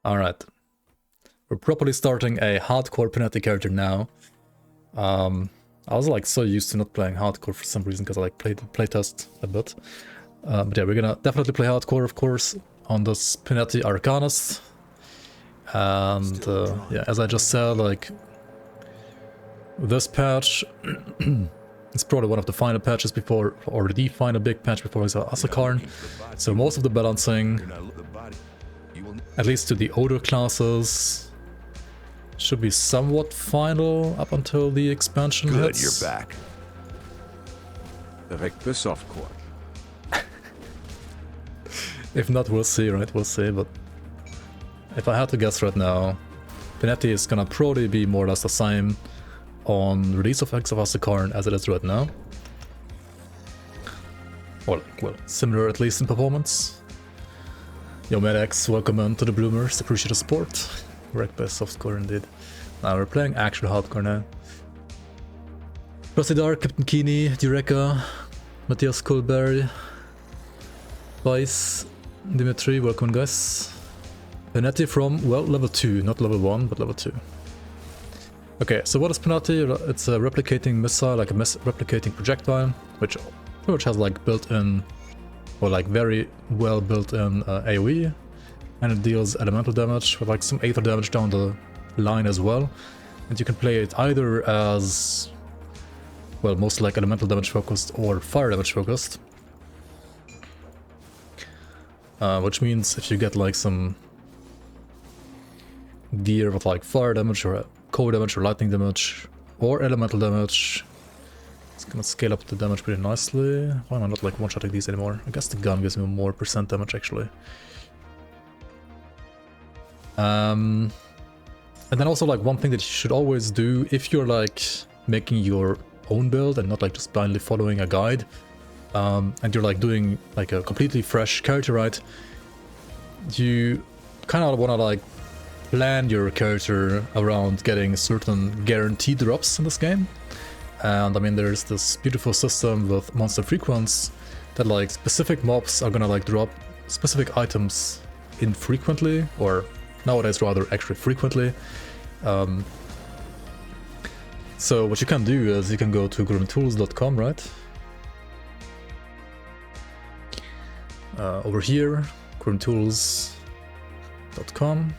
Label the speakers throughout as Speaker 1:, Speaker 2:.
Speaker 1: Alright. We're properly starting a hardcore Panetti character now. I was like so used to not playing hardcore for some reason because I like playtest a bit. But yeah, we're gonna definitely play hardcore, of course, on this Panetti Arcanist. And yeah, as I just said, like this patch is probably one of the final patches before, or the final big patch before Asakarn. So most of the balancing, at least to the older classes, should be somewhat final up until the expansion hits.
Speaker 2: Good, you're back. Avec the softcore.
Speaker 1: If not, we'll see, right? We'll see, but if I had to guess right now, Panetti is gonna probably be more or less the same on release of X of Asakarn as it is right now. Well, similar at least in performance. Yo, Medex, welcome in to the Bloomers, appreciate the support. Wrecked by softcore indeed. Now we're playing actual hardcore now. Rusty Dark, Captain Keeney, Dureka, Matthias Kulberg, Vice, Dimitri, welcome guys. Panetti from, well, level 2, not level 1, but level 2. Okay, so what is Panetti? It's a replicating missile, like a replicating projectile, which pretty much has like built-in, or like very well built-in AoE, and it deals elemental damage with like some aether damage down the line as well. And you can play it either as, well, mostly like elemental damage focused or fire damage focused. Which means if you get like some gear with like fire damage or cold damage or lightning damage or elemental damage, it's gonna scale up the damage pretty nicely. Why am I not like one-shotting these anymore? I guess the gun gives me more percent damage actually. And then also like one thing that you should always do if you're like making your own build and not like just blindly following a guide, and you're like doing like a completely fresh character, right? You kind of want to like plan your character around getting certain guaranteed drops in this game. And I mean, there's this beautiful system with monster frequency that like specific mobs are gonna like drop specific items infrequently, or nowadays rather actually frequently. So what you can do is you can go to grimtools.com, right? Over here, grimtools.com.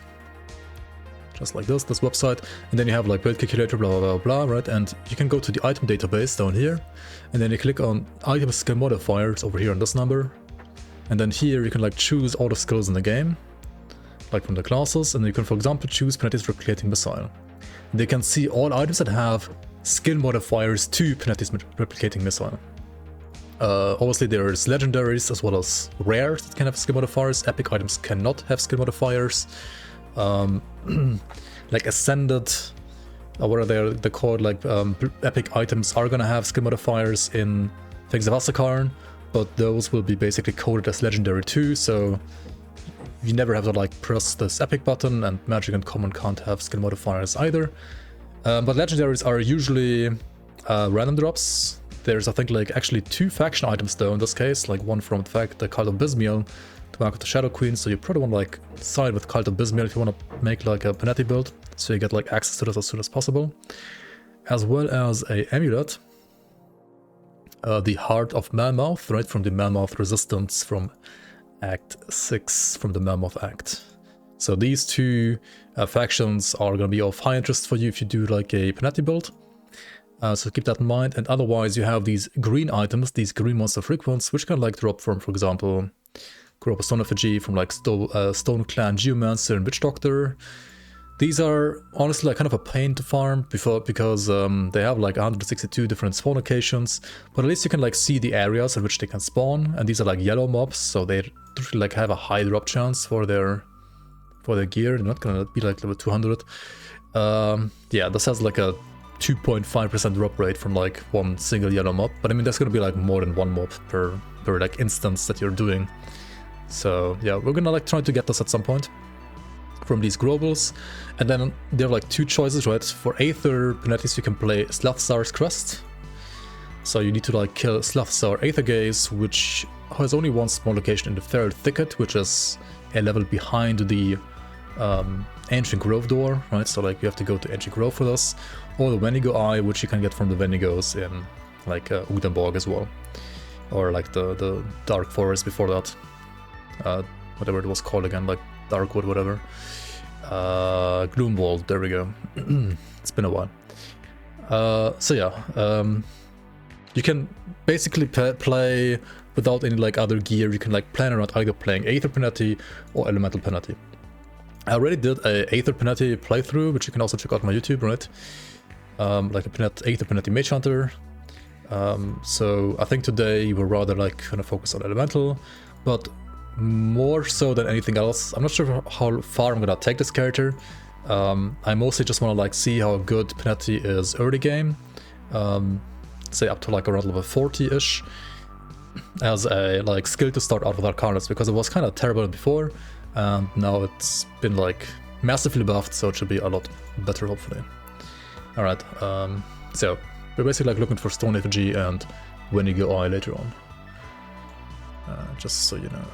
Speaker 1: Just like this website, and then you have like build calculator, blah blah blah blah, right? And you can go to the item database down here, and then you click on item skill modifiers over here on this number, and then here you can like choose all the skills in the game, like from the classes, and you can for example choose Panetti's replicating missile. They can see all items that have skill modifiers to Panetti's replicating missile. Obviously there's legendaries as well as rares that can have skill modifiers. Epic items cannot have skill modifiers. Like ascended, what are they called, like epic items are gonna have skill modifiers in Things of Asakarn, but those will be basically coded as legendary too, so you never have to like press this epic button, and magic and common can't have skill modifiers either. But legendaries are usually random drops. There's I think like actually 2 faction items though in this case, like one from the fact the Cult of Bismiel, to mark the Shadow Queen, so you probably want to like side with Cult of Bismiel if you want to make like a Panetti build, so you get like access to this as soon as possible. As well as a amulet, the Heart of Malmouth, right, from the Malmouth Resistance from Act 6, from the Malmouth Act. So these 2 factions are going to be of high interest for you if you do like a Panetti build. So keep that in mind, and otherwise you have these green items, these green monster frequencies, which can like drop from, for example, Kuropa Stone Effigy, from like Stone Clan Geomancer and Witch Doctor. These are honestly like kind of a pain to farm because they have like 162 different spawn locations, but at least you can like see the areas in which they can spawn, and these are like yellow mobs, so they like have a high drop chance for their gear. They're not gonna be like level 200. Yeah, this has like a 2.5% drop rate from like one single yellow mob, but I mean there's gonna be like more than one mob per like instance that you're doing. So yeah, we're gonna like try to get this at some point from these globals. And then there are like 2 choices, right? For Aether Panettis you can play Slathzar's Crest. So you need to like kill Slathzar Aether Gaze, which has only one small location in the Feral Thicket, which is a level behind the Ancient Grove door, right? So like you have to go to Ancient Grove for this, or the Wendigo Eye, which you can get from the Wendigos in like Udenborg as well, or like the Dark Forest before that, whatever it was called again, like Darkwood, whatever. Gloomwald, there we go. It's been a while. So yeah, you can basically play without any like other gear. You can like plan around either playing Aether Panetti or Elemental Panetti. I already did a Aether Panetti playthrough, which you can also check out on my YouTube, right? Like a Aether Panetti Mage Hunter. So I think today we're rather like gonna focus on Elemental, but more so than anything else, I'm not sure how far I'm gonna take this character. I mostly just want to like see how good Panetti is early game, say up to like around level 40-ish, as a like skill to start out with Arcanist, because it was kind of terrible before, and now it's been like massively buffed, so it should be a lot better hopefully. Alright, so we're basically like looking for Stone Effigy and Wendigo Eye later on, just so you know.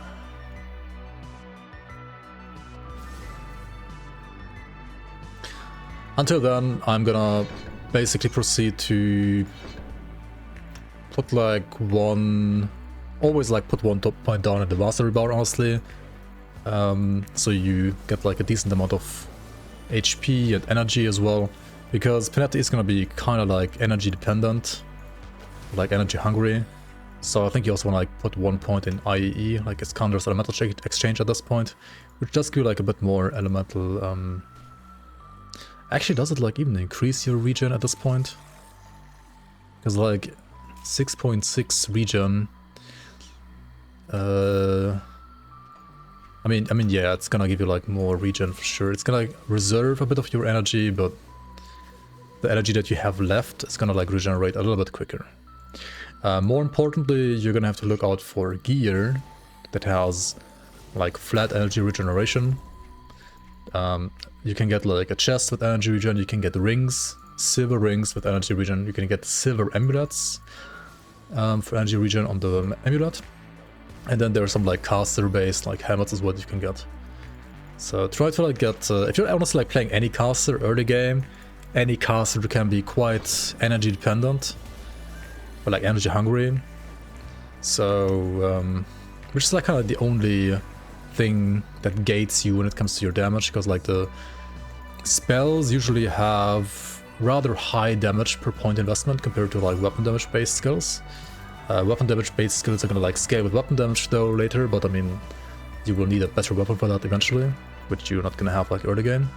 Speaker 1: Until then, I'm gonna basically proceed to put like always like put one top point down in the mastery bar, honestly. So you get like a decent amount of HP and energy as well, because Panetti is gonna be kind of like energy dependent, like energy hungry. So I think you also wanna like put 1 point in IEE, like Iskander's elemental exchange at this point, which does give you like a bit more elemental. Actually, does it like even increase your regen at this point? Because like 6.6 regen. I mean, yeah, it's gonna give you like more regen for sure. It's gonna like reserve a bit of your energy, but the energy that you have left is gonna like regenerate a little bit quicker. More importantly, you're gonna have to look out for gear that has like flat energy regeneration. You can get like a chest with energy regen, you can get rings, silver rings with energy regen, you can get silver amulets for energy regen on the amulet. And then there are some like caster based like helmets is what you can get. So try to like get, if you're honestly like playing any caster early game, any caster can be quite energy dependent, or like energy hungry. So, which is like kind of the only thing that gates you when it comes to your damage, because like the spells usually have rather high damage per point investment compared to like weapon damage based skills. Weapon damage based skills are gonna like scale with weapon damage though later, but I mean you will need a better weapon for that eventually, which you're not gonna have like early game.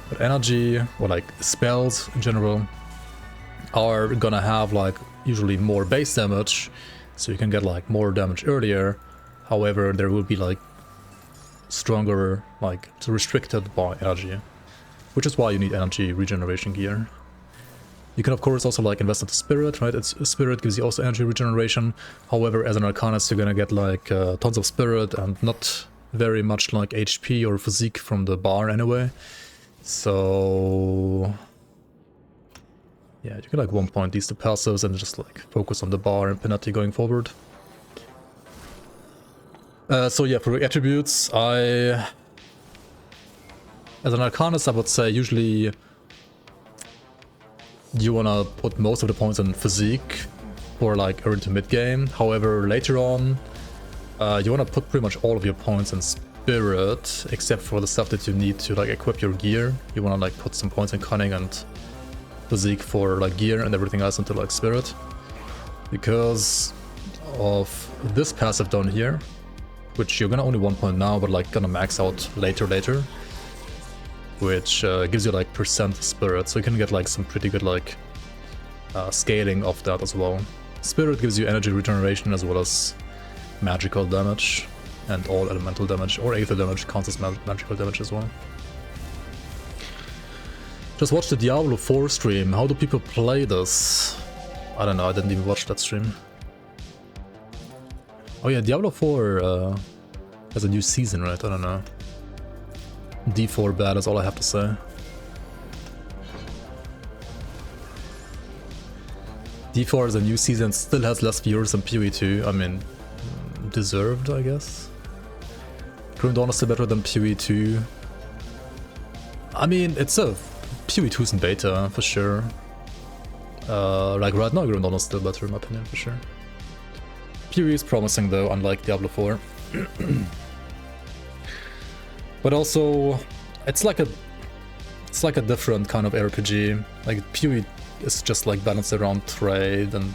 Speaker 1: But energy or like spells in general are gonna have like usually more base damage, so you can get like more damage earlier. However, there will be like stronger, like it's restricted by energy, which is why you need energy regeneration gear. You can of course also like invest into Spirit, right? Spirit gives you also energy regeneration. However, as an Arcanist, you're gonna get like tons of Spirit and not very much like HP or physique from the bar anyway. So yeah, you can like 1 point these two passives and just like focus on the bar and Panetti going forward. So yeah, for attributes, as an Arcanist, I would say usually you wanna put most of the points in physique for like early to mid game. However, later on, you wanna put pretty much all of your points in Spirit, except for the stuff that you need to like equip your gear. You wanna like put some points in Cunning and Physique for like gear, and everything else into like Spirit, because of this passive down here, which you're gonna only 1 point now, but like gonna max out later, which gives you like percent Spirit, so you can get like some pretty good like scaling of that as well. Spirit gives you energy regeneration as well as magical damage, and all elemental damage or aether damage counts as magical damage as well. Just watch the Diablo 4 stream. How do people play this? I don't know, I didn't even watch that stream. Oh yeah, Diablo 4 has a new season, right? I don't know. D4 bad is all I have to say. D4 is a new season, still has less viewers than PoE2. I mean, deserved, I guess. Grim Dawn is still better than PoE 2. I mean, it's a PoE 2's in beta, for sure. Like right now, Grim Dawn is still better in my opinion, for sure. PoE is promising though, unlike Diablo 4. But also, it's like a different kind of RPG. Like PoE is just like balanced around trade and,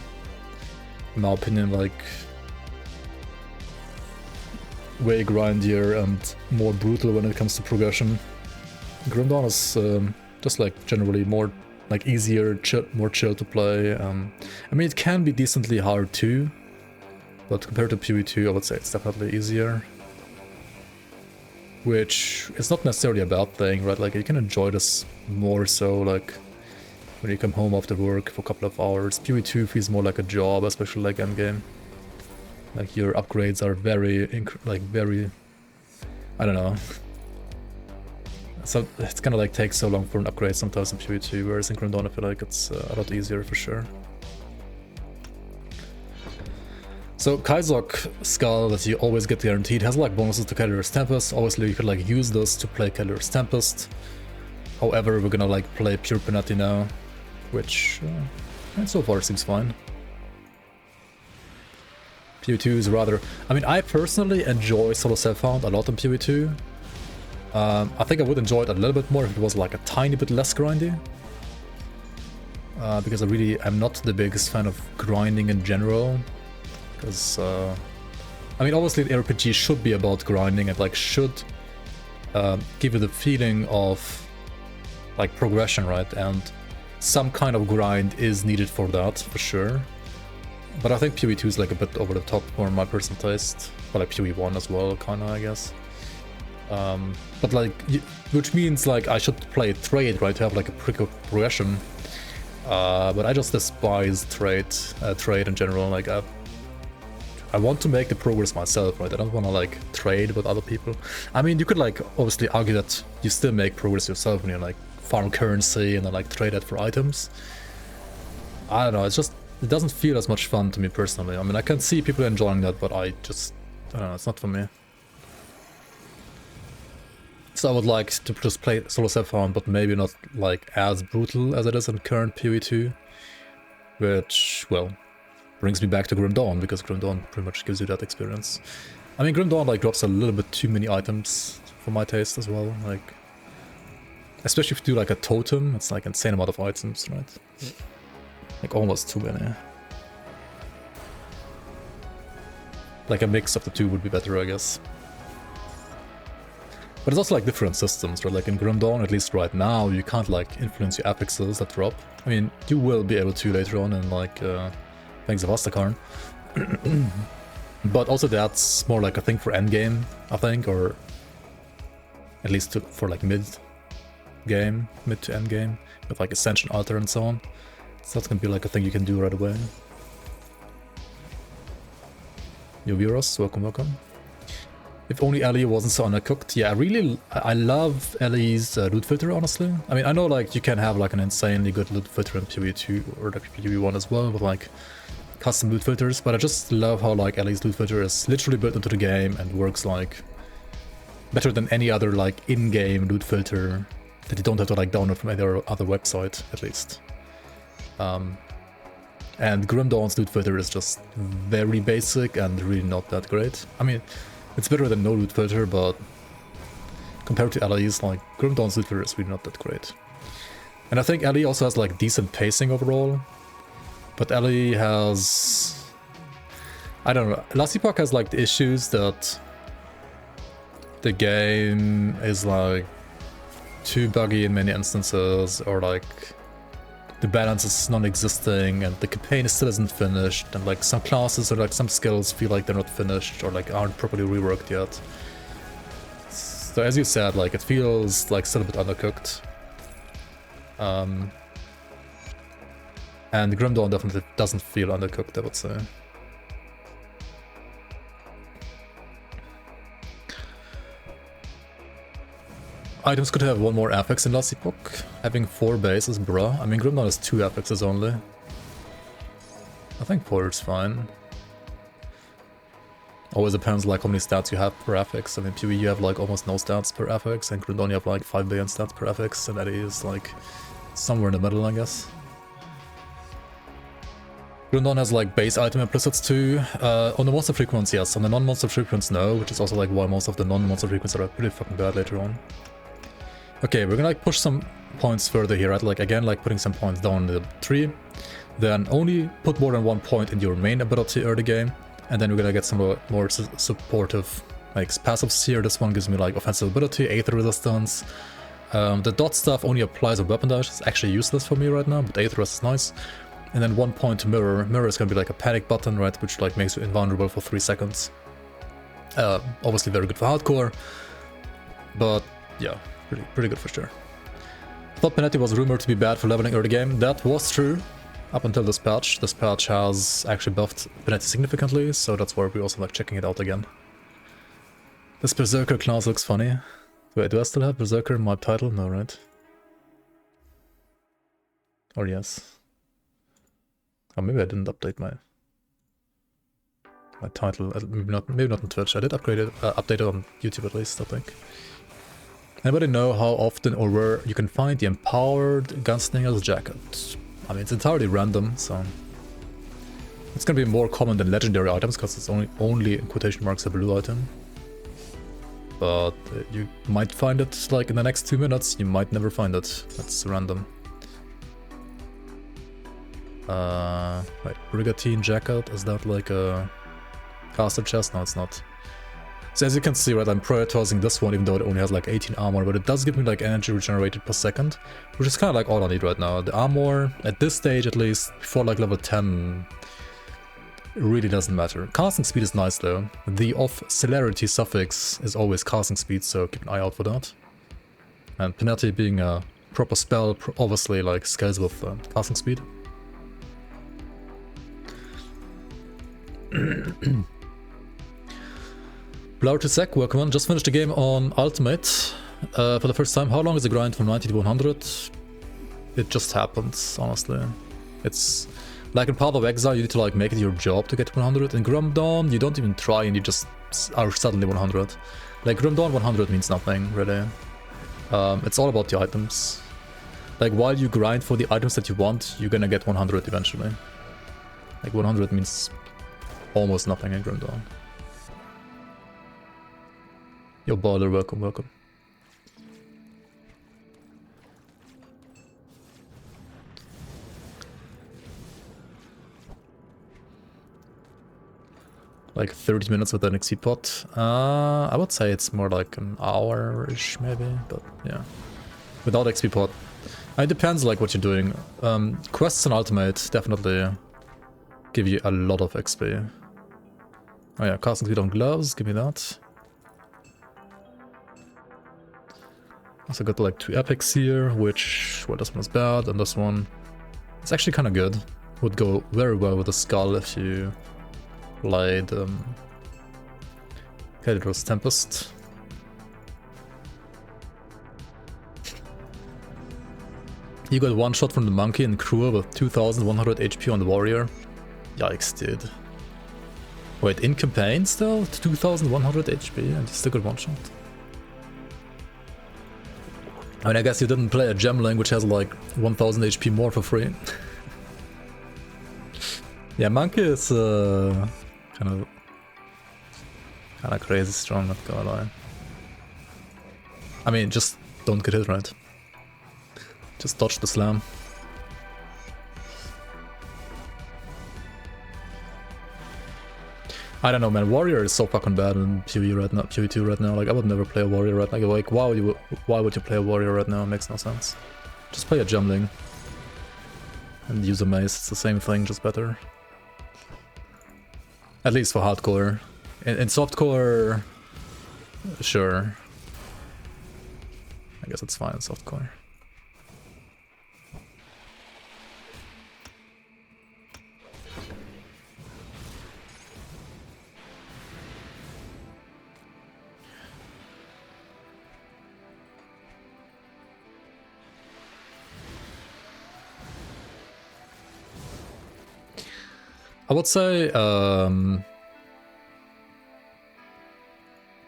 Speaker 1: in my opinion, like way grindier and more brutal when it comes to progression. Grim Dawn is just like generally more like easier, more chill to play. I mean, it can be decently hard too, but compared to PoE 2, I would say it's definitely easier. Which is not necessarily a bad thing, right? Like you can enjoy this more so like when you come home after work for a couple of hours. PoE 2 feels more like a job, especially like endgame. Like your upgrades are very, I don't know. So it's kind of like takes so long for an upgrade sometimes in PoE 2, whereas in Grim Dawn I feel like it's a lot easier for sure. So Kaizok Skull that you always get guaranteed has like bonuses to Caledor's Tempest. Obviously you could like use those to play Caledor's Tempest. However, we're gonna like play pure Panetti now, which so far seems fine. PoE 2 is rather... I mean, I personally enjoy Solo Self-Found a lot in PoE 2. I think I would enjoy it a little bit more if it was like a tiny bit less grindy. Because I really am not the biggest fan of grinding in general. Because, I mean, obviously the RPG should be about grinding and like should give you the feeling of like progression, right? And some kind of grind is needed for that, for sure. But I think PoE 2 is like a bit over the top for my personal taste. But like PoE 1 as well, kinda, I guess. But like, which means like I should play trade, right, to have like a pretty good progression. But I just despise trade in general. Like I want to make the progress myself, right? I don't want to like trade with other people. I mean, you could like obviously argue that you still make progress yourself when you like farm currency and then like trade it for items. I don't know, it's just, it doesn't feel as much fun to me personally. I mean, I can see people enjoying that, but I don't know, it's not for me. So I would like to just play Solo Self-Found, but maybe not like as brutal as it is in current PoE 2. Which, well, brings me back to Grim Dawn, because Grim Dawn pretty much gives you that experience. I mean, Grim Dawn like drops a little bit too many items for my taste as well. Like, especially if you do like a totem, it's like insane amount of items, right? Like almost too many. Like a mix of the two would be better, I guess. But it's also like different systems, right? Like in Grim Dawn, at least right now, you can't like influence your affixes that drop. I mean, you will be able to later on in like Things of Astakarn. But also that's more like a thing for endgame, I think, or at least for like mid to end game, with like Ascension Altar and so on. So that's gonna be like a thing you can do right away. Yo Viros, welcome. If only Ellie wasn't so undercooked. Yeah, I love Ellie's loot filter, honestly. I mean, I know like you can have like an insanely good loot filter in PoE 2 or like PoE 1 as well, with like custom loot filters, but I just love how like Ellie's loot filter is literally built into the game and works like better than any other like in-game loot filter that you don't have to like download from any other website, at least. And Grim Dawn's loot filter is just very basic and really not that great. I mean, it's better than no loot filter, but compared to Ellie's, like, Grim Dawn's loot filter is really not that great. And I think Ellie also has like decent pacing overall, but Ellie has... I don't know, Last Epoch has like the issues that the game is like too buggy in many instances, or like the balance is non-existing and the campaign still isn't finished, and like some classes or like some skills feel like they're not finished or like aren't properly reworked yet. So as you said, like it feels like still a bit undercooked. And Grim Dawn definitely doesn't feel undercooked, I would say. Items could have one more affix in Last Epoch. Having 4 bases, bruh. I mean, Grim Dawn has 2 affixes only. I think 4 is fine. Always depends like how many stats you have per affix. I mean, PoE you have like almost no stats per affix, and Grundon you have like 5 billion stats per affix, and Eddie is like somewhere in the middle, I guess. Grundon has like base item implicits too. On the monster frequency, yes. On the non-monster frequency, no, which is also like why most of the non-monster frequencies are pretty fucking bad later on. Okay, we're gonna like push some points further here, right? Like again, like putting some points down the tree. Then only put more than 1 point in your main ability early game. And then we're gonna get some more supportive like passives here. This one gives me like offensive ability, Aether resistance. The dot stuff only applies on weapon dash. It's actually useless for me right now, but Aether is nice. And then 1 point to mirror. Mirror is gonna be like a panic button, right? Which like makes you invulnerable for 3 seconds. Obviously very good for hardcore, but yeah, pretty good for sure. I thought Panetti was rumored to be bad for leveling early game. That was true. Up until this patch. This patch has actually buffed Panetti significantly, so that's why we're also like checking it out again. This Berserker class looks funny. Wait, do I still have Berserker in my title? No, right? Or yes. Oh, maybe I didn't update my title. Maybe not on Twitch. I did upgrade it, update it on YouTube at least, I think. Anybody know how often or where you can find the Empowered Gunslinger's Jacket? I mean, it's entirely random, so it's gonna be more common than legendary items because it's only in quotation marks a blue item. But you might find it like in the next 2 minutes. You might never find it. That's random. Wait, Brigantine Jacket, is that like a caster chest? No, it's not. So as you can see, right, I'm prioritizing this one even though it only has like 18 armor, but it does give me like energy regenerated per second, which is kind of like all I need right now. The armor, at this stage at least, before like level 10, really doesn't matter. Casting speed is nice though. The off celerity suffix is always casting speed, so keep an eye out for that. And Panetti being a proper spell obviously like scales with casting speed. Blower to Sec, welcome on. Just finished the game on Ultimate for the first time. How long is the grind from 90 to 100? It just happens, honestly. It's like in Path of Exile, you need to like make it your job to get to 100. In Grim Dawn, you don't even try and you just are suddenly 100. Like Grim Dawn 100 means nothing, really. It's all about the items. Like while you grind for the items that you want, you're gonna get 100 eventually. Like 100 means almost nothing in Grim Dawn. Yo, Baller, welcome, welcome. Like 30 minutes with an XP pot. I would say it's more like an hour-ish maybe, but yeah. Without XP pot. It depends like what you're doing. Quests and Ultimate definitely give you a lot of XP. Oh yeah, casting speed on gloves, give me that. Also got like 2 epics here, which, well, this one is bad, and this one, it's actually kind of good. Would go very well with the skull if you played Calido's Tempest. You got 1 shot from the monkey and Cruel with 2100 HP on the warrior. Yikes, dude. Wait, in campaign still? 2100 HP and you still got 1 shot? I mean, I guess you didn't play a Gemling which has like 1000 HP more for free. Yeah, Monkey is kind of crazy strong, not gonna lie. I mean, just don't get hit right. Just dodge the slam. I don't know, man. Warrior is so fucking bad in PoE right now. PoE 2 right now. Like, I would never play a warrior right now. Like, why would you play a warrior right now? It makes no sense. Just play a Gemling and use a mace. It's the same thing, just better. At least for hardcore. In softcore, sure. I guess it's fine in softcore. I would say,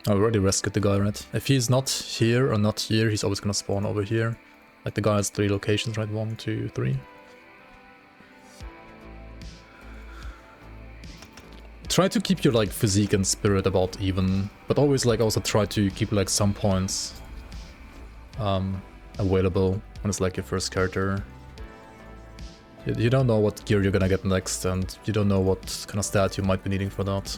Speaker 1: I already rescued the guy, right? If he's not here or not here, he's always gonna spawn over here. Like the guy has 3 locations, right? 1, 2, 3. Try to keep your like physique and spirit about even, but always like also try to keep like some points available when it's like your first character. You don't know what gear you're gonna get next, and you don't know what kind of stat you might be needing for that.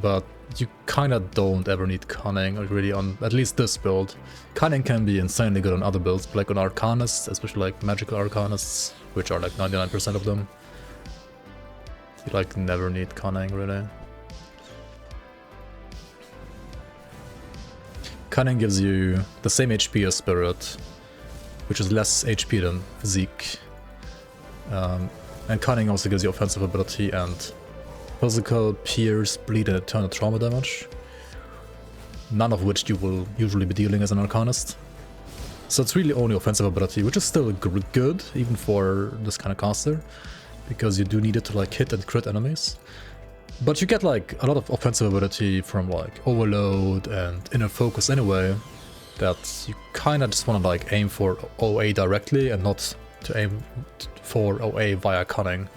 Speaker 1: But you kinda don't ever need Cunning, or really on at least this build. Cunning can be insanely good on other builds, but like on Arcanists, especially like magical Arcanists, which are like 99% of them. You like never need Cunning, really. Cunning gives you the same HP as Spirit, which is less HP than Physique. And Cunning also gives you offensive ability and physical, pierce, bleed, and eternal trauma damage. None of which you will usually be dealing as an Arcanist. So it's really only offensive ability, which is still good, even for this kind of caster, because you do need it to like hit and crit enemies. But you get like a lot of offensive ability from like Overload and Inner Focus anyway, that you kinda just wanna like aim for OA directly and not to aim for OA via Cunning.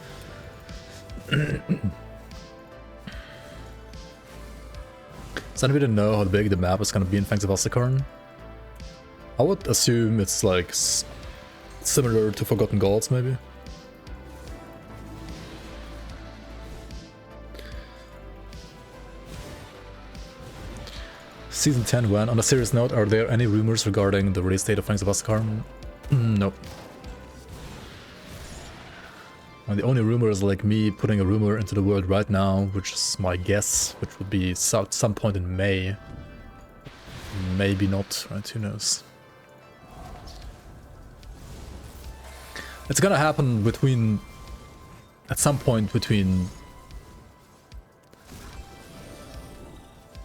Speaker 1: So I don't know how big the map is gonna be in Fangs of Asakarn. I would assume it's like similar to Forgotten Gods, maybe. Season 10 when? On a serious note, are there any rumors regarding the release date of Fangs of Asakarn? No. And the only rumor is like me putting a rumor into the world right now, which is my guess, which would be some point in May. Maybe not, right? Who knows? It's gonna happen at some point between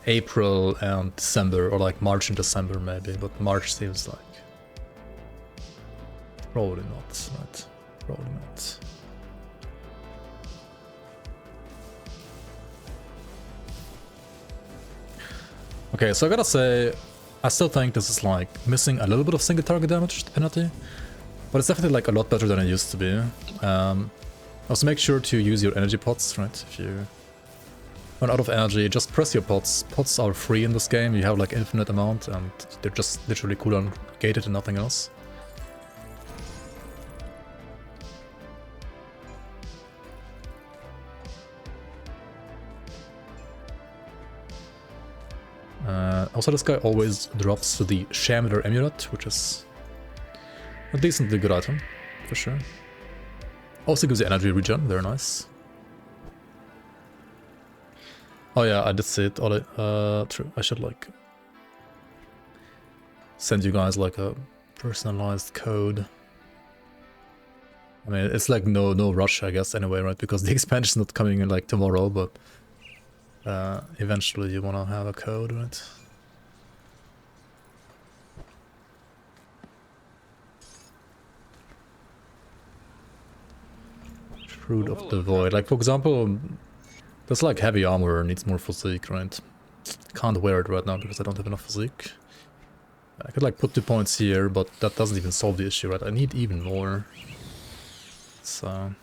Speaker 1: April and December, or like March and December maybe, but March seems like probably not, right? Probably not. Okay, so I gotta say, I still think this is like missing a little bit of single target damage, the Panetti, but it's definitely like a lot better than it used to be. Also make sure to use your energy pots, right? If you run out of energy, just press your pots. Pots are free in this game, you have like infinite amount, and they're just literally cooldown gated and nothing else. Also, this guy always drops the Shamader Amulet, which is a decently good item, for sure. Also gives you energy regen, very nice. Oh yeah, I did see it. True. I should like send you guys like a personalized code. I mean, it's like no rush, I guess, anyway, right? Because the expansion's not coming in like tomorrow, but eventually you wanna have a code, right? Fruit of the Void. Like, for example, there's like heavy armor needs more physique, right? Can't wear it right now because I don't have enough physique. I could like put 2 points here, but that doesn't even solve the issue, right? I need even more. So...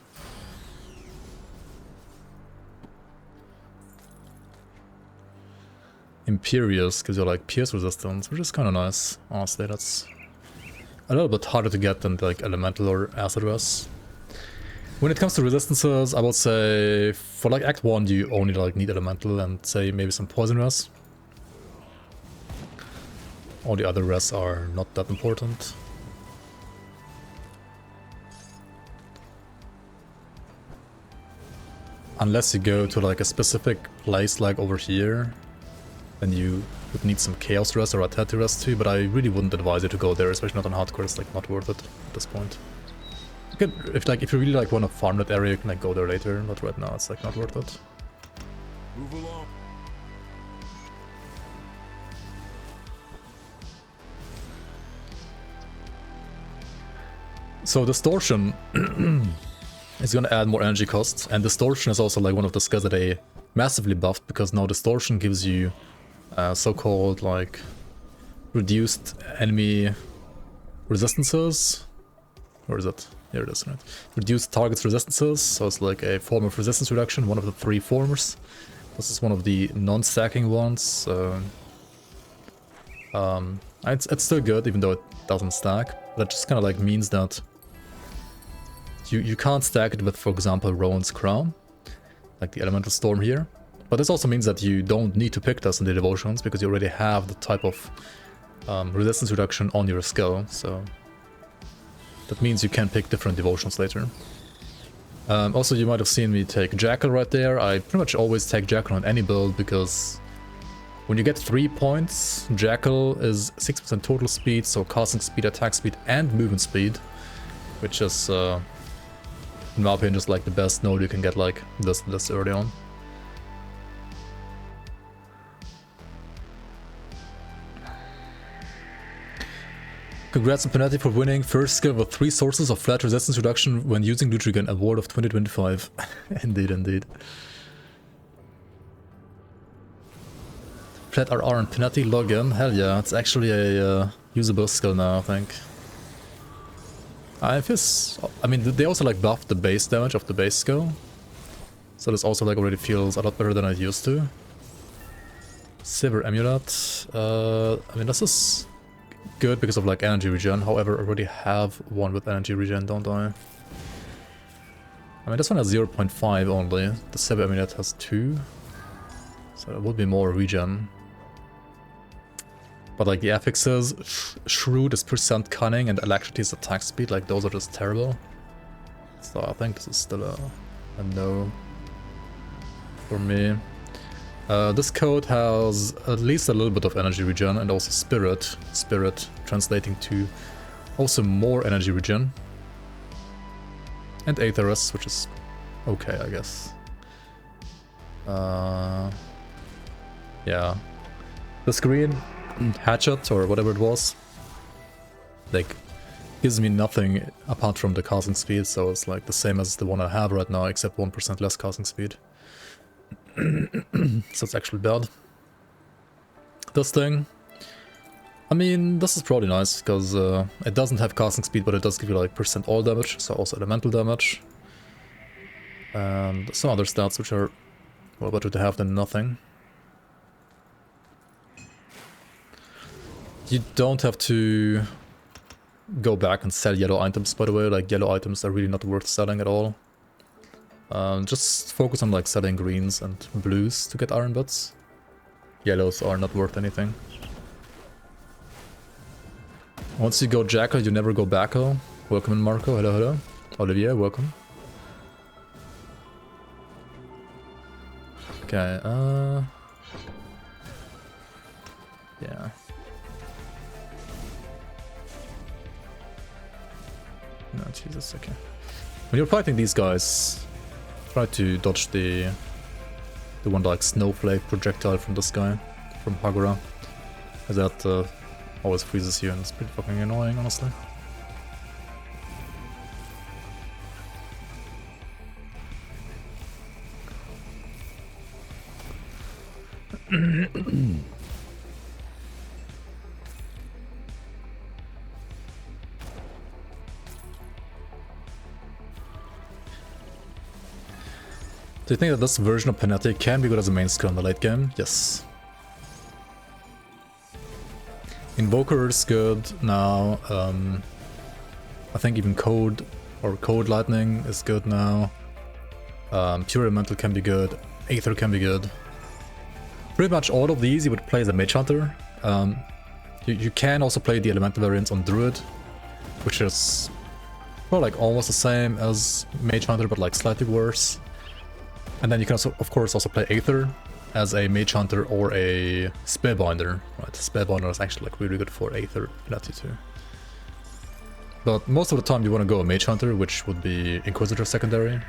Speaker 1: Imperious gives you like pierce resistance, which is kind of nice. Honestly, that's a little bit harder to get than like elemental or acid res. When it comes to resistances, I would say for like Act 1 you only like need elemental and say maybe some poison res. All the other res are not that important. Unless you go to like a specific place like over here, then you would need some chaos res or Ateti res too, but I really wouldn't advise you to go there, especially not on hardcore. It's like not worth it at this point. If you really like want to farm that area, you can like go there later, but right now it's like not worth it.
Speaker 2: Move along.
Speaker 1: So Distortion is gonna add more energy costs, and Distortion is also like one of the skills that they massively buffed because now Distortion gives you so-called like reduced enemy resistances. Where is it? Here it is, right? Reduced targets resistances, so it's like a form of resistance reduction, one of the 3 forms. This is one of the non-stacking ones. It's still good, even though it doesn't stack. That just kind of like means that you can't stack it with, for example, Rowan's Crown, like the Elemental Storm here. But this also means that you don't need to pick this in the devotions because you already have the type of resistance reduction on your skill. So that means you can pick different devotions later. Also, you might have seen me take Jackal right there. I pretty much always take Jackal on any build because when you get 3 points, Jackal is 6% total speed, so casting speed, attack speed, and movement speed, which is, in my opinion, just like the best node you can get like this early on. Congrats on Panetti for winning first skill with 3 sources of flat resistance reduction when using Nutrigen Award of 2025. Indeed, indeed. Flat RR and Panetti login, hell yeah, it's actually a usable skill now, I think. I mean, they also like buffed the base damage of the base skill. So this also like already feels a lot better than it used to. Silver Amulet, I mean this is good because of like energy regen, however I already have one with energy regen, don't I? I mean this one has 0.5 only, the Silver Amulet has 2. So it would be more regen. But like the affixes, Shrewd is percent cunning and Alacrity is attack speed, like those are just terrible. So I think this is still a no for me. This code has at least a little bit of energy regen and also Spirit. Spirit translating to also more energy regen. And Aetherus, which is okay, I guess. Yeah. The screen hatchet or whatever it was, like, gives me nothing apart from the casting speed, so it's like the same as the one I have right now, except 1% less casting speed. So it's actually bad. This thing, I mean, this is probably nice, because it doesn't have casting speed, but it does give you like percent all damage, so also elemental damage. And some other stats which are well better to have than nothing. You don't have to go back and sell yellow items, by the way, like yellow items are really not worth selling at all. Just focus on like selling greens and blues to get iron butts. Yellows are not worth anything. Once you go Jackal, you never go Backo. Welcome in, Marco. Hello, hello. Olivier, welcome. Okay, yeah. No, Jesus, okay. When you're fighting these guys, try to dodge the one like snowflake projectile from this guy, from Hagura. Because that always freezes you and it's pretty fucking annoying, honestly. Do you think that this version of Panetti can be good as a main skill in the late game? Yes. Invoker is good now. I think even Code or Code Lightning is good now. Pure Elemental can be good. Aether can be good. Pretty much all of these you would play as a Mage Hunter. You can also play the Elemental variants on Druid, which is well, like almost the same as Mage Hunter, but like slightly worse. And then you can also, of course, also play Aether as a Mage Hunter or a Spellbinder. Right, Spellbinder is actually like really good for Aether Panetti too. But most of the time you want to go a Mage Hunter, which would be Inquisitor secondary.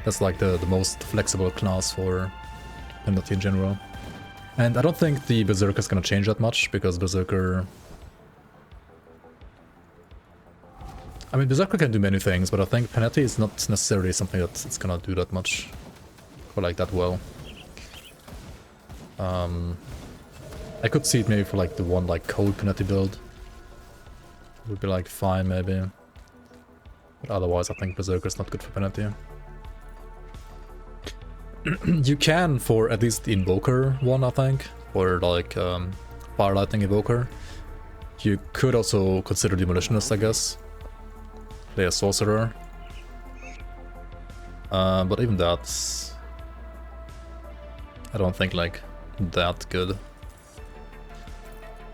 Speaker 1: That's like the most flexible class for Panetti in general. And I don't think the Berserker is going to change that much, because Berserker... I mean, Berserker can do many things, but I think Panetti is not necessarily something that it's going to do that much. Or like that well. I could see it maybe for like the one like cold Panetti build. Would be like fine maybe. But otherwise I think Berserker's not good for Panetti. You can for at least the Invoker one, I think. Or like Fire Lightning Evoker. You could also consider Demolitionist, I guess. Play a Sorcerer. But even that's... I don't think like that good.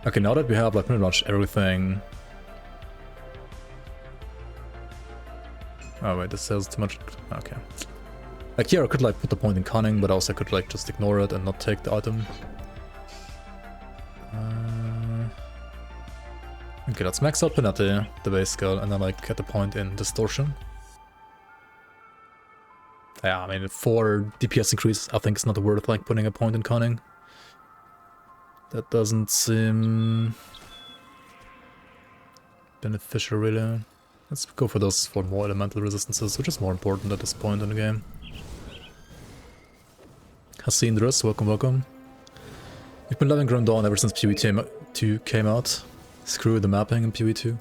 Speaker 1: Okay, now that we have like pretty much everything... Oh wait, this says too much... Okay. Like here I could like put the point in Cunning, but also I could like just ignore it and not take the item. Okay, let's max out Panetti, the base skill, and then like get the point in Distortion. Yeah, I mean, for DPS increase, I think it's not worth like putting a point in Cunning. That doesn't seem beneficial really. Let's go for those for more elemental resistances, which is more important at this point in the game. Hassindrus, welcome, welcome. You've been loving Grim Dawn ever since PoE 2 came out. Screw the mapping in PoE 2.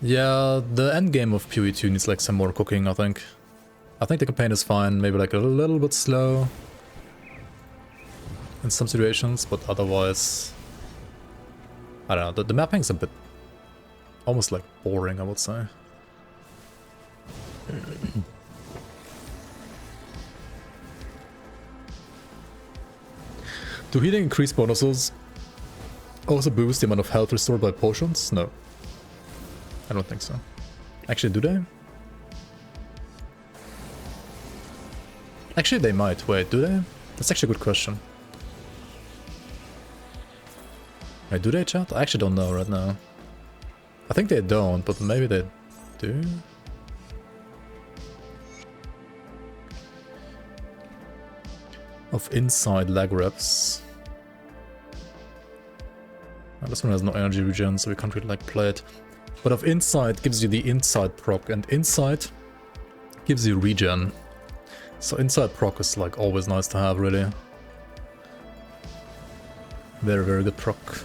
Speaker 1: Yeah, the endgame of PoE 2 needs like some more cooking, I think. I think the campaign is fine, maybe like a little bit slow in some situations, but otherwise... I don't know, the mapping's a bit... almost like boring, I would say. Do healing increase bonuses also boost the amount of health restored by potions? No. I don't think so. Actually, do they? Actually, they might. Wait, do they? That's actually a good question. Wait, do they, chat? I actually don't know right now. I think they don't, but maybe they do? Of inside lag reps. Oh, this one has no energy regen, so we can't really like play it. But of inside gives you the inside proc, and inside gives you regen. So inside proc is like always nice to have, really. Very, very good proc.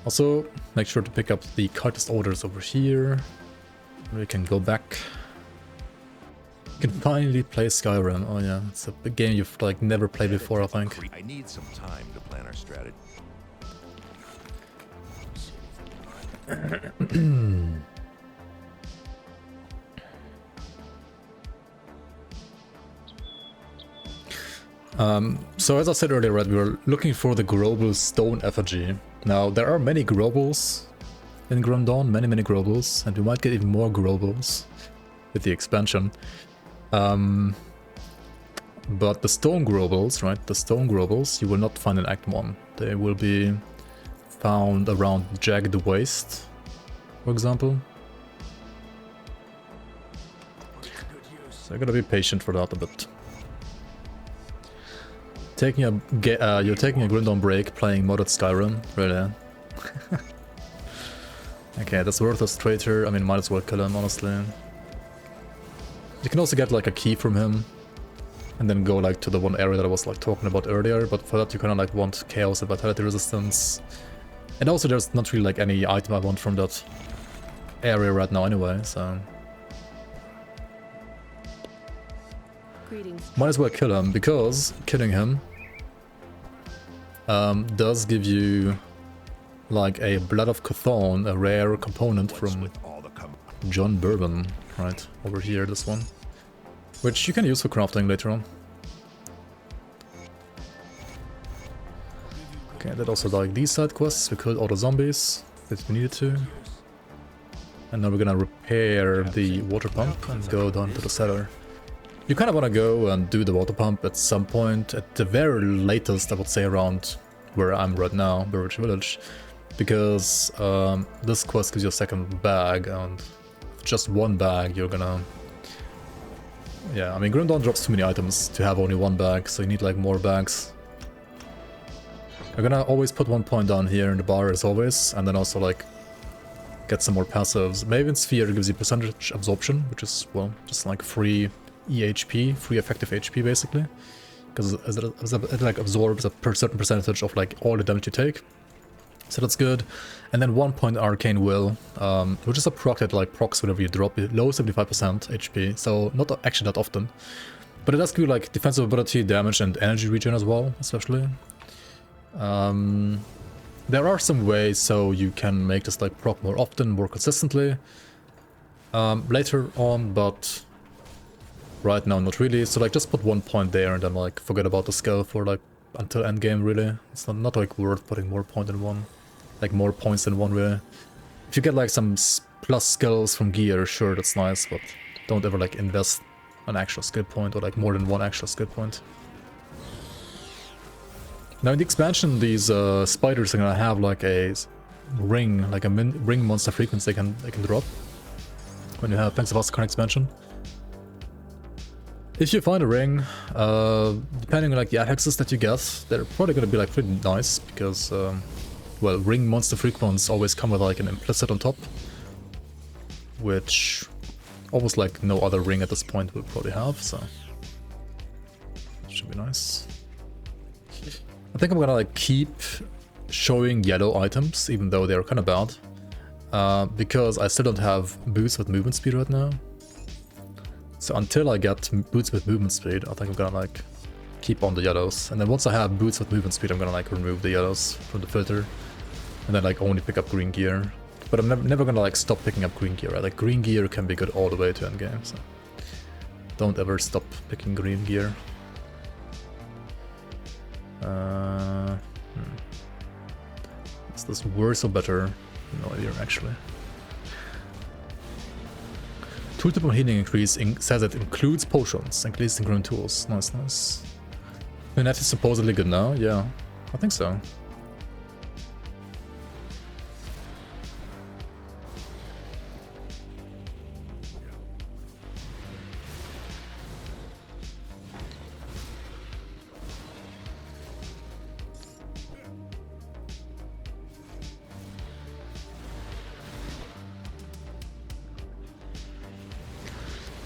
Speaker 1: Also, make sure to pick up the Cartist orders over here. We can go back. You can finally play Skyrim. Oh yeah, it's a big game you've like never played before, I think.
Speaker 2: I need some time to plan our strategy. So as I said earlier, right, we were looking for the Global Stone effigy. Now, there are many Globals in Grim Dawn, many Globals, and we might get even more Globals with the expansion. But the Stone Globals, right, the Stone Globals, you will not find in Act 1. They will be found around Jagged Waste, for example. So I gotta be patient for that a bit. You're taking a Grim Dawn break playing modded Skyrim, really? Okay, that's worthless traitor. I mean, might as well kill him, honestly. You can also get like a key from him, and then go like to the one area that I was like talking about earlier. But for that, you kind of like want chaos and vitality resistance, and also there's not really like any item I want from that area right now, anyway. So might as well kill him, because killing him does give you like a Blood of Chthon, a rare component from John Bourbon, right over here, this one, which you can use for crafting later on. Okay, that also like these side quests. We could auto zombies if we needed to, and now we're gonna repair the water pump and go down to the cellar. You kind of want to go and do the water pump at some point, at the very latest, I would say around where I'm right now, Burridge Village, because this quest gives you a second bag, and just one bag you're gonna... Yeah, I mean, Grim Dawn drops too many items to have only one bag, so you need like more bags. I'm gonna always put 1 point down here in the bar as always, and then also like get some more passives. Maven Sphere gives you percentage absorption, which is, well, just like free
Speaker 1: EHP, free effective HP basically, because it like absorbs a certain percentage of like all the damage you take. So that's good. And then 1 point Arcane Will, which is a proc that like procs whenever you drop below 75% HP, so not actually that often. But it does give you like defensive ability, damage, and energy regen as well, especially. There are some ways so you can make this like proc more often, more consistently later on, but right now not really. So like just put 1 point there and then like forget about the skill for like until endgame really. It's not like worth putting more points than one really. If you get like some plus skills from gear, sure, that's nice, but don't ever like invest an actual skill point or like more than one actual skill point. Now in the expansion, these spiders are gonna have like a ring, like a ring monster frequency they can drop when you have Pangs of Azkaban expansion. If you find a ring, depending on like the affixes that you get, they're probably gonna be like pretty nice because, well, ring monster frequencies always come with like an implicit on top, which almost like no other ring at this point will probably have, so should be nice. I think I'm gonna like keep showing yellow items, even though they're kind of bad, because I still don't have boots with movement speed right now. So until I get boots with movement speed, I think I'm gonna like keep on the yellows. And then once I have boots with movement speed, I'm gonna like remove the yellows from the filter, and then like only pick up green gear. But I'm never gonna like stop picking up green gear, right? Like green gear can be good all the way to endgame, so don't ever stop picking green gear. Is this worse or better? No idea actually. Tooltip on healing increase says it includes potions, includes including tools. Nice, nice. Panetti is supposedly good now, yeah, I think so.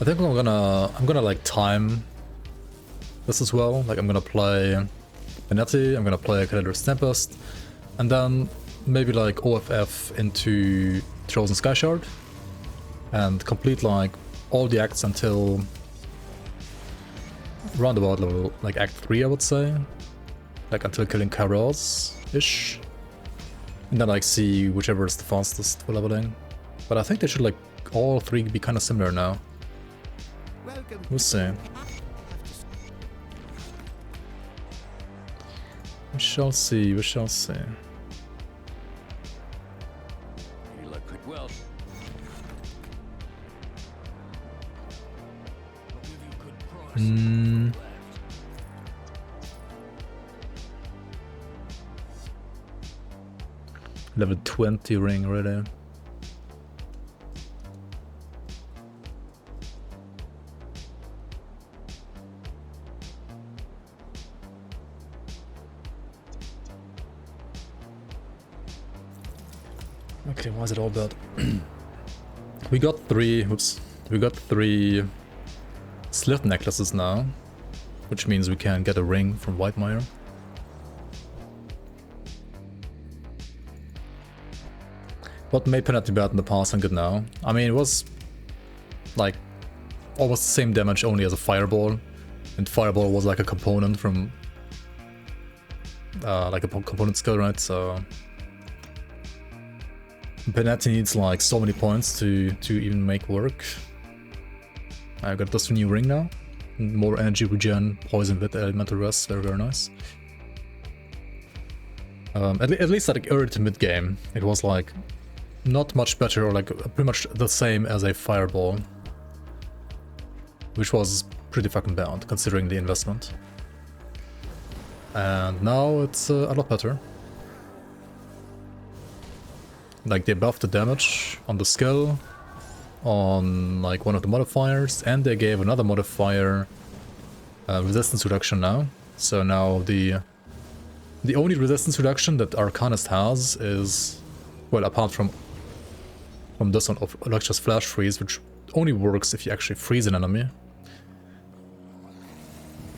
Speaker 1: I think I'm gonna like time this as well. Like I'm gonna play Panetti, I'm gonna play Caledor's Tempest, and then maybe like OFF into Chosen Sky Shard, and complete like all the acts until roundabout level, like Act 3 I would say, like until killing Kairos-ish, and then like see whichever is the fastest for leveling. But I think they should like all three be kind of similar now. We'll see. We shall see, we shall see. Level 20 ring, really. Okay, why is it all bad? We got three slit necklaces now, which means we can get a ring from Whitemire. What made Panetti bad in the past and good now? I mean, it was like almost the same damage, only as a fireball, and fireball was like a component from like a component skill, right? So Panetti needs like so many points to even make work. I got this new ring now. More energy regen, poison with elemental rest, very very nice. At least at the early to mid game, it was like not much better, or like pretty much the same as a fireball, which was pretty fucking bad considering the investment. And now it's a lot better. Like they buffed the damage on the skill, on like one of the modifiers, and they gave another modifier resistance reduction now. So now the only resistance reduction that Arcanist has is, well, apart from this one of Electra's Flash Freeze, which only works if you actually freeze an enemy.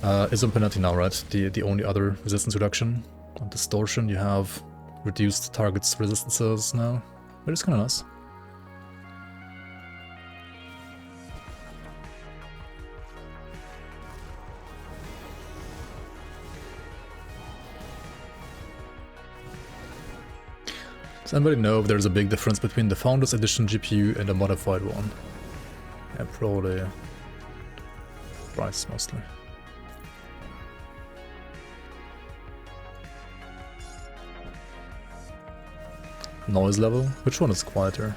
Speaker 1: Is on Panetti now, right? The only other resistance reduction. On Distortion, you have reduced targets' resistances now, which is kind of nice. Does anybody know if there's a big difference between the Founders Edition GPU and the modified one? Yeah, probably price mostly. Noise level? Which one is quieter?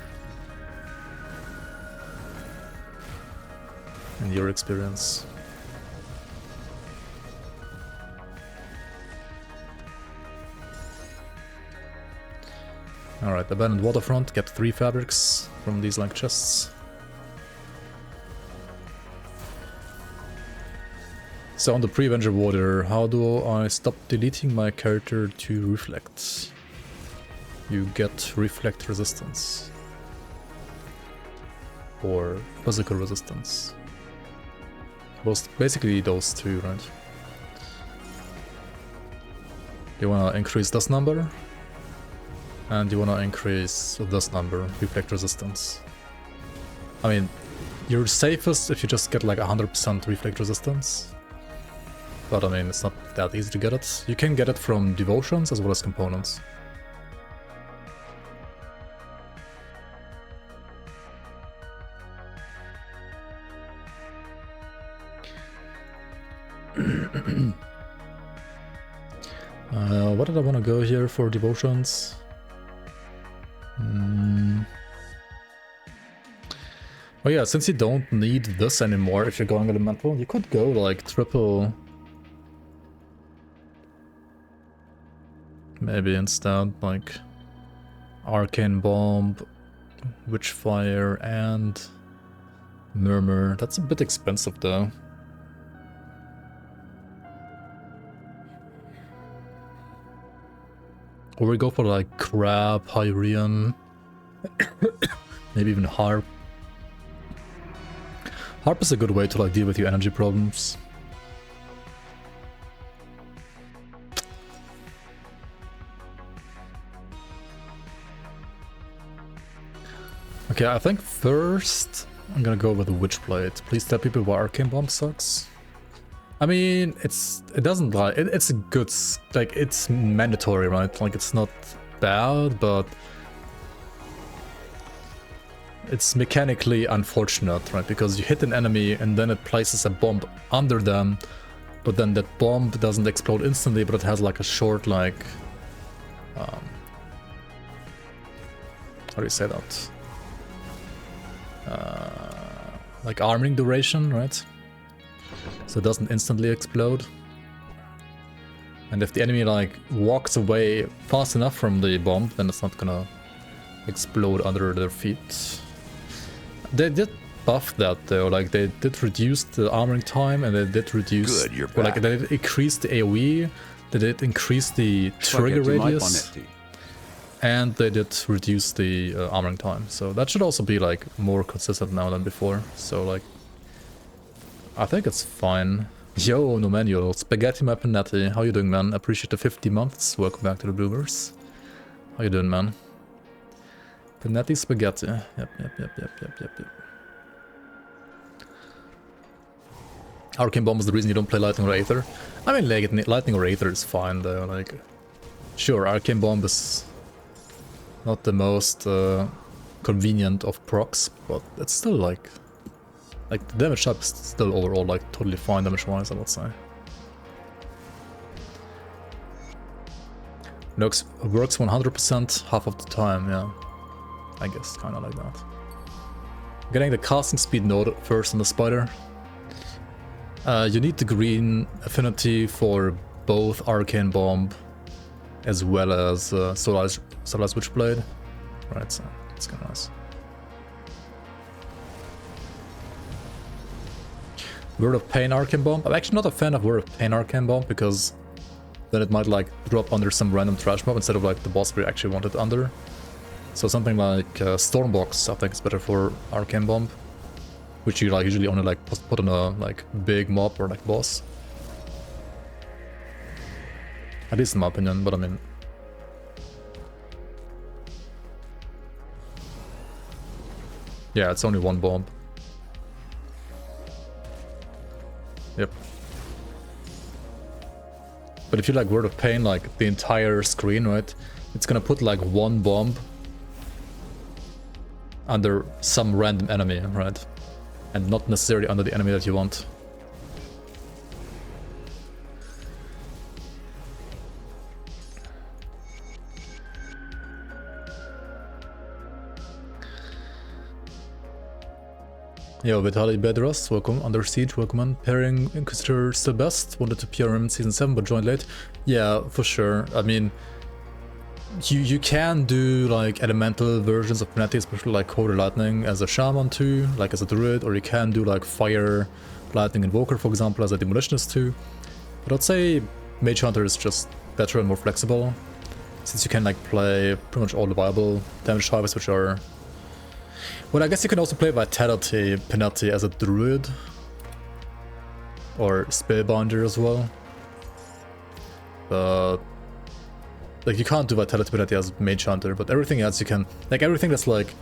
Speaker 1: In your experience? Alright, Abandoned Waterfront, get 3 fabrics from these like chests. So on the Pre-Avenger Water, how do I stop deleting my character to Reflect? You get Reflect resistance. Or physical resistance. Basically those two, right? You wanna increase this number? And you wanna increase this number, Reflect resistance. I mean, you're safest if you just get like 100% Reflect resistance. But I mean, it's not that easy to get it. You can get it from devotions as well as components. What did I want to go here for devotions? Oh yeah, since you don't need this anymore if you're going elemental, you could go like triple. Maybe instead like Arcane Bomb, Witchfire, and Murmur. That's a bit expensive though. Or we go for like Crab, Hyrian, maybe even Harp. Harp is a good way to like deal with your energy problems. Okay, I think first I'm gonna go with the Witchblade. Please tell people why Arcane Bomb sucks. I mean, it's a good, like, it's mandatory, right? Like, it's not bad, but it's mechanically unfortunate, right? Because you hit an enemy and then it places a bomb under them, but then that bomb doesn't explode instantly, but it has like a short, like, how do you say that? Like arming duration, right? So it doesn't instantly explode. And if the enemy like walks away fast enough from the bomb, then it's not gonna explode under their feet. They did buff that though, like they did reduce the armoring time, and they did reduce,
Speaker 3: Good, you're
Speaker 1: or like
Speaker 3: back.
Speaker 1: they did increase the AoE, they did increase the trigger
Speaker 3: Spaghetti, my
Speaker 1: radius,
Speaker 3: Panetti.
Speaker 1: and they did reduce the armoring time. So that should also be like more consistent now than before. So like, I think it's fine. Yo, no manual. Spaghetti my Panetti. How you doing, man? Appreciate the 50 months. Welcome back to the Bloomers. How you doing, man? Panetti spaghetti. Yep. Arcane Bomb is the reason you don't play Lightning or Aether. I mean, like, Lightning or Aether is fine, though. Like, sure, Arcane Bomb is not the most convenient of procs, but it's still like the damage type is still overall like totally fine damage-wise, I would say. Works 100% half of the time, yeah. I guess, kinda like that. Getting the casting speed node first on the spider. You need the green affinity for both Arcane Bomb as well as Solar's Witchblade. Right, so it's kinda nice. Word of Pain Arcane Bomb. I'm actually not a fan of Word of Pain Arcane Bomb because then it might like drop under some random trash mob instead of like the boss we actually want it under. So something like Stormbox I think is better for Arcane Bomb, which you like usually only like put on a like big mob or like boss. At least in my opinion, but I mean... Yeah, it's only one bomb. Yep. But if you like Word of Pain, like the entire screen, right? It's gonna put like one bomb under some random enemy, right? And not necessarily under the enemy that you want. Yo, Vitaly Bedros, welcome. Under Siege, welcome on. Pairing Inquisitor still best. Wanted to PR him in Season 7, but joined late. Yeah, for sure. I mean, you can do like elemental versions of Panetti, especially like Quarter Lightning as a Shaman too, like as a Druid, or you can do like Fire Lightning Invoker, for example, as a Demolitionist too. But I'd say Mage Hunter is just better and more flexible, since you can like play pretty much all the viable damage types, which are... Well, I guess you can also play Vitality Panetti as a Druid, or Spellbinder as well. But like you can't do Vitality Panetti as Mage Hunter, but everything else you can, like everything that's like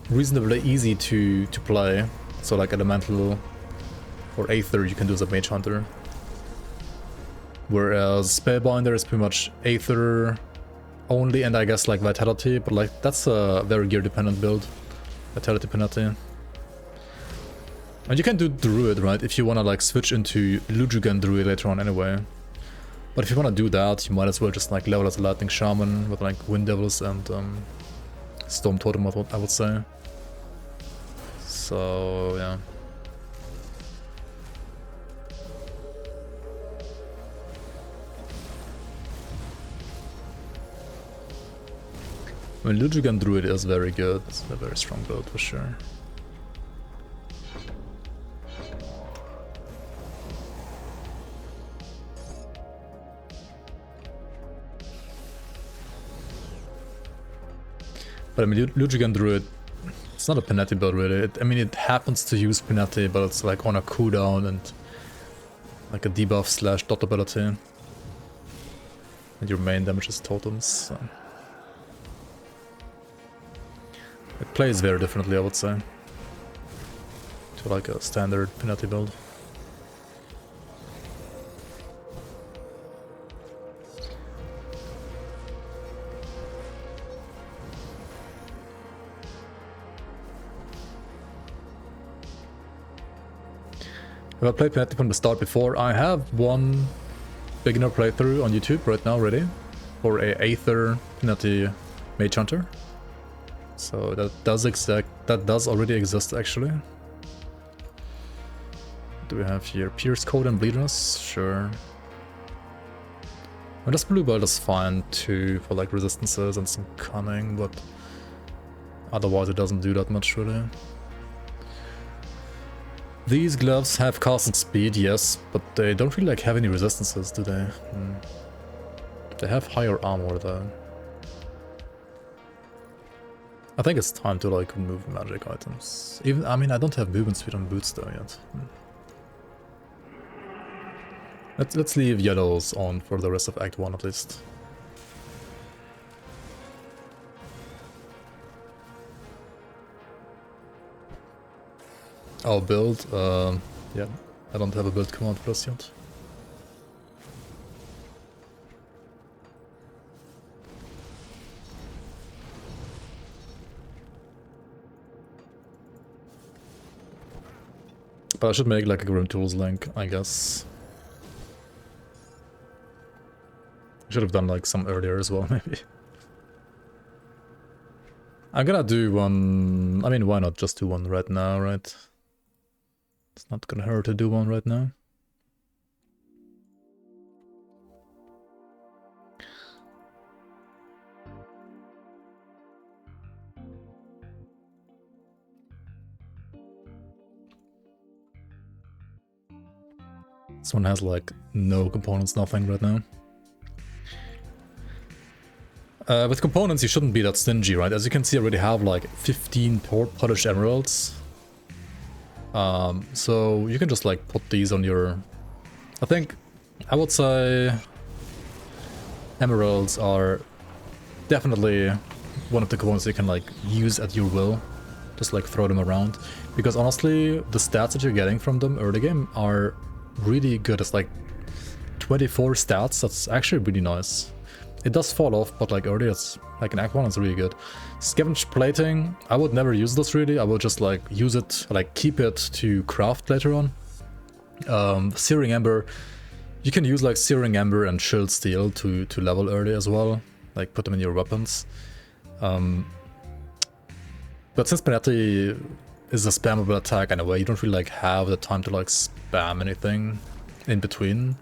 Speaker 1: reasonably easy to play, so like Elemental or Aether you can do as a Mage Hunter. Whereas Spellbinder is pretty much Aether only, and I guess like Vitality, but like that's a very gear dependent build. Vitality Panetti. And you can do Druid, right, if you want to like switch into Lujugan Druid later on anyway. But if you want to do that, you might as well just like level as a Lightning Shaman with like Wind Devils and Storm Totem, I would say. So, yeah. I mean, Lujugan Druid is very good. It's a very strong build for sure. But I mean, Lujugan Druid, it's not a Panetti build really. I mean, it happens to use Panetti, but it's like on a cooldown and like a debuff slash dot ability. And your main damage is totems. So. It plays very differently, I would say, to like a standard Panetti build. Have I played Panetti from the start before? I have one beginner playthrough on YouTube right now ready for a Aether Panetti Mage Hunter. So that does already exist actually. Do we have here Pierce Code and Bleeders? Sure. And this blue build is fine too for like resistances and some cunning, but otherwise it doesn't do that much really. These gloves have casting speed, yes, but they don't really like have any resistances, do they? They have higher armor though. I think it's time to like remove magic items. Even, I mean, I don't have movement speed on boots though yet. Let's leave yellows on for the rest of Act 1 at least. Oh, build? Yeah, I don't have a build command for us yet. But I should make like a Grim Tools link, I guess. I should have done like some earlier as well, maybe. I'm gonna do one... I mean, why not just do one right now, right? It's not gonna hurt to do one right now. This one has like no components, nothing right now. With components you shouldn't be that stingy, right? As you can see, I already have like 15 polished emeralds. So you can just like put these on your... I think, I would say... emeralds are definitely one of the components you can like use at your will. Just like throw them around. Because honestly, the stats that you're getting from them early game are really good. It's like 24 stats, that's actually really nice. It does fall off, but like early it's like in Act 1 it's really good. Scavenge plating, I would never use this really. I would just like use it, like keep it to craft later on. Searing Ember, you can use like Searing Ember and Shield Steel to level early as well. Like put them in your weapons. But since Panetti is a spammable attack anyway, you don't really like have the time to like spam anything in between.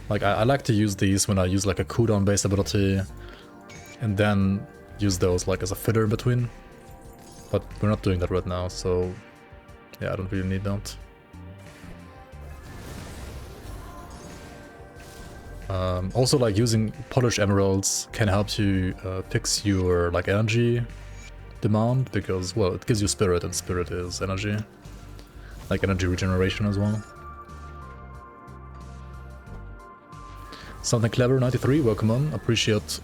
Speaker 1: Like I like to use these when I use like a cooldown based ability and then use those like as a filler in between. But we're not doing that right now, so yeah, I don't really need that. Also like using polished emeralds can help you fix your like energy demand, because well, it gives you spirit and spirit is energy. Like energy regeneration as well. Something Clever 93, welcome on, appreciate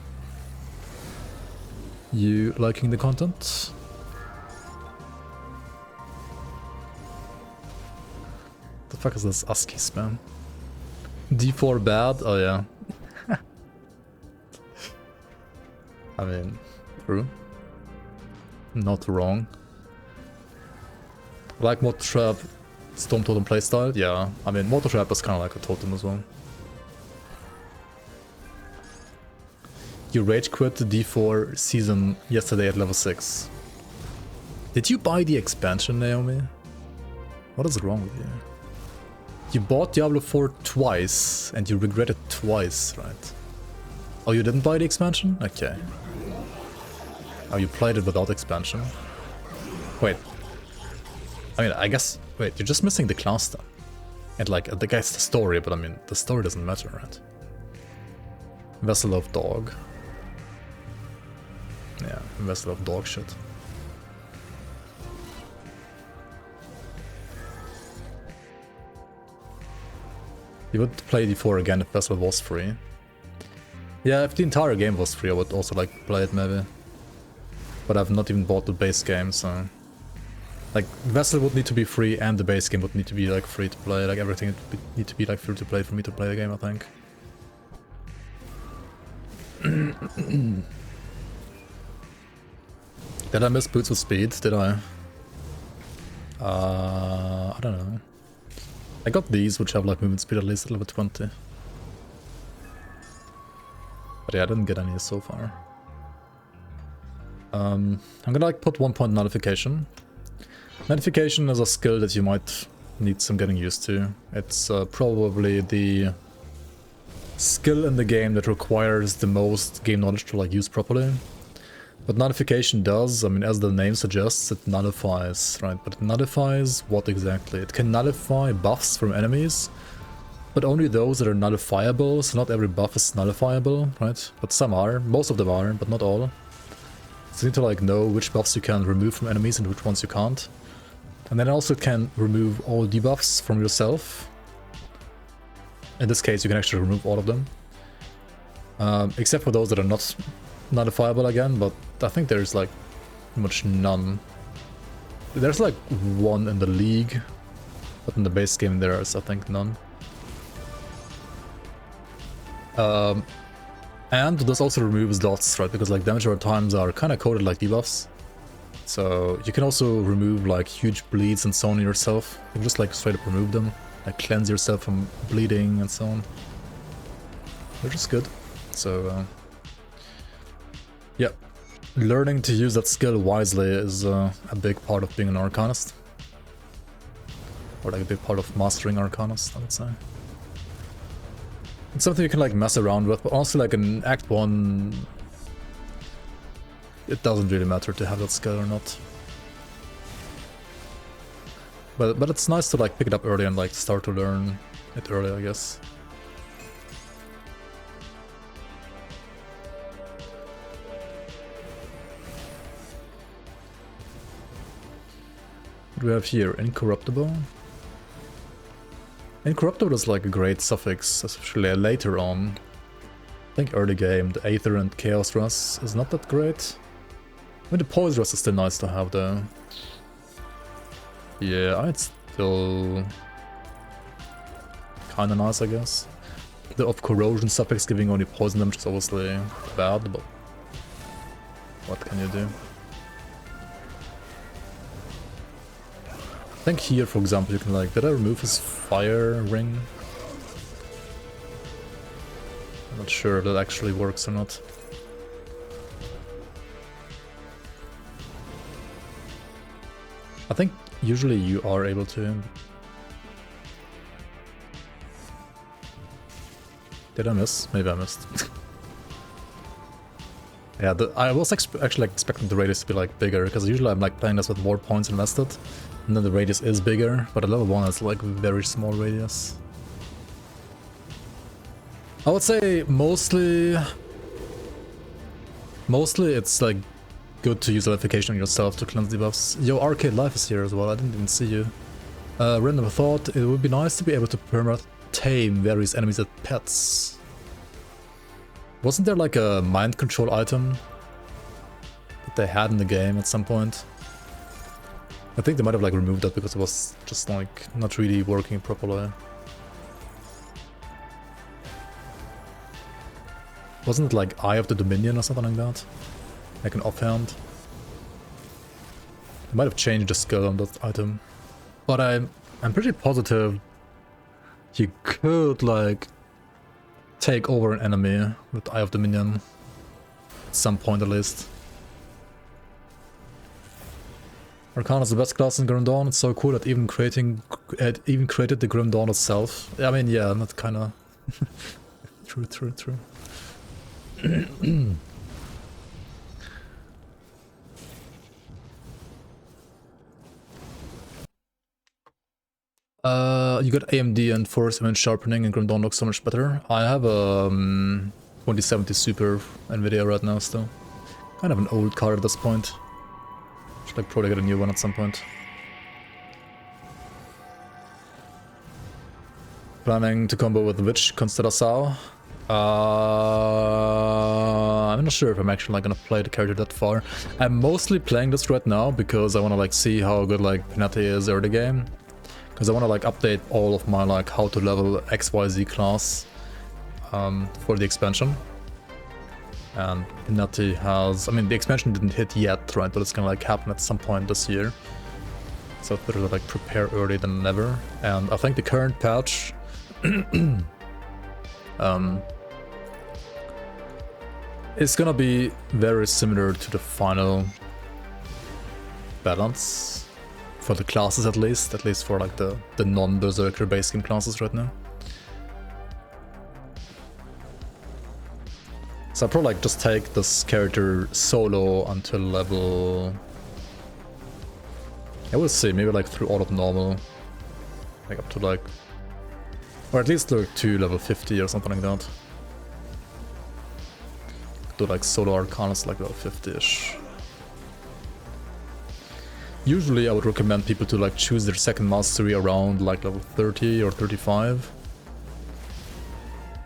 Speaker 1: you liking the content. The fuck is this ASCII spam? D4 bad? Oh yeah. I mean, true. Not wrong. Like Mortar Trap, Storm Totem playstyle? Yeah, I mean Mortar Trap is kind of like a totem as well. You rage quit the D4 season yesterday at level 6. Did you buy the expansion, Naomi? What is wrong with you? You bought Diablo 4 twice and you regret it twice, right? Oh, you didn't buy the expansion? Okay. Oh, you played it without expansion. Wait. I mean, I guess... Wait, you're just missing the class then. And like, the guy's the story, but I mean, the story doesn't matter, right? Vessel of Dog. Yeah, Vessel of Dog shit. You would play D4 again if Vessel was free. Yeah, if the entire game was free, I would also like play it maybe. But I've not even bought the base game, so... Like, Vessel would need to be free and the base game would need to be like free to play. Like everything would need to be like free to play for me to play the game, I think. Did I miss Boots with Speed? Did I? I don't know. I got these, which have like movement speed at least at level 20. But yeah, I didn't get any so far. I'm gonna like put 1 point Nullification. Nullification is a skill that you might need some getting used to. It's probably the skill in the game that requires the most game knowledge to like use properly. What Nullification does, I mean, as the name suggests, it nullifies, right? But it nullifies what exactly? It can nullify buffs from enemies, but only those that are nullifiable, so not every buff is nullifiable, right? But some are, most of them are, but not all. So you need to like know which buffs you can remove from enemies and which ones you can't. And then also it can remove all debuffs from yourself. In this case, you can actually remove all of them. Except for those that are not nullifiable again, but I think there's like pretty much none. There's like one in the league, but in the base game there's I think none. And this also removes dots, right? Because like damage over times are kind of coded like debuffs. So you can also remove like huge bleeds and so on yourself. You can just like straight up remove them, like cleanse yourself from bleeding and so on. Which is good. So yeah, learning to use that skill wisely is a big part of being an Arcanist. Or like a big part of mastering Arcanist, I would say. It's something you can like mess around with, but honestly like in Act 1, it doesn't really matter to have that skill or not. But it's nice to like pick it up early and like start to learn it early, I guess. What do we have here? Incorruptible? Incorruptible is like a great suffix, especially later on. I think early game, the Aether and Chaos Rush is not that great. I mean, the Poise Rush is still nice to have though. Yeah, I'd still... kinda nice, I guess. The of Corrosion suffix giving only poison damage is obviously bad, but... what can you do? I think here, for example, you can like... did I remove his fire ring? I'm not sure if that actually works or not. I think usually you are able to. Did I miss? Maybe I missed. Yeah, I was actually like expecting the radius to be like bigger, because usually I'm like playing this with more points invested, and then the radius is bigger, but at level 1 it's like very small radius. I would say mostly it's like good to use Lification on yourself to cleanse debuffs. Yo, Arcade Life is here as well, I didn't even see you. Random thought, it would be nice to be able to perma-tame various enemies as pets. Wasn't there like a mind control item that they had in the game at some point? I think they might have like removed that because it was just like not really working properly. Wasn't it like Eye of the Dominion or something like that? Like an offhand? They might have changed the skill on that item. But I'm pretty positive you could like take over an enemy with Eye of Dominion at some point at least. Arcanist is the best class in Grim Dawn. It's so cool that even created the Grim Dawn itself. I mean, yeah, that kind of true. You got AMD and Force Event Sharpening, and Grim Dawn looks so much better. I have a 2070 Super Nvidia right now still. Kind of an old card at this point. Should like probably get a new one at some point. Planning to combo with Witch Constellasao. I'm not sure if I'm actually like gonna play the character that far. I'm mostly playing this right now because I wanna like see how good like Panetti is early game. Because I wanna like update all of my like how to level XYZ class for the expansion. And Panetti has, I mean the expansion didn't hit yet, right? But it's gonna like happen at some point this year. So it's better to like prepare early than never. And I think the current patch it's gonna be very similar to the final balance for the classes at least for like the non-berserker base game classes right now. So I'll probably like just take this character solo until level... I will see, maybe like through all of normal, like up to like, or at least like to level 50 or something like that. Do like solo Arcanist like level 50-ish. Usually I would recommend people to like choose their second mastery around like level 30 or 35.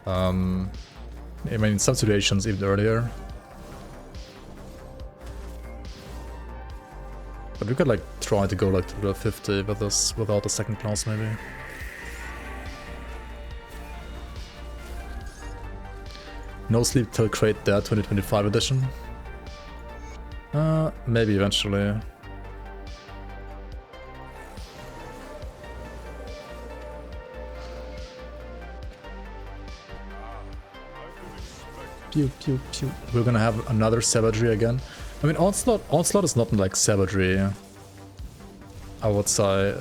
Speaker 1: I mean in some situations even earlier. But we could like try to go like to level 50 with this without a second class maybe. No Sleep Till Crate Dead 2025 edition. Maybe eventually. Pew pew pew. We're gonna have another savagery again. I mean Onslaught is not like savagery. I would say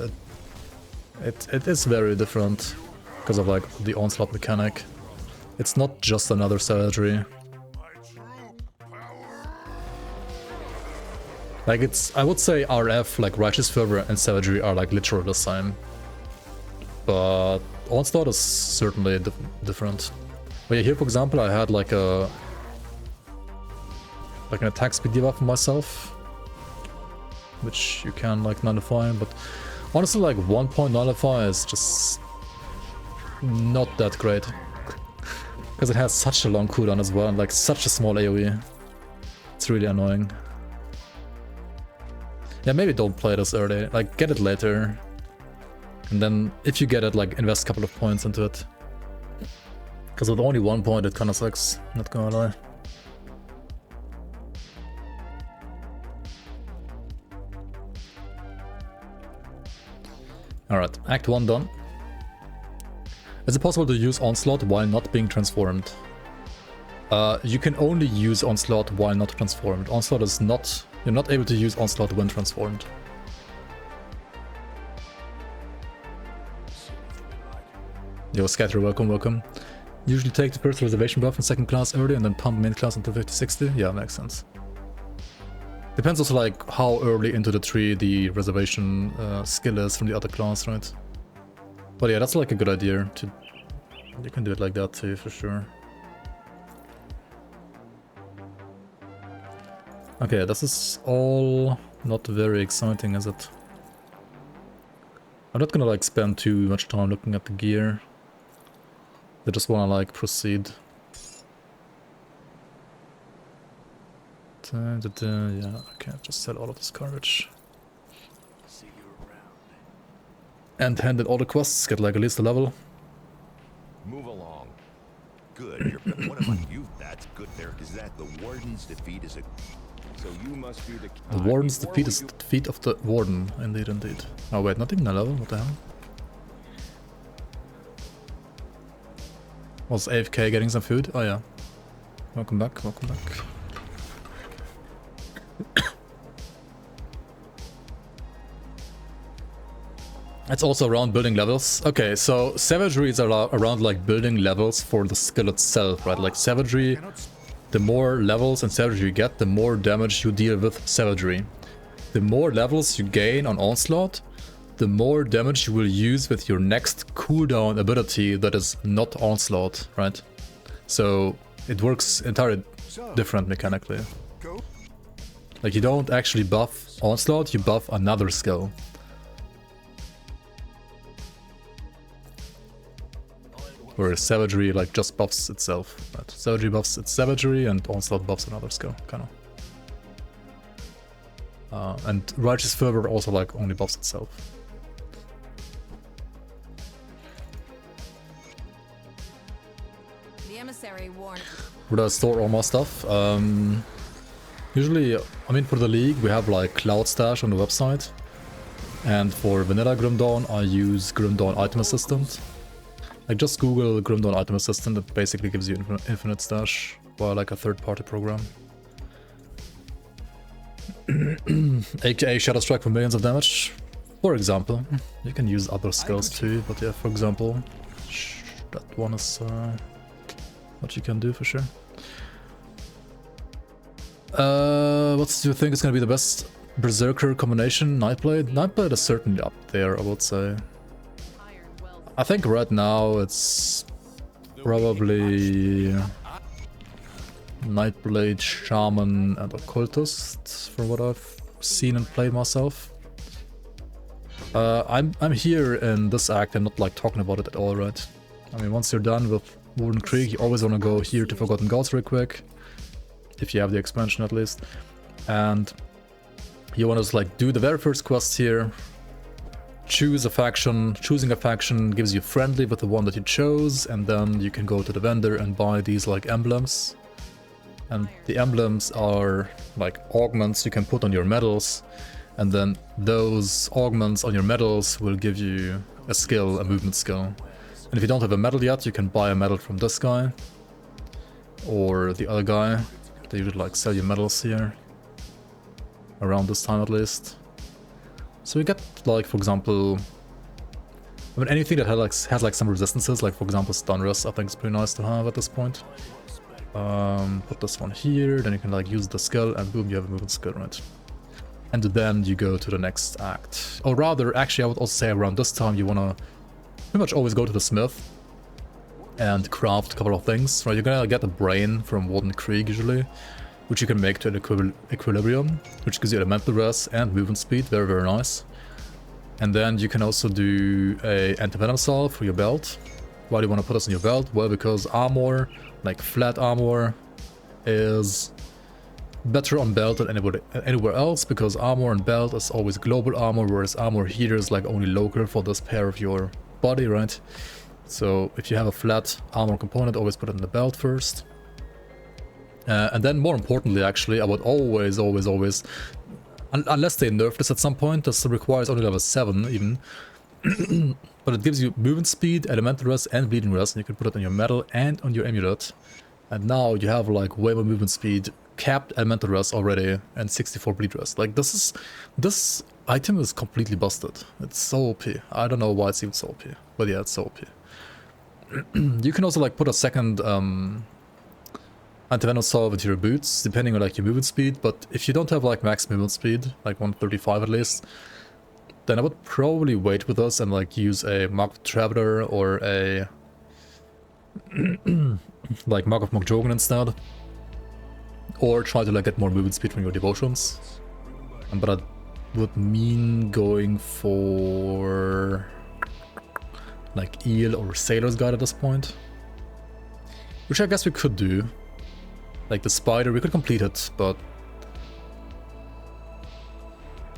Speaker 1: it is very different because of like the Onslaught mechanic. It's not just another savagery. Like it's, I would say RF, like Righteous Fervor and Savagery are like literally the same. But Onslaught is certainly different. But yeah, here for example I had like an attack speed debuff for myself. Which you can like nullify, but honestly like 1 point nullify is just not that great. Because it has such a long cooldown as well, and like such a small AoE. It's really annoying. Yeah, maybe don't play this early, like get it later. And then if you get it, like invest a couple of points into it. Because with only 1 point it kinda sucks, not gonna lie. Alright, Act 1 done. Is it possible to use Onslaught while not being transformed? You can only use Onslaught while not transformed. Onslaught is not... You're not able to use Onslaught when transformed. Yo, Scatter, welcome, welcome. Usually take the first reservation buff in second class early and then pump main class until 50-60? Yeah, makes sense. Depends also like how early into the tree the reservation skill is from the other class, right? But yeah, that's like a good idea to... You can do it like that too, for sure. Okay, this is all not very exciting, is it? I'm not gonna like spend too much time looking at the gear. I just wanna like proceed. Yeah, okay, just sell all of this garbage. And hand in all the quests, get like at least a level.
Speaker 3: Move along. Good. What about you? That's good there. Is that the Warden's defeat is a... So you must be the...
Speaker 1: The Warden's defeat is the defeat of the Warden. Indeed, indeed. Oh wait, not even a level? What the hell? Was AFK getting some food? Oh yeah. Welcome back, welcome back. It's also around building levels. Okay, so savagery is around like building levels for the skill itself, right? Like savagery, the more levels in savagery you get, the more damage you deal with savagery. The more levels you gain on Onslaught, the more damage you will use with your next cooldown ability that is not Onslaught, right? So it works entirely different mechanically. Like you don't actually buff Onslaught, you buff another skill. Whereas savagery like just buffs itself. Right? Savagery buffs its savagery and Onslaught buffs another skill, kinda. And Righteous Fervor also like only buffs itself.
Speaker 4: The emissary warned.
Speaker 1: Would I store all my stuff? Usually, I mean for the League we have like Cloud Stash on the website. And for Vanilla Grim Dawn I use Grim Dawn Item Assistant. Like just Google Grim Dawn Item Assistant, it basically gives you infinite stash via like a third-party program. AKA Shadow Strike for millions of damage, for example. You can use other skills too, but yeah, for example, that one is what you can do for sure. What do you think is gonna be the best Berserker combination? Nightblade? Nightblade is certainly up there, I would say. I think right now it's probably Nightblade, Shaman and Occultist from what I've seen and played myself. I'm here in this act and not like talking about it at all, right? I mean, once you're done with Warden Creek, you always want to go here to Forgotten Gods real quick. If you have the expansion at least. And you want to just like do the very first quest here. Choose a faction. Choosing a faction gives you friendly with the one that you chose, and then you can go to the vendor and buy these like emblems. And the emblems are like augments you can put on your medals, and then those augments on your medals will give you a skill, a movement skill. And if you don't have a medal yet, you can buy a medal from this guy or the other guy. They would like sell you medals here around this time at least. So you get like, for example, I mean anything that has like some resistances, like for example stun rest, I think is pretty nice to have at this point. Put this one here, then you can like use the skill and boom, you have a movement skill, right? And then you go to the next act. Or rather, actually I would also say around this time you wanna pretty much always go to the smith and craft a couple of things, right? You're gonna get a brain from Warden Krieg usually, which you can make to an equilibrium, which gives you elemental res and movement speed, very very nice. And then you can also do a anti-venom salve for your belt, Why do you want to put this in your belt? Well, because armor, like flat armor, is better on belt than anywhere else, because armor and belt is always global armor, whereas armor here is like only local for this pair of your body, right? So if you have a flat armor component, always put it in the belt first. And then more importantly, actually, I would always, unless they nerf this at some point, this requires only level 7 even, but it gives you movement speed, elemental rest, and bleeding rest, and you can put it on your medal and on your amulet. And now you have like way more movement speed, capped elemental rest already, and 64 bleed rest. Like this item is completely busted. It's so OP. I don't know why it's even so OP, but yeah, it's so OP. You can also like put a second anti-venom salve into your boots, depending on like your movement speed, but if you don't have like max movement speed, like 135 at least, then I would probably wait with us and like use a Mark of Traveler or a like Mark of Mokjogen instead. Or try to like get more movement speed from your devotions. But that would mean going for like Eel or Sailor's Guide at this point. Which I guess we could do. Like the spider, we could complete it, but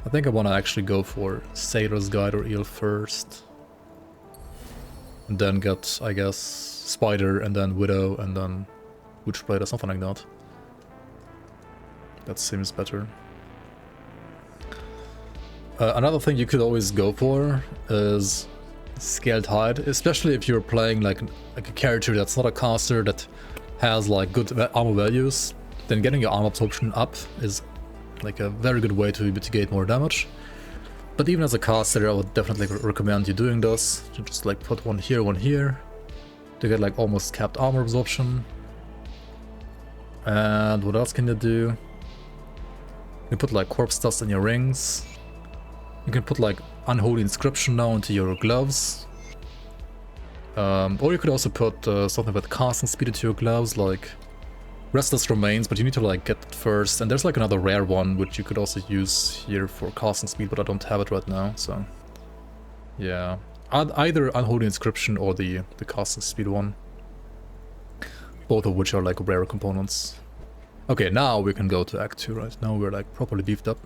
Speaker 1: I think I want to actually go for Sailor's Guide or Eel first. And then get, I guess, Spider and then Widow and then Witchblade or something like that. That seems better. Another thing you could always go for is Scaled Hide, especially if you're playing like a character that's not a caster that has like good armor values. Then getting your armor absorption up is like a very good way to mitigate more damage. But even as a caster, I would definitely recommend you doing this. You just like put one here, to get like almost capped armor absorption. And what else can you do? You put like corpse dust in your rings. You can put like Unholy Inscription now into your gloves. Or you could also put something with casting speed into your gloves, like Restless Remains, but you need to like get it first. And there's like another rare one, which you could also use here for casting speed, but I don't have it right now, so... Yeah. Either Unholy Inscription or the casting speed one. Both of which are like rare components. Okay, now we can go to Act 2, right? Now we're like properly beefed up.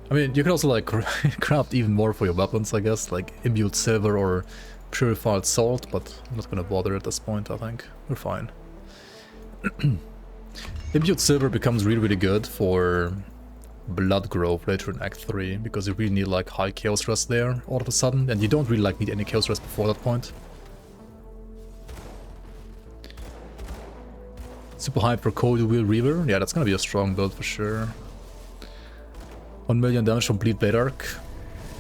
Speaker 1: I mean, you can also like craft even more for your weapons, I guess, like Imbued Silver or Purified Salt, but I'm not gonna bother at this point, I think. We're fine. Imbued Silver becomes really good for Blood Grove later in Act 3, because you really need like high Chaos Rest there all of a sudden, and you don't really like need any Chaos Rest before that point. Super hype for Cold Wheel Reaver. Yeah, that's gonna be a strong build for sure. 1 million damage from Bleed Blade Arc.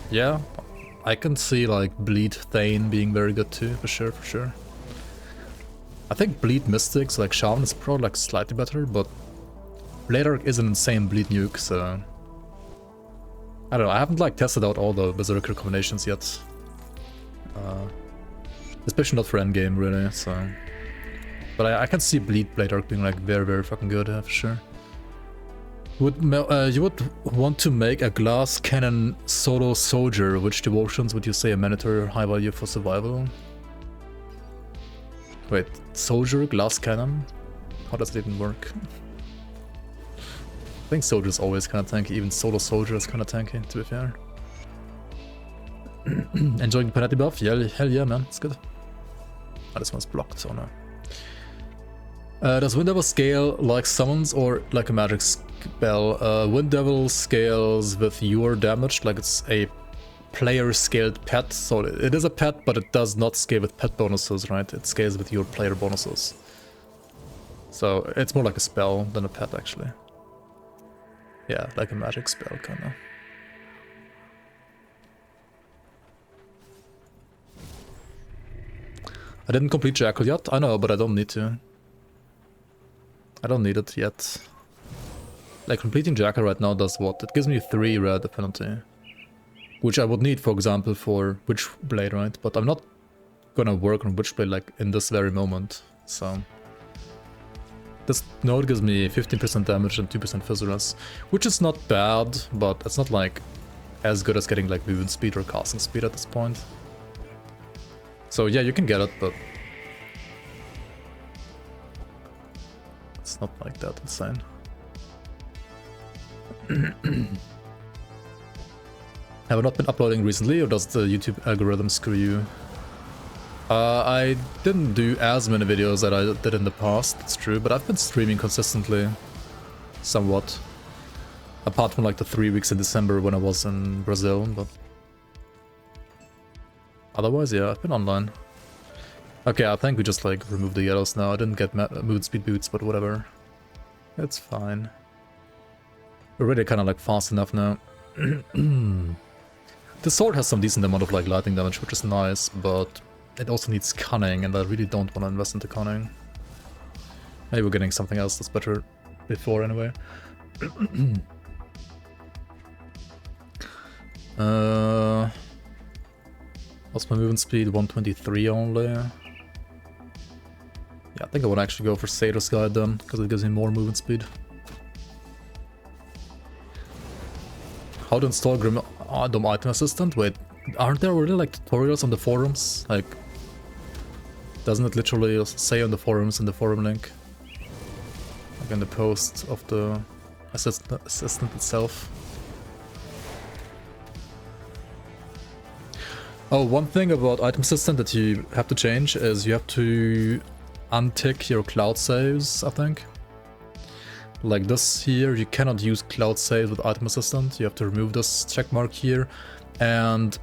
Speaker 1: Yeah, I can see like Bleed Thane being very good too, for sure. I think Bleed Mystics, like Shaman, is probably like slightly better, but Blade Arc is an insane bleed nuke, so... I don't know, I haven't like tested out all the Berserker combinations yet. Especially not for endgame, really, so... But I can see Bleed Blade Arc being like very fucking good, for sure. You would want to make a glass cannon solo soldier. Which devotions would you say are mandatory or high value for survival? Wait, soldier, glass cannon? How does it even work? I think soldier is always kind of tanky, even solo soldier is kind of tanky, to be fair. Enjoying the Panetti buff? Yeah, hell yeah, man, it's good. Oh, this one's blocked, oh no. Does Wind Devil scale like summons or like a magic spell? Wind Devil scales with your damage, like it's a player scaled pet. So it is a pet, but it does not scale with pet bonuses, right? It scales with your player bonuses. So it's more like a spell than a pet, actually. Yeah, like a magic spell, kinda. I didn't complete Jackal yet, I know, but I don't need to. I don't need it yet. Like, completing Jackal right now does what? It gives me 3 red penalty. Which I would need, for example, for Witchblade, right? But I'm not gonna work on Witchblade, like, in this very moment, so... This node gives me 15% damage and 2% Fizz, which is not bad, but it's not, like, as good as getting, like, movement speed or casting speed at this point. So yeah, you can get it, but it's not like that insane. Have I not been uploading recently, or does the YouTube algorithm screw you? I didn't do as many videos that I did in the past, it's true, but I've been streaming consistently, somewhat. Apart from like the 3 weeks in December when I was in Brazil, but otherwise, yeah, I've been online. Okay, I think we just like removed the yellows now. I didn't get mood speed boots, but whatever. It's fine. We're really kind of like fast enough now. The sword has some decent amount of like lightning damage, which is nice, but it also needs cunning, and I really don't want to invest into cunning. Maybe we're getting something else that's better before anyway. What's my movement speed? 123 only. Yeah, I think I would actually go for Satyrs Guide then, because it gives me more movement speed. How to install Dome Item Assistant? Wait, aren't there really like tutorials on the forums? Like, doesn't it literally say on the forums in the forum link? Like in the post of the assistant itself. Oh, one thing about Item Assistant that you have to change is you have to untick your cloud saves, I think. Like this here, you cannot use cloud saves with Item Assistant. You have to remove this check mark here. And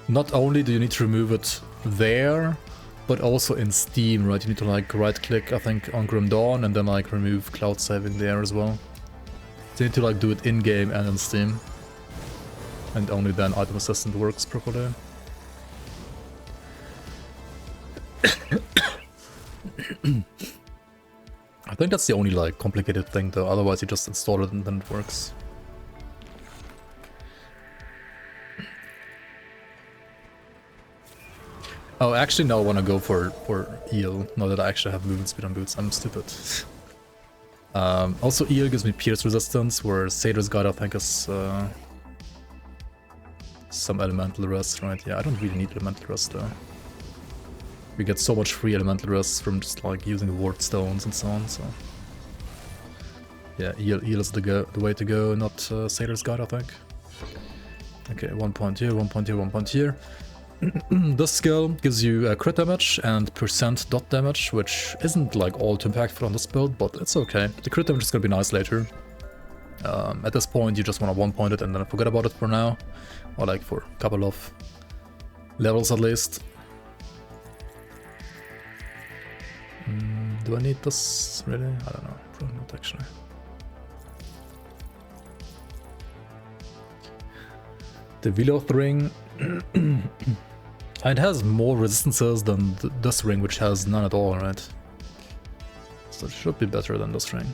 Speaker 1: not only do you need to remove it there, but also in Steam, right? You need to like right click, I think, on Grim Dawn and then like remove cloud save in there as well. So you need to like do it in game and in Steam. And only then Item Assistant works properly. I think that's the only like complicated thing though, otherwise you just install it and then it works. Oh, actually now I want to go for Eel, now that I actually have movement speed on boots. I'm stupid. Also Eel gives me pierce resistance, where Satyrs Guide I think is some elemental rest, right? Yeah, I don't really need elemental rest though. We get so much free elemental rest from just like using ward stones and so on, so... Yeah, Eel is the way to go, not Satyrs Guide, I think. Okay, 1 point here, 1 point here, 1 point here. This skill gives you crit damage and % dot damage, which isn't like all too impactful on this build, but it's okay. The crit damage is gonna be nice later. At this point you just wanna 1 point it and then forget about it for now. Or like for a couple of levels at least. Do I need this really? I don't know, probably not actually. The Veloth ring. It has more resistances than this ring, which has none at all, right? So it should be better than this ring.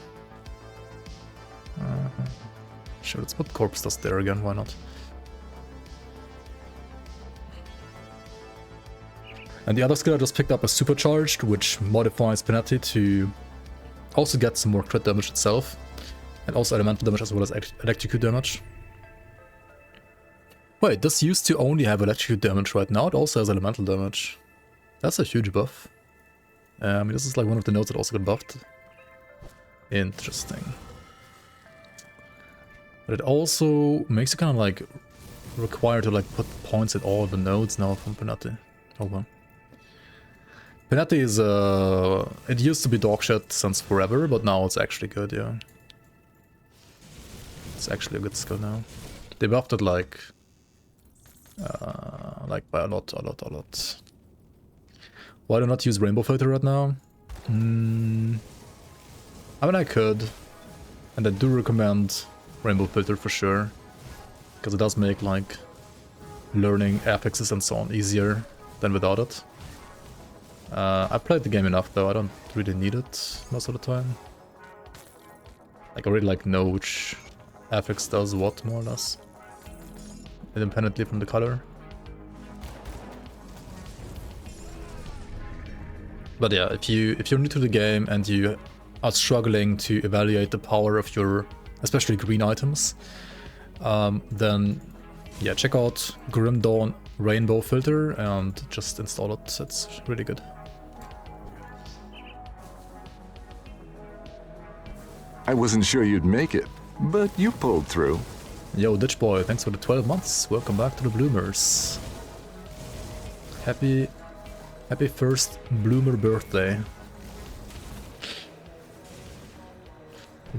Speaker 1: Sure, let's put Corpse Dust there again, why not? And the other skill I just picked up is Supercharged, which modifies Panetti to also get some more crit damage itself, and also elemental damage as well as electrocute damage. Wait, this used to only have electrocute damage right now, it also has elemental damage. That's a huge buff. I mean, this is like one of the nodes that also got buffed. Interesting. But it also makes you kind of like required to like put points at all the nodes now from Panetti. Oh well. Panetti is, it used to be dog shit since forever, but now it's actually good, yeah. It's actually a good skill now. They buffed it like by a lot. Why do I not use Rainbow Filter right now? I mean, I could, and I do recommend Rainbow Filter for sure, because it does make like learning affixes and so on easier than without it. I played the game enough though, I don't really need it most of the time. Like I really like know which affix does what more or less, independently from the color. But yeah, if you're new to the game and you are struggling to evaluate the power of your, especially green items, then yeah, check out Grim Dawn rainbow filter and just install it. It's really good.
Speaker 4: I wasn't sure you'd make it, but you pulled through.
Speaker 1: Yo, Ditch Boy, thanks for the 12 months. Welcome back to the Bloomers. Happy first Bloomer birthday.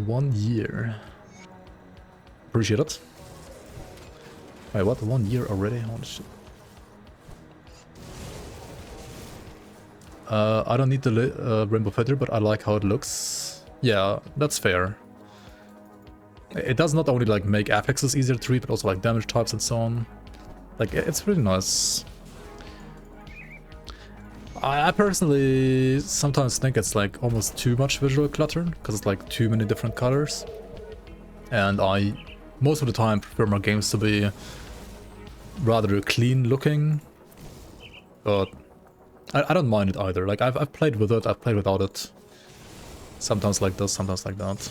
Speaker 1: 1 year. Appreciate it. Wait, what? 1 year already? Holy shit. I don't need the rainbow filter, but I like how it looks. Yeah, that's fair. It does not only like make affixes easier to read, but also like damage types and so on. Like, it's really nice. I personally sometimes think it's like almost too much visual clutter, because it's like too many different colors. And I, most of the time, prefer my games to be rather clean looking. But I don't mind it either. Like, I've played with it, I've played without it. Sometimes like this, sometimes like that.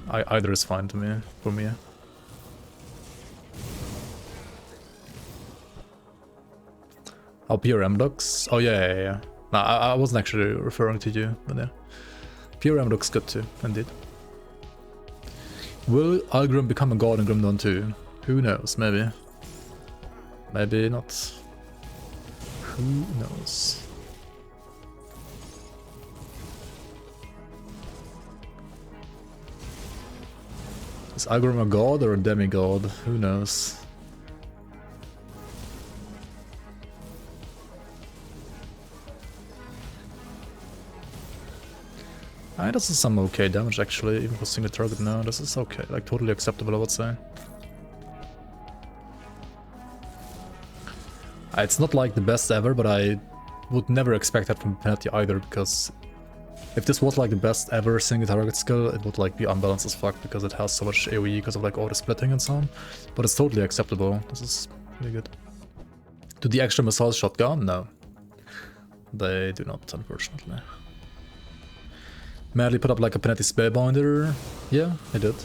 Speaker 1: Either is fine to me, for me. How PRM looks? Oh yeah. No, I wasn't actually referring to you, but yeah. PRM looks good too, indeed. Will Algrim become a god in Grim Dawn 2? Who knows, maybe. Maybe not. Who knows? Is Algrim a god or a demigod? Who knows? This is some okay damage actually, even for single target now. This is okay, like totally acceptable I would say. It's not like the best ever, but I would never expect that from Panetti either, because if this was like the best ever single target skill, it would like be unbalanced as fuck because it has so much AoE because of like auto splitting and so on. But it's totally acceptable. This is really good. Do the extra missiles shotgun? No. They do not, unfortunately. Madly put up like a Panetti Spellbinder. Yeah, I did.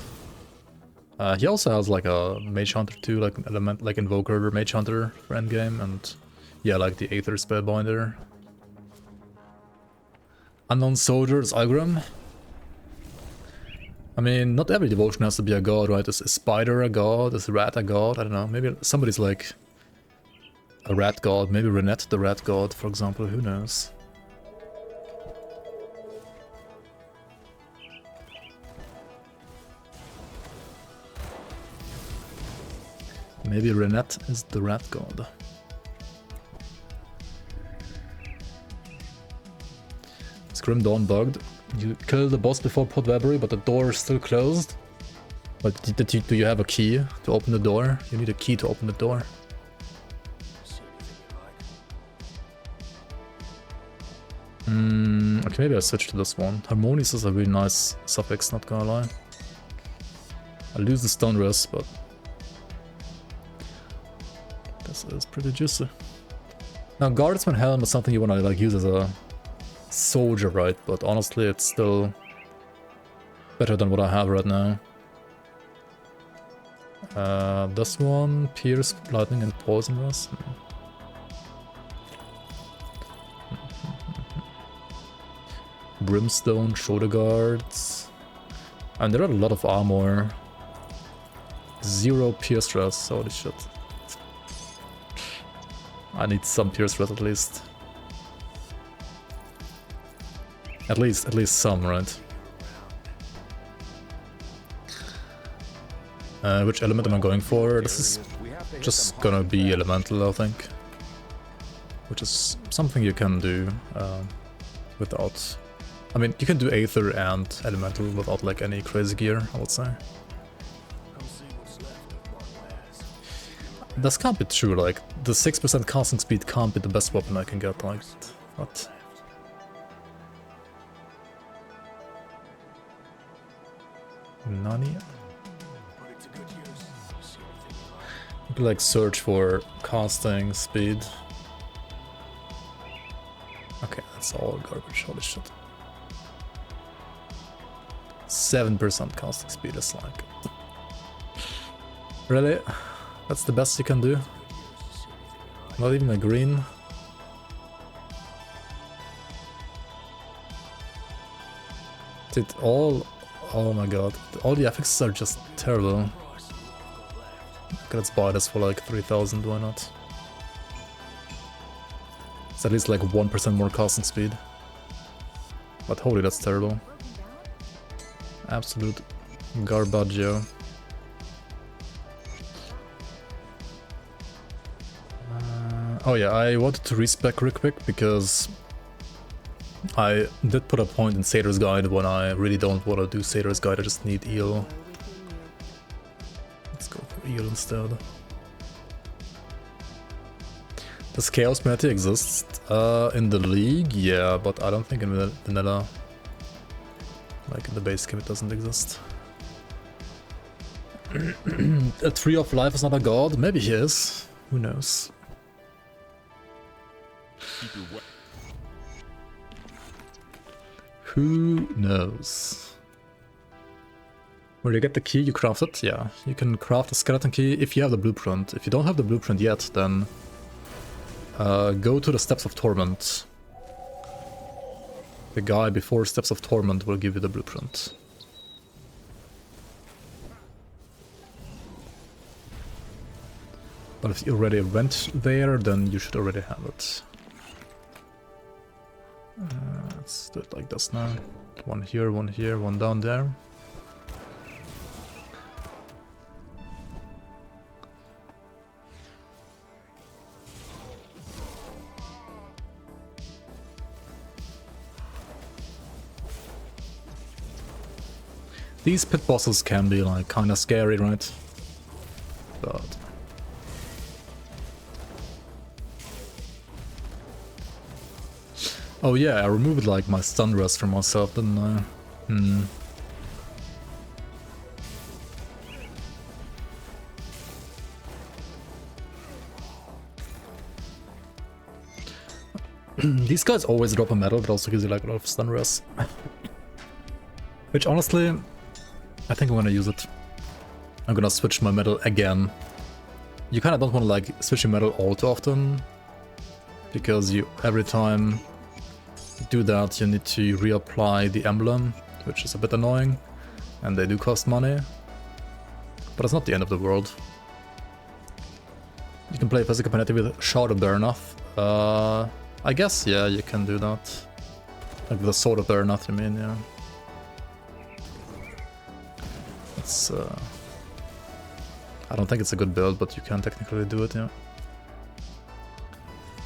Speaker 1: He also has like a Mage Hunter too, like an element, like Invoker or Mage Hunter for endgame, and yeah, like the Aether Spellbinder. Unknown Soldiers, Algrim. I mean, not every devotion has to be a god, right? Is Spider a god? Is Rat a god? I don't know. Maybe somebody's like a rat god. Maybe Renette the rat god, for example. Who knows? Maybe Renette is the rat god. Is Grim Dawn bugged? You kill the boss before Pod Weaponry, but the door is still closed? But do you have a key to open the door? You need a key to open the door. Okay, maybe I'll switch to this one. Harmonious is a really nice suffix, not gonna lie. I lose the stone wrist, but this is pretty juicy. Now, Guardsman Helm is something you wanna like use as a soldier, right? But honestly, it's still better than what I have right now. This one, Pierce, Lightning, and Poison Rust. Brimstone, Shoulder Guards. And there are a lot of armor. 0 Pierce Rust, holy shit. I need some Pierce Rust at least. At least some, right? Which element am I going for? This is just gonna be elemental, I think. Which is something you can do without... I mean, you can do Aether and elemental without like any crazy gear, I would say. This can't be true, like, the 6% casting speed can't be the best weapon I can get, like, what? Nani? You could like search for casting speed. Okay, that's all garbage, holy shit. 7% casting speed is like... Really?
Speaker 2: That's the best you can do. Not even a green. Did all... Oh my god. All the affixes are just terrible. Okay, let's buy this for like 3000, why not? It's at least like 1% more casting speed. But holy, that's terrible. Absolute garbaggio. Oh yeah, I wanted to respec real quick because I did put a point in Satyr's Guide when I really don't want to do Satyr's Guide, I just need Eel. Let's go for Eel instead. Does Chaos Panetti exist? In the League? Yeah, but I don't think in Vanilla. Like in the base game it doesn't exist. A Tree of Life is not a god? Maybe he is. Who knows? Who knows? Where you get the key, you craft it? Yeah, you can craft a skeleton key if you have the blueprint. If you don't have the blueprint yet, then go to the Steps of Torment. The guy before Steps of Torment will give you the blueprint. But if you already went there, then you should already have it. Let's do it like this now. One here, one down there. These pit bosses can be like kinda scary, right? But oh yeah, I removed like my stun rest from myself, didn't I? These guys always drop a medal, but also gives you like a lot of stun rest. Which honestly, I think I'm gonna use it. I'm gonna switch my medal again. You kinda don't wanna like switch your medal all too often, because you every time do that you need to reapply the emblem, which is a bit annoying, and they do cost money. But it's not the end of the world. You can play Physical Panetti with Shard of Bernath. I guess, yeah, you can do that. Like with the Sword of Bernath, you mean, yeah. It's, I don't think it's a good build, but you can technically do it, yeah.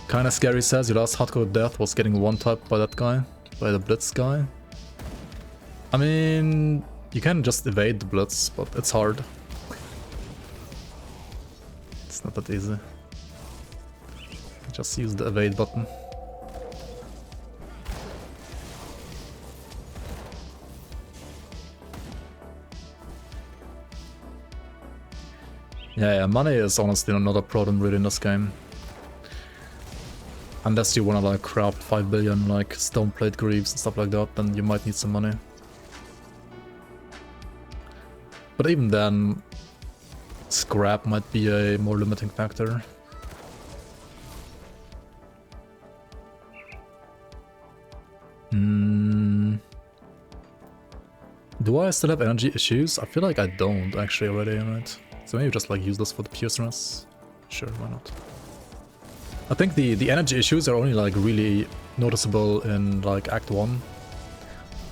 Speaker 2: Kinda Scary says your last hardcore death was getting one-tapped by that guy, by the Blitz guy. I mean, you can just evade the Blitz, but it's hard. It's not that easy. Just use the evade button. Yeah, money is honestly not a problem really in this game. Unless you wanna like craft 5 billion like stone plate greaves and stuff like that, then you might need some money. But even then, scrap might be a more limiting factor. Do I still have energy issues? I feel like I don't actually already, right? So maybe just like use this for the piercingness. Sure, why not? I think the energy issues are only like really noticeable in like Act 1.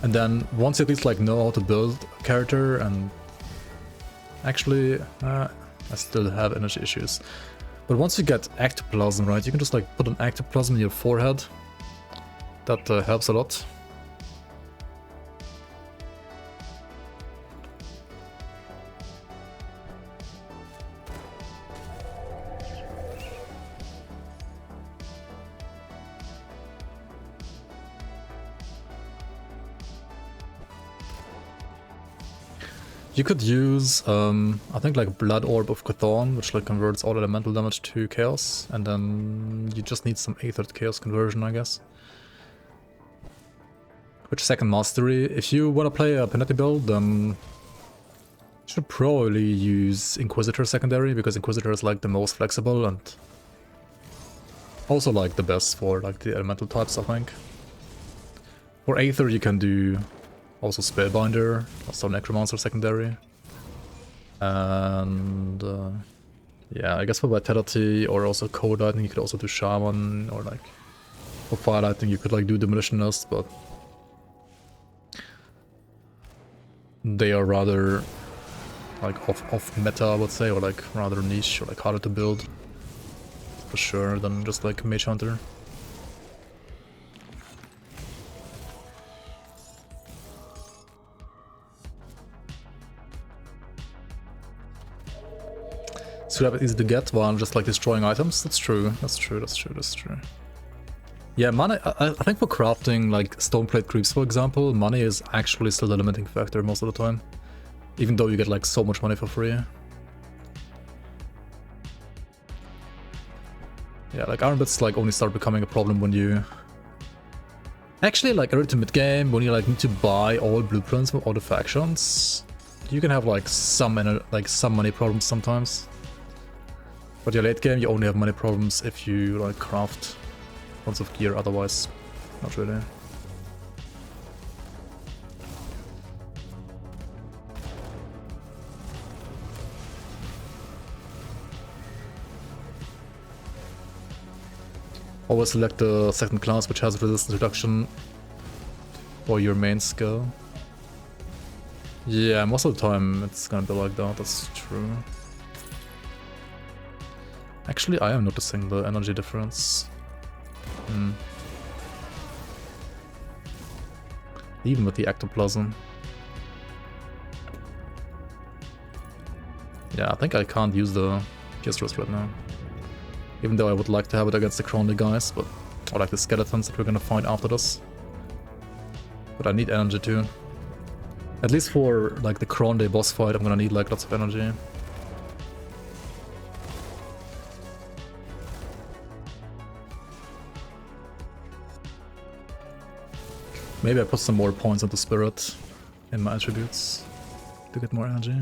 Speaker 2: And then once you at least like know how to build a character and actually I still have energy issues. But once you get ectoplasm, right, you can just like put an ectoplasm in your forehead. That helps a lot. You could use, I think like Blood Orb of Cthulhu, which like converts all elemental damage to chaos, and then you just need some Aethered Chaos conversion, I guess. Which second mastery, if you want to play a Panetti build, then
Speaker 1: Should probably use Inquisitor secondary, because Inquisitor is like the most flexible and also like the best for like the elemental types, I think. For Aether you can do also Spellbinder, also Necromancer secondary. And yeah, I guess for Vitality or also Cold Lightning you could also do Shaman, or like for Fire Lightning you could like do Demolitionist, but they are rather like off meta, I would say, or like rather niche, or like harder to build for sure than just like Mage Hunter. Scrap is easy to get while just like destroying items. That's true. That's true. That's true. That's true. Yeah, money. I think for crafting like Stoneplate creeps, for example, money is actually still the limiting factor most of the time, even though you get like so much money for free. Yeah, like Iron Bits like only start becoming a problem when you actually like early to mid game, when you like need to buy all blueprints from all the factions. You can have like some money problems sometimes. But your late game, you only have money problems if you like craft tons of gear, otherwise not really. Always select the second class which has resistance reduction for your main skill. Yeah, most of the time it's gonna be like that, that's true. Actually, I am noticing the energy difference. Even with the ectoplasm. Yeah, I think I can't use the Piestros right now. Even though I would like to have it against the Cronley guys, but or like the skeletons that we're gonna find after this. But I need energy too. At least for like the Cronley boss fight, I'm gonna need like lots of energy. Maybe I put some more points into Spirit in my attributes to get more energy.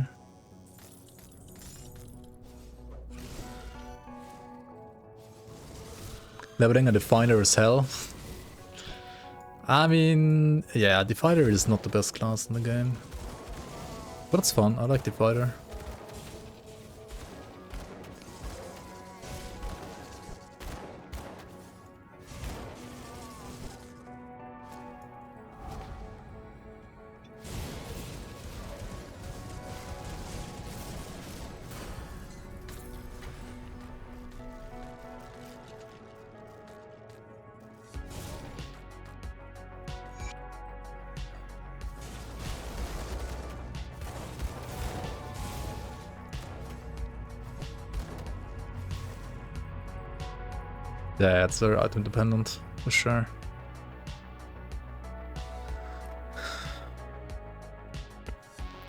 Speaker 1: Leveling a Definer is hell. I mean, yeah, Definer is not the best class in the game. But it's fun, I like Definer. Yeah, it's very item dependent, for sure.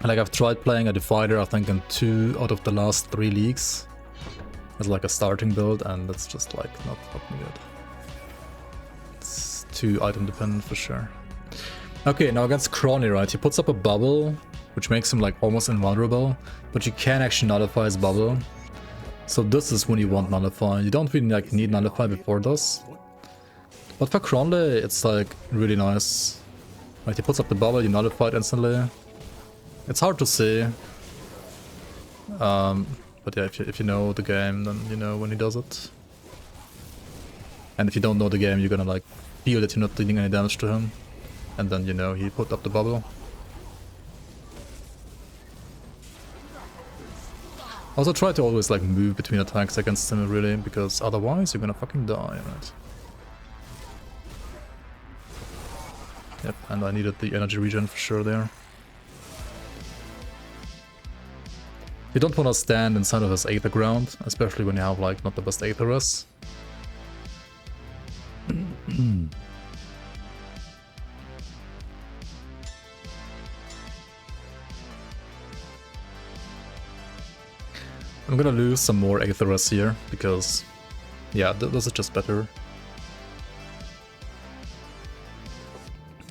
Speaker 1: Like, I've tried playing a Divider, I think, in 2 out of the last 3 leagues as like a starting build, and it's just like not good. It's too item dependent for sure. Okay, now against Cronley, right? He puts up a bubble, which makes him like almost invulnerable, but you can actually nullify his bubble. So this is when you want Nullify. You don't really like need Nullify before this. But for Cronley, it's like really nice. Like he puts up the bubble, you nullify it instantly. It's hard to see. But yeah, if you know the game, then you know when he does it. And if you don't know the game, you're gonna like feel that you're not dealing any damage to him. And then you know he put up the bubble. Also try to always like move between attacks against him really, because otherwise you're gonna fucking die, right? Yep, and I needed the energy regen for sure there. You don't want to stand inside of his Aether ground, especially when you have like not the best Aetheress. I'm gonna lose some more Aetheress here, because, yeah, this is just better.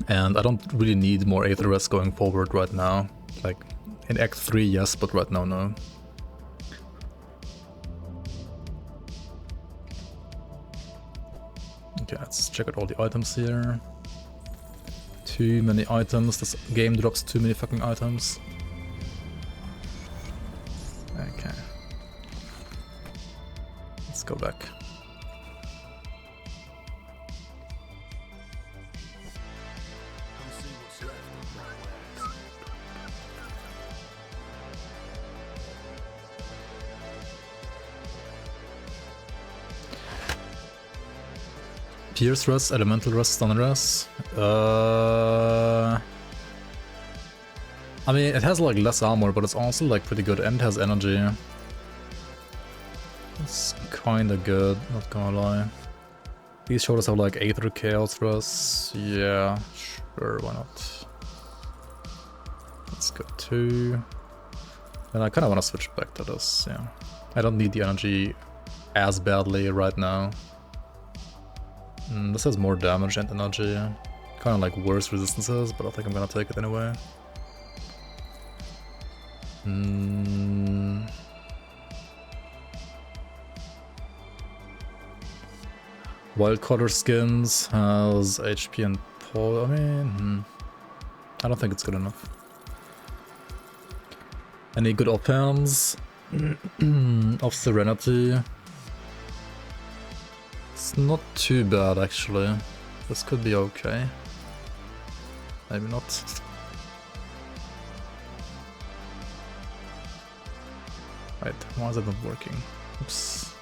Speaker 1: And I don't really need more Aetheress going forward right now. Like, In Act 3, yes, but right now, no. Okay, let's check out all the items here. Too many items. This game drops too many fucking items. Okay. Let's go back. Pierce Rest, Elemental Rest, Stun Rest. I mean, it has like less armor, but it's also like pretty good and has energy. It's kinda good, not gonna lie. These shoulders have like Aether Chaos Rest. Yeah, sure, why not? Let's go 2. And I kinda wanna switch back to this, yeah. I don't need the energy as badly right now. This has more damage and energy. Kinda like worse resistances, but I think I'm gonna take it anyway. Wild Color Skins has HP and pull. I mean, I don't think it's good enough. Any good offense? Of Serenity. It's not too bad actually. This could be okay. Maybe not. Right, why is it not working? Oops.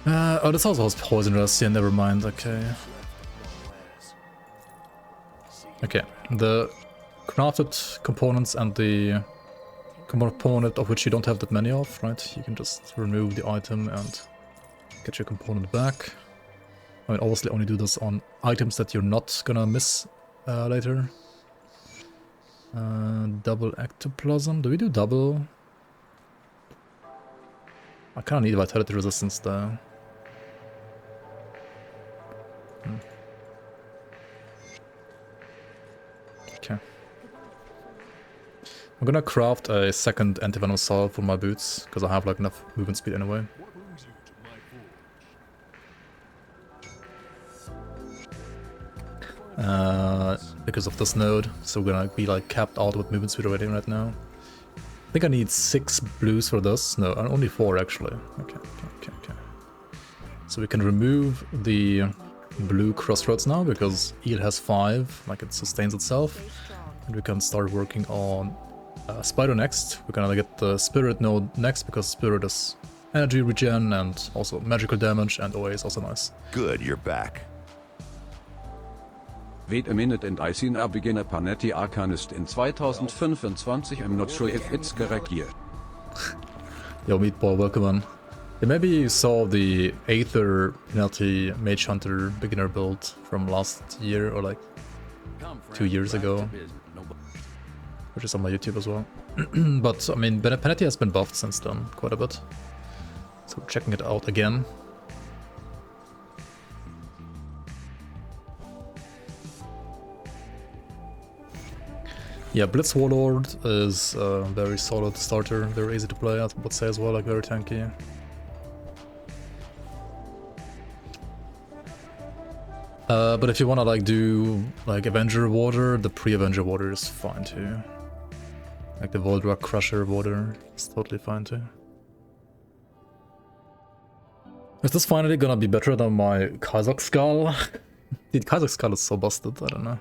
Speaker 1: Oh, this also has poison rest, yeah, never mind, okay. Okay, the crafted components and the component of which you don't have that many of, right? You can just remove the item and get your component back. I mean, obviously only do this on items that you're not gonna miss later. Double ectoplasm, do we do double? I kinda need vitality resistance though. Okay. I'm gonna craft a second anti-venom salve for my boots, because I have like enough movement speed anyway. Because of this node, so we're gonna be like capped out with movement speed already right now. I think I need 6 blues for this. No, only 4 actually. Okay. So we can remove the blue crossroads now because it has 5, like it sustains itself. And we can start working on Spider next. We're gonna get the Spirit node next because Spirit is energy regen and also magical damage, and OA is also nice.
Speaker 3: Good, you're back.
Speaker 5: Wait a minute, and I seen a beginner Panetti Arcanist in 2025. I'm not sure if it's correct here.
Speaker 1: Yo, Meatball, welcome on. Yeah, maybe you saw the Aether Penalty Mage Hunter beginner build from last year or like 2 years ago, which is on my YouTube as well. But I mean, Panetti has been buffed since then quite a bit, so we're checking it out again. Yeah, Blitz Warlord is a very solid starter, very easy to play, I would say as well, like very tanky. But if you wanna like do like Avenger Water, the pre-Avenger Water is fine too. Like the Voldrak Crusher Water is totally fine too. Is this finally gonna be better than my Kazakh Skull? Dude, Kazakh Skull is so busted, I don't know.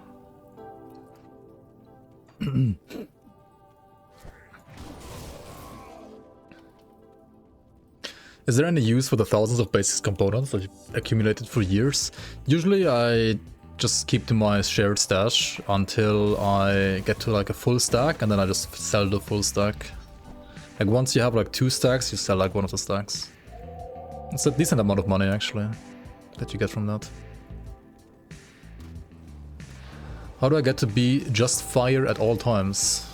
Speaker 1: Is there any use for the thousands of basic components that you accumulated for years? Usually I just keep to my shared stash until I get to like a full stack, and then I just sell the full stack. Like once you have like 2 stacks, you sell like one of the stacks. It's a decent amount of money actually that you get from that. How do I get to be just fire at all times?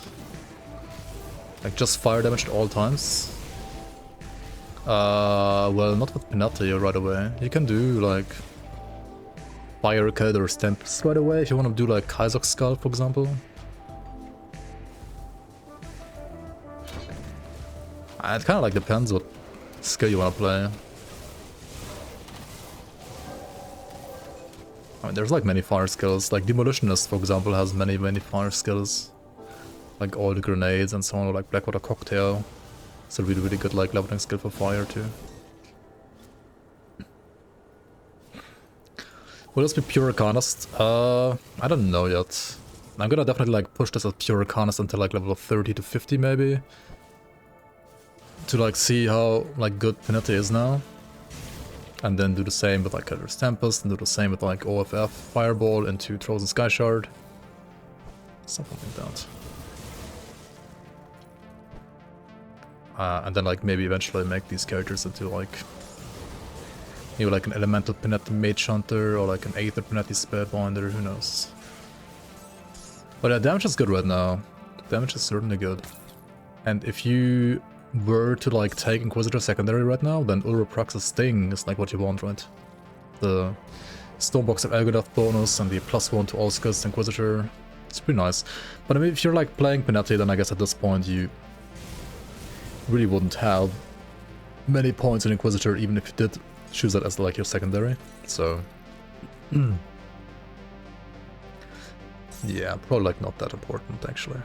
Speaker 1: Like just fire damage at all times? Well, not with Panetti right away. You can do like
Speaker 2: Fire Code or Tempest right away if you want to do like Kaizok Skull, for example. It kind of like depends what skill you want to play. I mean, there's like many fire skills. Like Demolitionist, for example, has many fire skills. Like all the grenades and so on, or like Blackwater Cocktail. It's a really good like leveling skill for fire too. Will this be pure Arcanist? I don't know yet. I'm gonna definitely like push this as pure Arcanist until like level 30 to 50 maybe. To like see how like good Panetti is now. And then do the same with like Cutter's Tempest, and do the same with like OFF Fireball into Frozen Sky Shard. Something like that. And then like maybe eventually make these characters into like maybe like an Elemental Panetti Mage Hunter or like an Aether Panetti Spiritbinder, who knows. But yeah, damage is good right now. Damage is certainly good. And if you were to like take Inquisitor secondary right now, then Uroprax's Sting is like what you want, right? The Stonebox of Elgadoth bonus and the +1 to all skills Inquisitor. It's pretty nice. But I mean, if you're like playing Panetti, then I guess at this point you really wouldn't have many points in Inquisitor, even if you did choose that as like your secondary. So yeah, probably like not that important actually.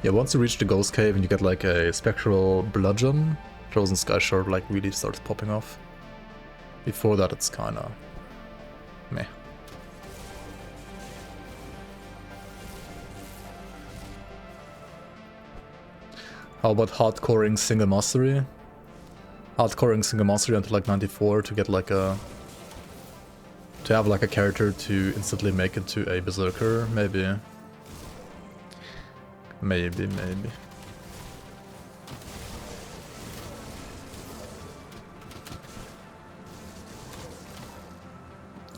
Speaker 2: Yeah, once you reach the Ghost Cave and you get like a Spectral Bludgeon, Frozen Sky Shard like really starts popping off. Before that it's kinda meh. How about hardcoring single mastery? Hardcoring single mastery until like 94 to get like a... to have like a character to instantly make it to a Berserker, maybe. Maybe.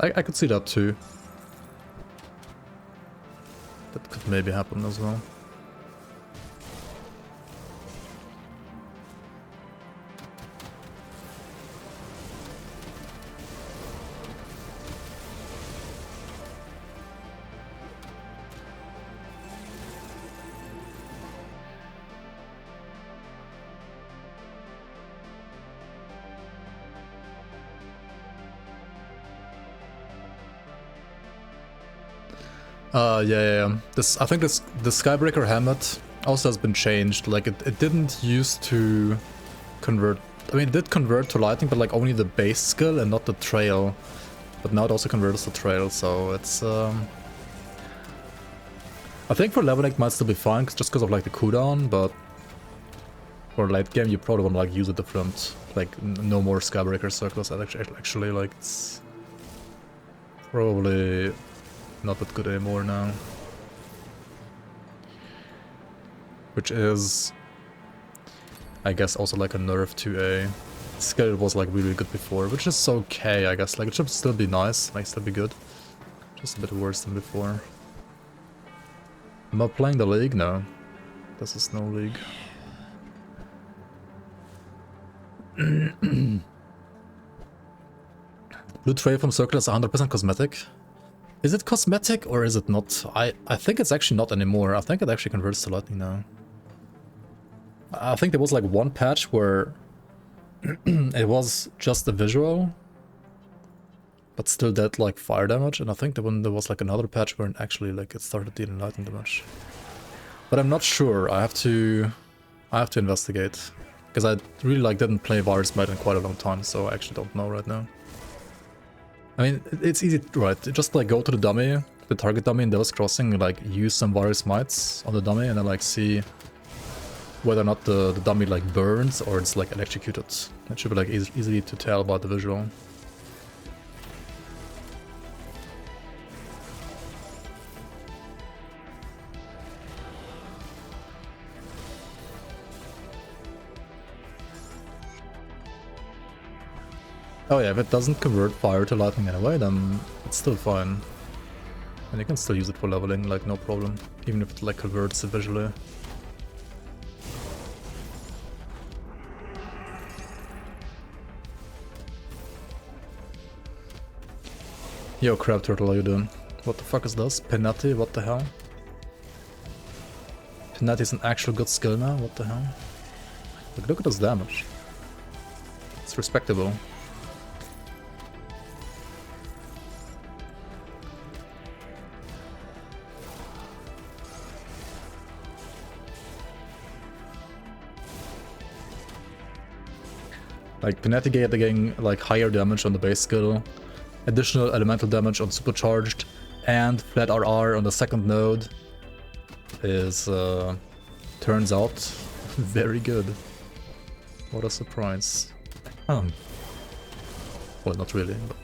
Speaker 2: I could see that too. That could maybe happen as well. Yeah. I think the Skybreaker Helmet also has been changed. Like it didn't used to convert. I mean, it did convert to lightning, but like only the base skill and not the trail. But now it also converts to trail, so it's. I think for leveling it might still be fine, just because of like the cooldown. But for late game, you probably want to like use a different, like no more Skybreaker circles. Actually, like it's probably not that good anymore now. Which is, I guess, also like a nerf to a skill that was like really good before, which is okay, I guess. Like it should still be nice, might still be good. Just a bit worse than before. Am I playing the league? No. This is no league. Blue tray from Circle is 100% cosmetic. Is it cosmetic or is it not? I think it's actually not anymore. I think it actually converts to lightning now. I think there was like one patch where it was just a visual, but still did like fire damage, and I think that when there was like another patch where it actually like it started dealing lightning damage. But I'm not sure. I have to investigate, because I really like didn't play Virus Might in quite a long time, so I actually don't know right now. I mean, it's easy, right? Just like go to the dummy, the target dummy in Devil's Crossing, and like use some Virus Mites on the dummy, and then like see whether or not the dummy like burns or it's like electrocuted. It should be like easy to tell about the visual. Oh yeah, if it doesn't convert fire to lightning anyway, then it's still fine. And you can still use it for leveling, like no problem. Even if it like converts it visually.
Speaker 1: Yo, Crab Turtle, how you doing? What the fuck is this? Panetti, what the hell? Panetti is an actual good skill now, what the hell? Look at this damage. It's respectable. Like, Panetti getting like higher damage on the base skill, additional elemental damage on supercharged, and flat RR on the second node is, turns out, very good. What a surprise. Well, not really, but...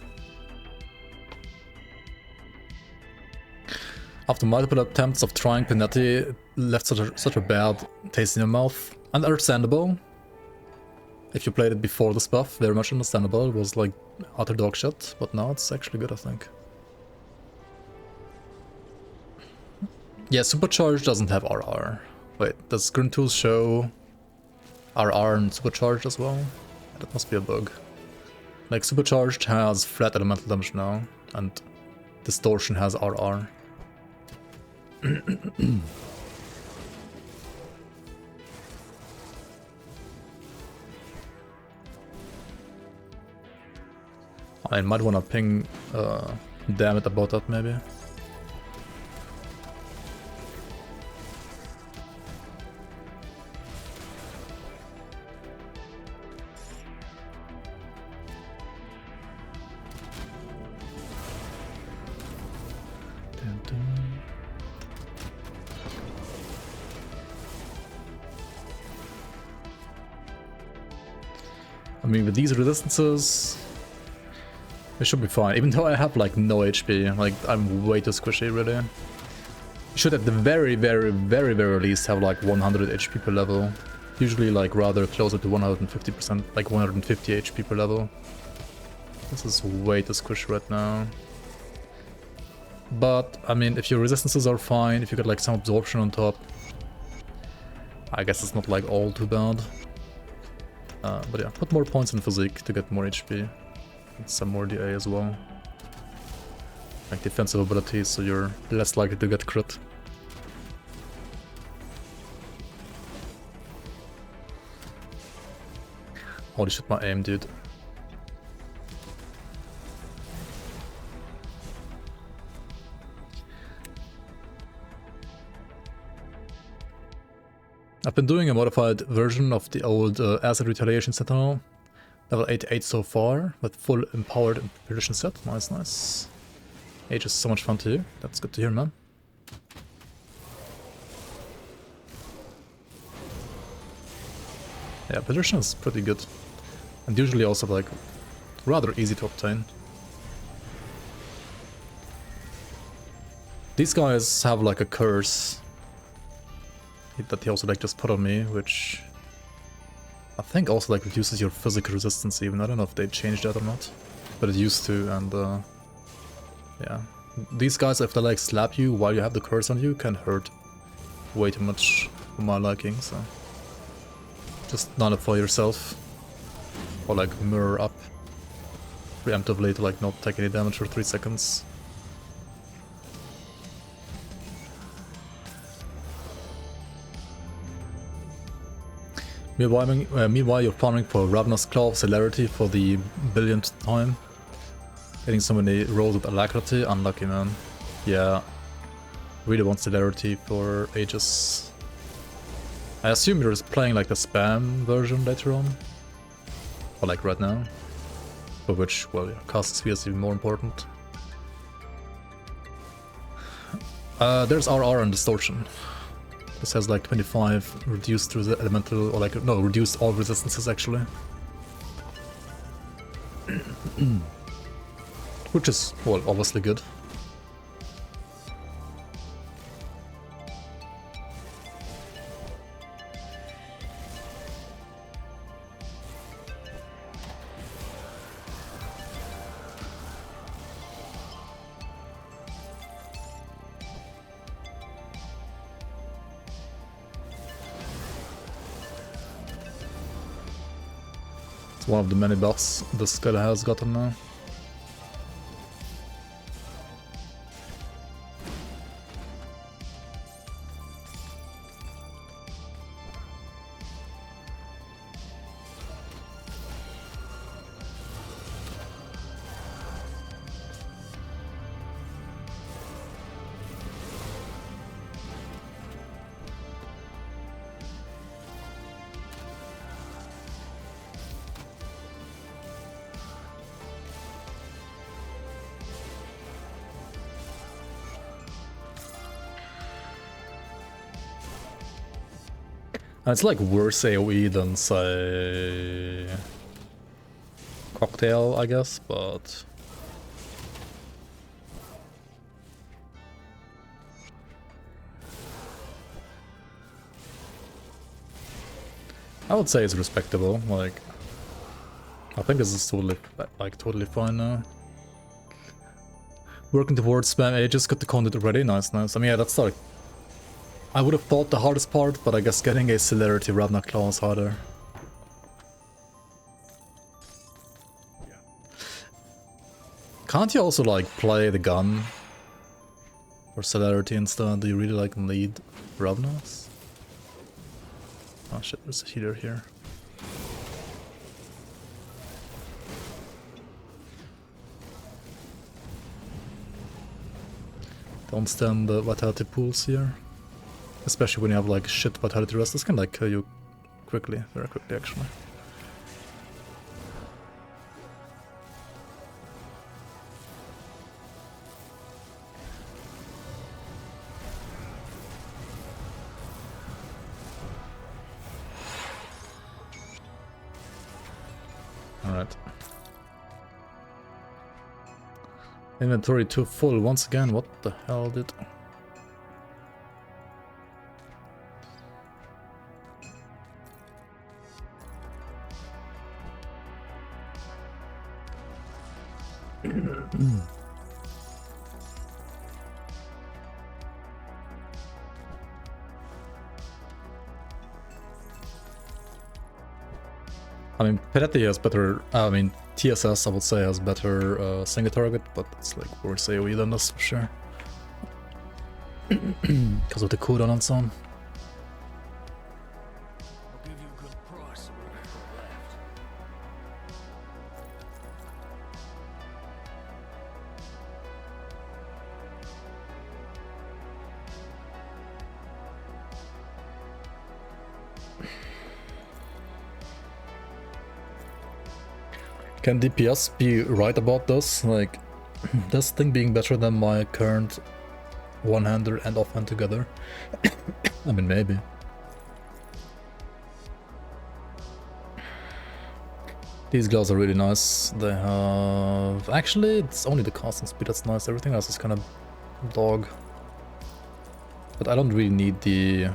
Speaker 1: After multiple attempts of trying Panetti, it left such a bad taste in your mouth. Understandable. If you played it before this buff, very much understandable. It was like utter dog shit, but now it's actually good, I think. Yeah, Supercharged doesn't have RR. Wait, does Grim Tools show RR and Supercharged as well? That must be a bug. Like, Supercharged has flat elemental damage now, and Distortion has RR. I might wanna ping damn it about that maybe. I mean, with these resistances, it should be fine, even though I have like no HP, like I'm way too squishy really. You should at the very least have like 100 HP per level. Usually like rather closer to 150%, like 150 HP per level. This is way too squishy right now. But, I mean, if your resistances are fine, if you get like some absorption on top, I guess it's not like all too bad. But yeah, put more points in physique to get more HP. Some more DA as well. Like defensive abilities, so you're less likely to get crit. Holy shit, my aim, dude. I've been doing a modified version of the old Acid Retaliation Sentinel. Level 88 so far, with full empowered and precision set. Nice, nice. Age is so much fun to you. That's good to hear, man. Yeah, precision is pretty good. And usually also like rather easy to obtain. These guys have like a curse that he also like just put on me, which I think also like reduces your physical resistance even. I don't know if they changed that or not, but it used to. And yeah, these guys, if they like slap you while you have the curse on you, can hurt way too much for my liking, so just nullify yourself or like mirror up preemptively to like not take any damage for 3 seconds. Meanwhile, you're farming for Ravenous Claw of Celerity for the billionth time. Getting so many rolls with Alacrity, unlucky, man. Yeah, really want Celerity for ages. I assume you're just playing like the spam version later on. Or like right now. For which, well, yeah, cast sphere is even more important. There's RR and Distortion. This has like 25 reduced elemental, or like, no, reduced all resistances actually. Which is, well, obviously good. One of the many buffs this guy has gotten now. It's like worse AoE than, say, Cocktail, I guess, but I would say it's respectable. Like, I think this is totally fine now. Working towards spam ages, got the content already. Nice, nice. I mean, yeah, that's like, I would have thought the hardest part, but I guess getting a Celerity Ravna Claw is harder. Can't you also like play the gun or Celerity instead? Do you really like need Ravnas? Oh shit, there's a healer here. Don't stand the vitality pools here. Especially when you have like shit vitality rest. This can like kill you quickly, very quickly actually. Alright. Inventory too full once again. What the hell did... I mean, Panetti has better, I mean, TSS I would say has better single target, but it's like worse AoE than this for sure. Because of the cooldown and so on. Can DPS be right about this? Like, this thing being better than my current one-hander and offhand together? I mean, maybe. These gloves are really nice. They have... Actually, it's only the casting speed that's nice. Everything else is kind of dog. But I don't really need the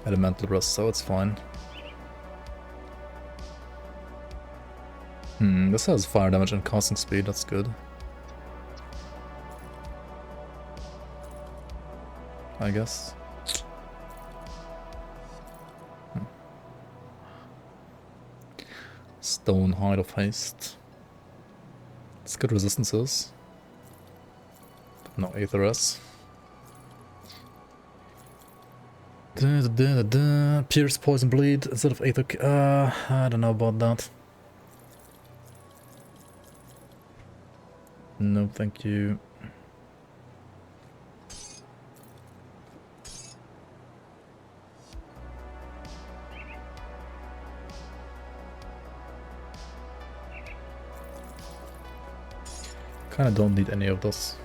Speaker 1: elemental rest, so it's fine. This has fire damage and casting speed, that's good. I guess. Stone Hide of Haste. It's good resistances. But no Aetheress. Pierce, Poison, Bleed instead of Aether... I don't know about that. No, thank you. Kinda don't need any of this.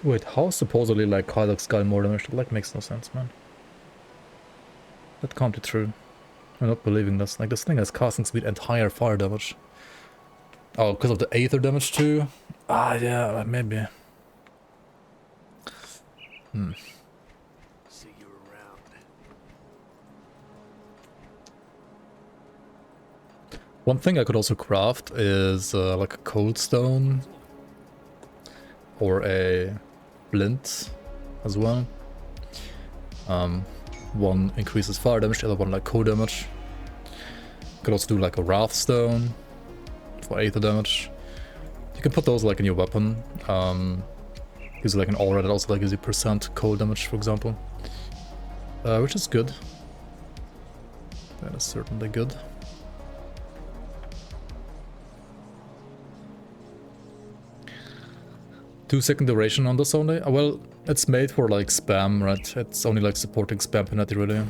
Speaker 1: Wait, how supposedly like Kylux got more damage? That like makes no sense, man. That can't be true. I'm not believing this. Like, this thing has casting speed and higher fire damage. Oh, because of the Aether damage too? Ah, yeah, maybe.
Speaker 6: See you around.
Speaker 1: One thing I could also craft is like a cold stone. Or a Blint as well. One increases fire damage, the other one like cold damage. Could also do like a Wrathstone for Aether damage. You can put those like in your weapon. Gives you like an aura that also like gives you percent cold damage, for example. Which is good. That is certainly good. 2-second duration on this only? Well, it's made for like spam, right? It's only like supporting spam Panetti really.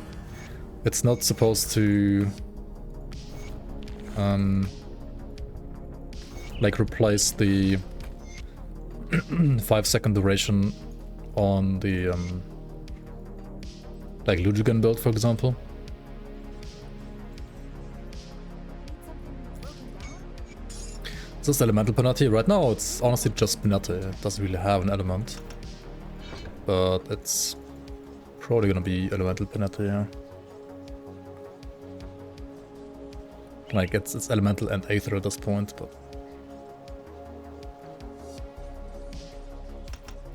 Speaker 1: It's not supposed to like replace the 5-second duration on the like Ludigan build, for example. Is this elemental Panetti? Right now it's honestly just Panetti. It doesn't really have an element. But it's probably gonna be elemental Panetti, yeah. Like it's elemental and aether at this point, but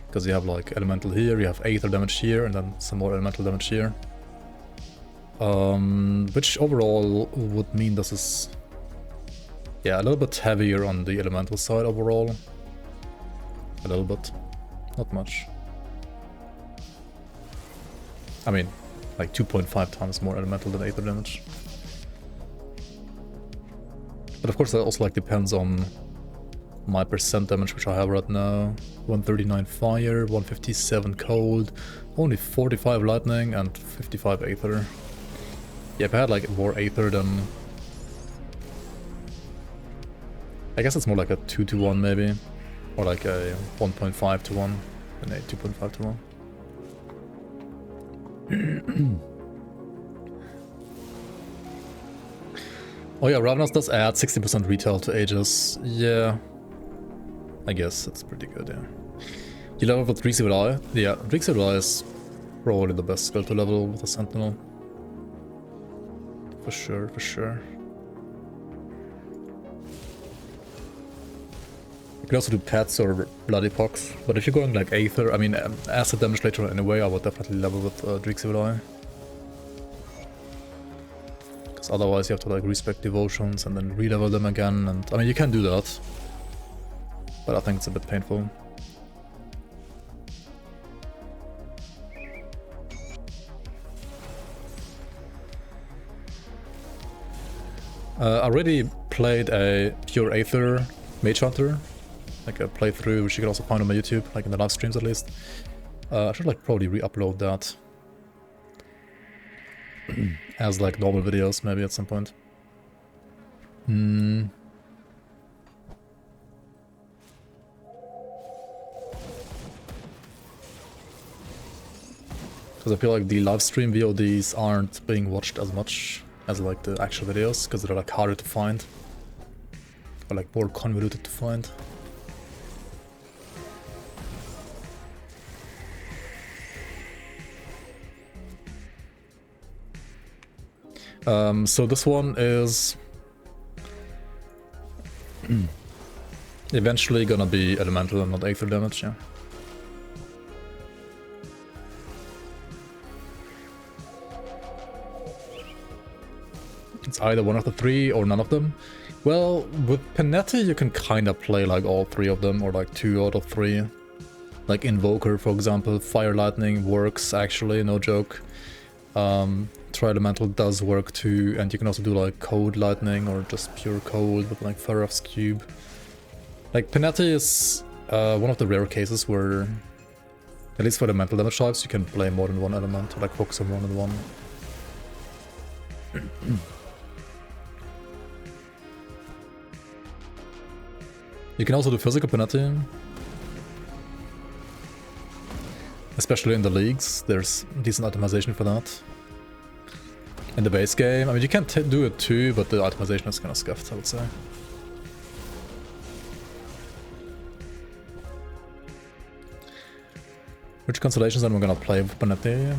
Speaker 1: because you have like elemental here, you have aether damage here, and then some more elemental damage here. Which overall would mean this is, yeah, a little bit heavier on the elemental side overall. A little bit, not much. I mean, like 2.5 times more elemental than aether damage. But of course that also like depends on my percent damage, which I have right now. 139 fire, 157 cold, only 45 lightning, and 55 aether. Yeah, if I had like more aether, then I guess it's more like a 2-to-1 maybe, or like a 1.5-to-1 than a 2.5-to-1. Oh yeah, Ravenous does add 60% retail to Aegis. Yeah, I guess that's pretty good, yeah. You level with Dreexy Eye? Yeah, Dreexy Eye is probably the best skill to level with a Sentinel. For sure, for sure. You can also do Pets or Bloody Pox, but if you're going like Aether, I mean acid damage later on anyway, I would definitely level with Dreexy Eye. Because otherwise you have to like respec Devotions and then re-level them again, and I mean you can do that, but I think it's a bit painful. I already played a pure Aether Mage Hunter, like a playthrough, which you can also find on my YouTube, like in the live streams at least. I should like probably re-upload that as like normal videos maybe at some point. Because I feel like the live stream VODs aren't being watched as much as like the actual videos, because they're like harder to find, or like more convoluted to find. So this one is eventually gonna be elemental and not aether damage, yeah. It's either one of the three or none of them. Well, with Panetti you can kind of play like all three of them, or like 2 out of 3. Like Invoker, for example, Fire Lightning works actually, no joke. Tri-Elemental does work too, and you can also do like Cold Lightning or just pure Cold with like Farath's Cube. Like Panetti is one of the rare cases where, at least for the mental damage types, you can play more than one element, or like focus on more than one. You can also do physical Panetti. Especially in the leagues, there's decent itemization for that. In the base game, I mean you can do it too, but the itemization is kind of scuffed, I would say. Which constellations am I gonna play with Panetti?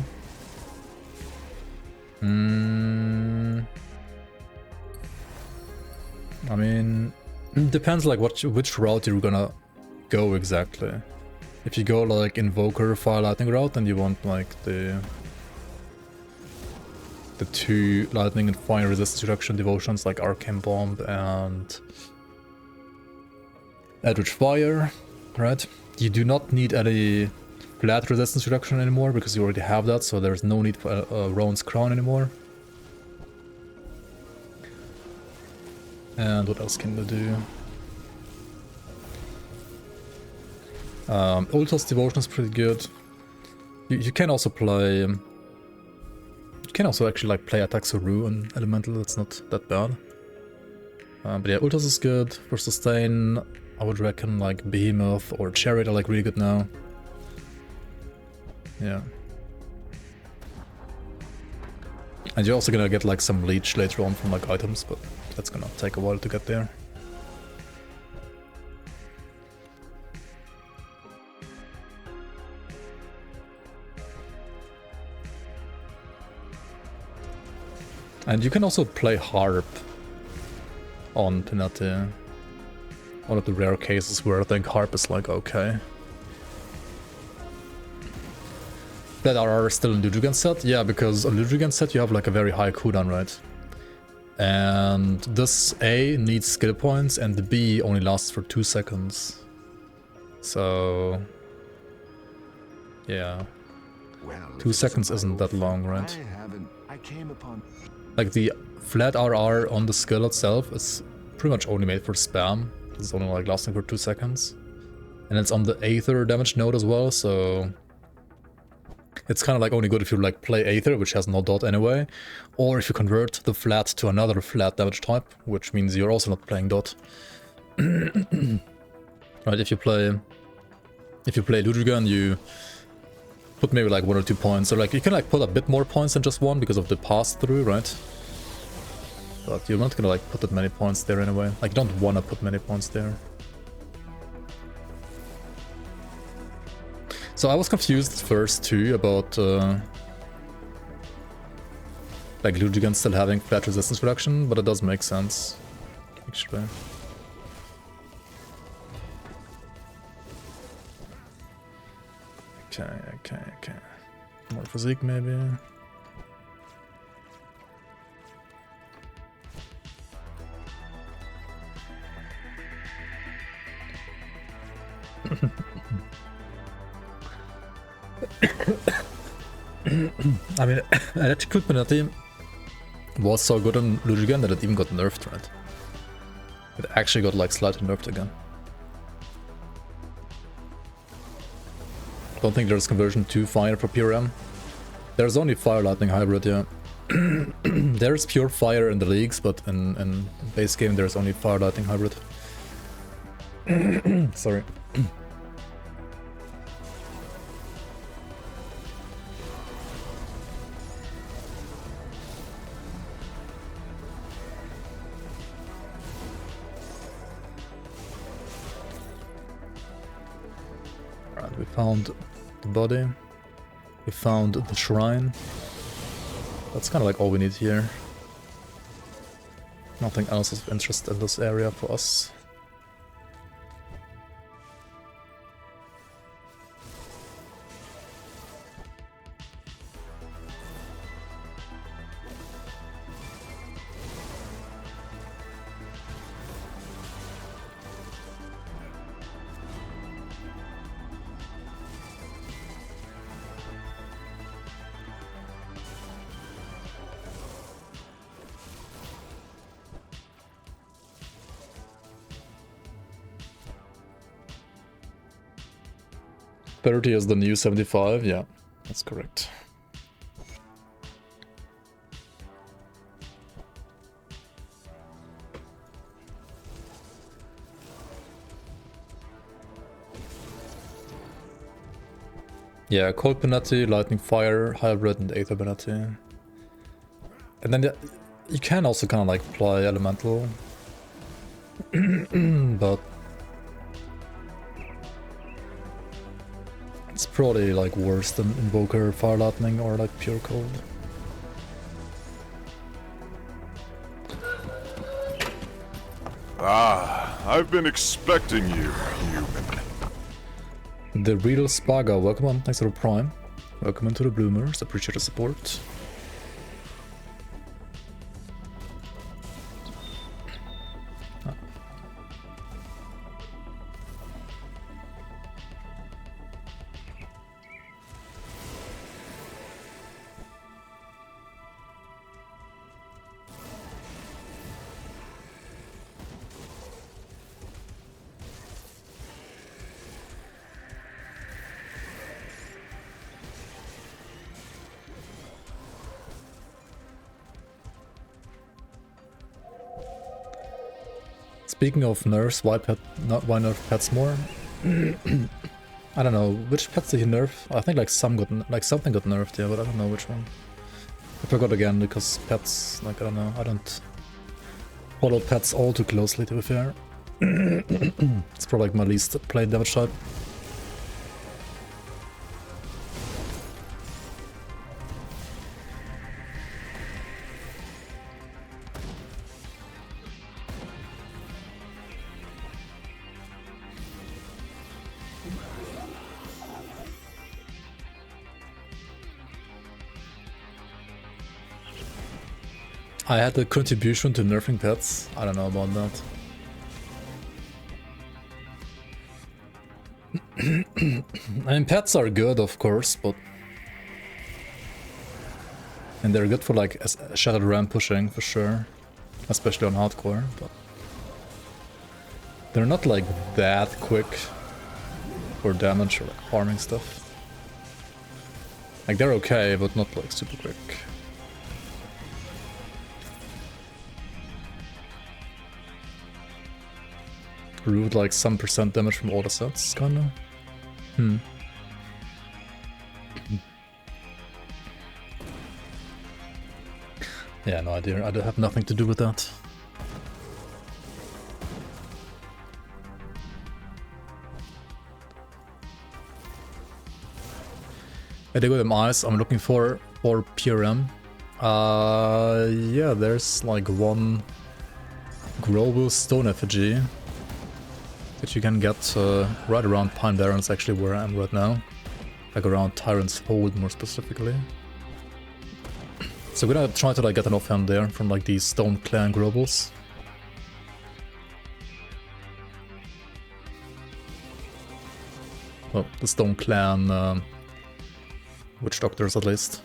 Speaker 1: I mean, depends like which route you're gonna go exactly. If you go like Invoker, Fire Lightning route, then you want like the 2 Lightning and Fire resistance reduction devotions like Arcane Bomb and Eldritch Fire, right? You do not need any flat resistance reduction anymore because you already have that, so there's no need for Rowan's Crown anymore. And what else can they do? Ulta's Devotion is pretty good. You can also play... you can also actually like play Attack Saru and Elemental, that's not that bad. But yeah, Ultas is good. For sustain, I would reckon like Behemoth or Chariot are like really good now. Yeah. And you're also gonna get like some leech later on from like items, but that's gonna take a while to get there. And you can also play Harp on Panetti. One of the rare cases where I think Harp is like okay. That are still in Lujugan set? Yeah, because on Lujugan set you have like a very high cooldown, right? And this A needs skill points and the B only lasts for 2 seconds. So... yeah. 2 seconds isn't that long, right? Like the flat RR on the skill itself is pretty much only made for spam. It's only like lasting for 2 seconds. And it's on the Aether damage node as well, so... it's kind of like only good if you like play Aether, which has no dot anyway, or if you convert the flat to another flat damage type, which means you're also not playing dot. Right, if you play Lujugan, you put maybe like 1 or 2 points, or like you can like put a bit more points than just 1 because of the pass through, right? But you're not gonna like put that many points there anyway. Like you don't wanna put many points there. So I was confused at first too about like Lujugan still having flat resistance reduction, but it does make sense actually. Okay. More physique maybe. I mean, Electrical Panetti was so good on Lujugan that it even got nerfed, right? It actually got like slightly nerfed again. Don't think there's conversion to fire for PRM. There's only fire lightning hybrid, yeah. There's pure fire in the leagues, but in base game there's only fire lightning hybrid. Sorry. Alright, we found the body. We found the shrine. That's kind of like all we need here. Nothing else of interest in this area for us. $30 is the new 75, yeah, that's correct. Yeah, Cold Panetti, Lightning Fire, Hybrid, and Aether Panetti. And then you can also kind of like play Elemental. But it's probably like worse than Invoker, Fire Lightning, or like Pure Cold.
Speaker 6: Ah, I've been expecting you, human.
Speaker 1: The Real Spaga, welcome on, thanks for the Prime. Welcome into the Bloomers, appreciate the support. speaking of nerfs, why nerf pets more? I don't know, which pets did he nerf? I think like something got nerfed, yeah, but I don't know which one. I forgot again, because pets, like, I don't know, I don't follow pets all too closely, to be fair. It's probably like my least played damage type. I had a contribution to nerfing pets. I don't know about that. I mean, pets are good, of course, but... And they're good for, like, a Shattered Ram pushing, for sure. Especially on hardcore, but... They're not, like, that quick for damage or, like, harming stuff. Like, they're okay, but not, like, super quick. Root like some percent damage from all the sets, kinda. Yeah, no idea. I have nothing to do with that. I dig with them eyes. I'm looking for PRM. Yeah, there's like one Grobo Stone effigy that you can get right around Pine Barrens, actually, where I am right now. Like around Tyrant's Hold, more specifically. So we're gonna try to like get an offhand there from like these Stone Clan Grobos. Well, the Stone Clan Witch Doctors, at least.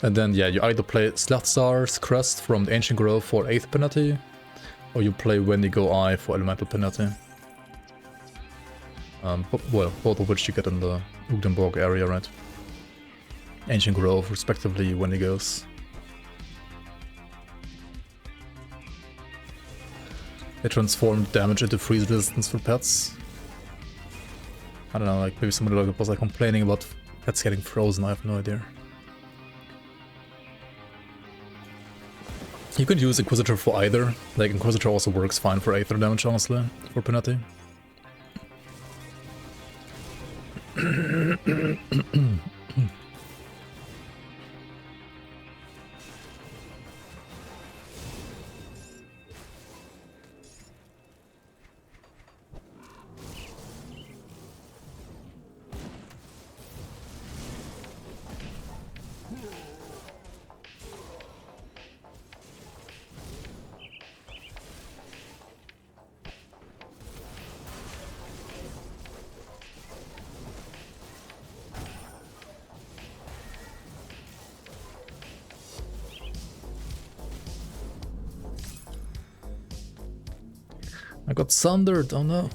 Speaker 1: And then, yeah, you either play Slathzar's Crest from the Ancient Grove for 8th Panetti, or you play Wendigo Eye for Elemental Panetti. Well, both of which you get in the Ugdenborg area, right? Ancient Grove, respectively, Wendigos. They transform damage into freeze resistance for pets. I don't know, like maybe somebody was like complaining about pets getting frozen, I have no idea. You could use Inquisitor for either. Like, Inquisitor also works fine for Aether damage, honestly, for Panetti. I got sundered, oh no.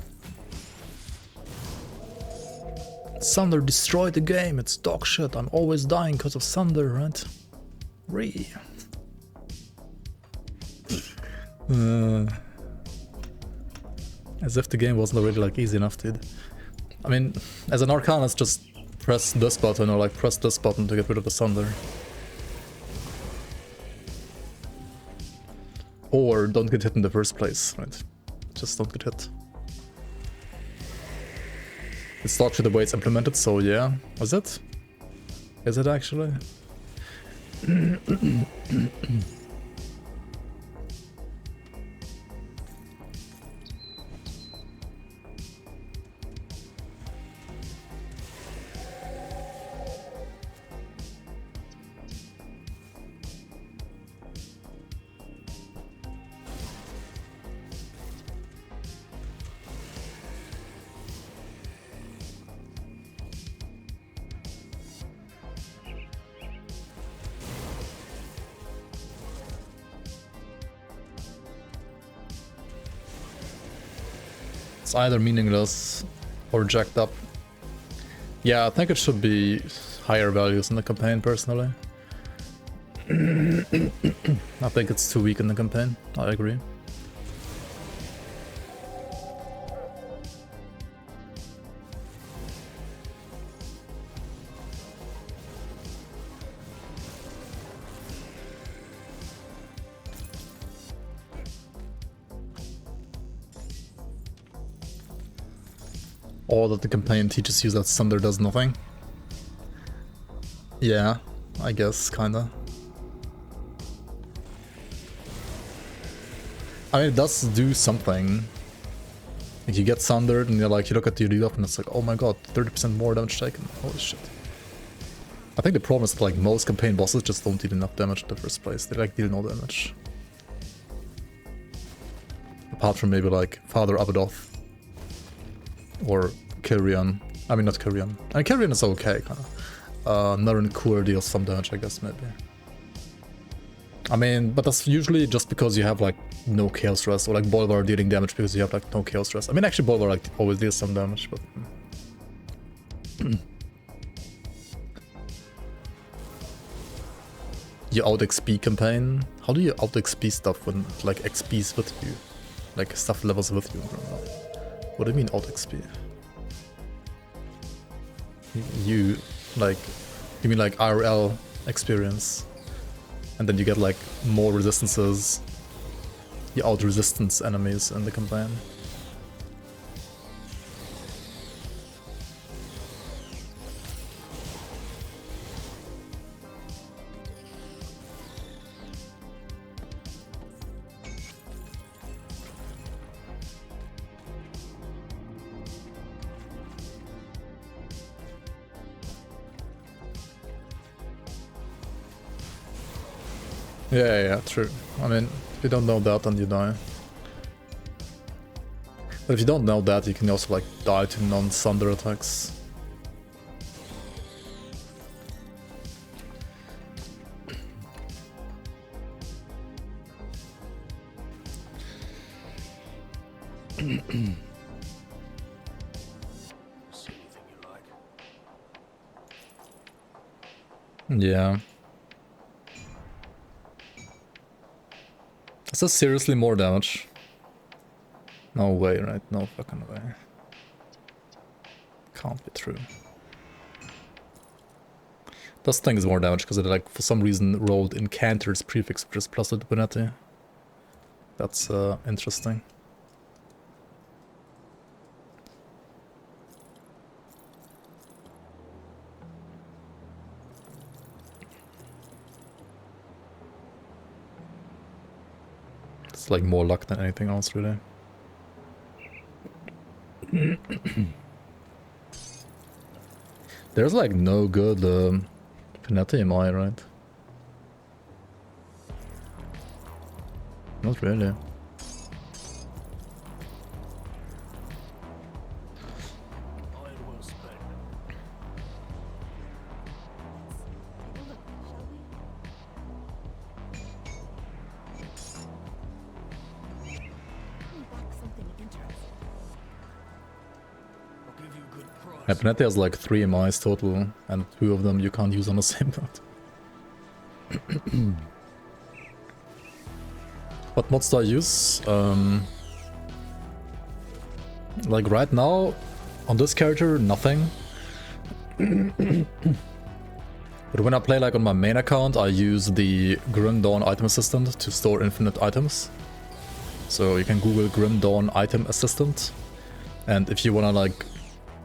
Speaker 1: Sunder destroyed the game, it's dog shit, I'm always dying because of Sunder, right? As if the game wasn't already like easy enough, dude. I mean, as an Arcanist, just press this button or like press this button to get rid of the Sunder. Or don't get hit in the first place, right? Just don't get hit. It's not the way it's implemented, so yeah. Was it? Is it actually? It's either meaningless or jacked up. Yeah, I think it should be higher values in the campaign, personally. I think it's too weak in the campaign. I agree. Or that the campaign teaches you that Sunder does nothing. Yeah, I guess, kinda. I mean, it does do something. Like, you get Sundered and you're like, you look at the debuff and it's like, oh my god, 30% more damage taken. Holy shit. I think the problem is that, like, most campaign bosses just don't deal enough damage in the first place. They, like, deal no damage. Apart from maybe, like, Father Abadoth. Or Kyrian. I mean, not Kyrian. I mean, Kyrian is okay, kinda. Naren Kur deals some damage, I guess, maybe. I mean, but that's usually just because you have, like, no Chaos Rest, or, like, Bolvar dealing damage because you have, like, no Chaos Rest. I mean, actually, Bolvar, like, always deals some damage, but... You out-XP campaign? How do you out-XP stuff when, like, XP's with you? Like, stuff levels with you? What do you mean out-XP? You, like... You mean, like, IRL experience? And then you get, like, more resistances. You out-resistance enemies in the campaign. Yeah, true. I mean, if you don't know that, then you die. But if you don't know that, you can also, like, die to non-Sunder attacks. Yeah. Is this seriously more damage? No way, right? No fucking way. Can't be true. This thing is more damage because it, like, for some reason rolled Incanter's prefix just plus it Panetti. That's interesting. It's like more luck than anything else, really. There's, like, no good Panetti MI, right? Not really. Yeah, Panetti has like 3 MIs total, and 2 of them you can't use on the same node. What mods do I use? Like right now, on this character, nothing. But when I play like on my main account, I use the Grim Dawn item assistant to store infinite items. So you can Google Grim Dawn item assistant, and if you wanna like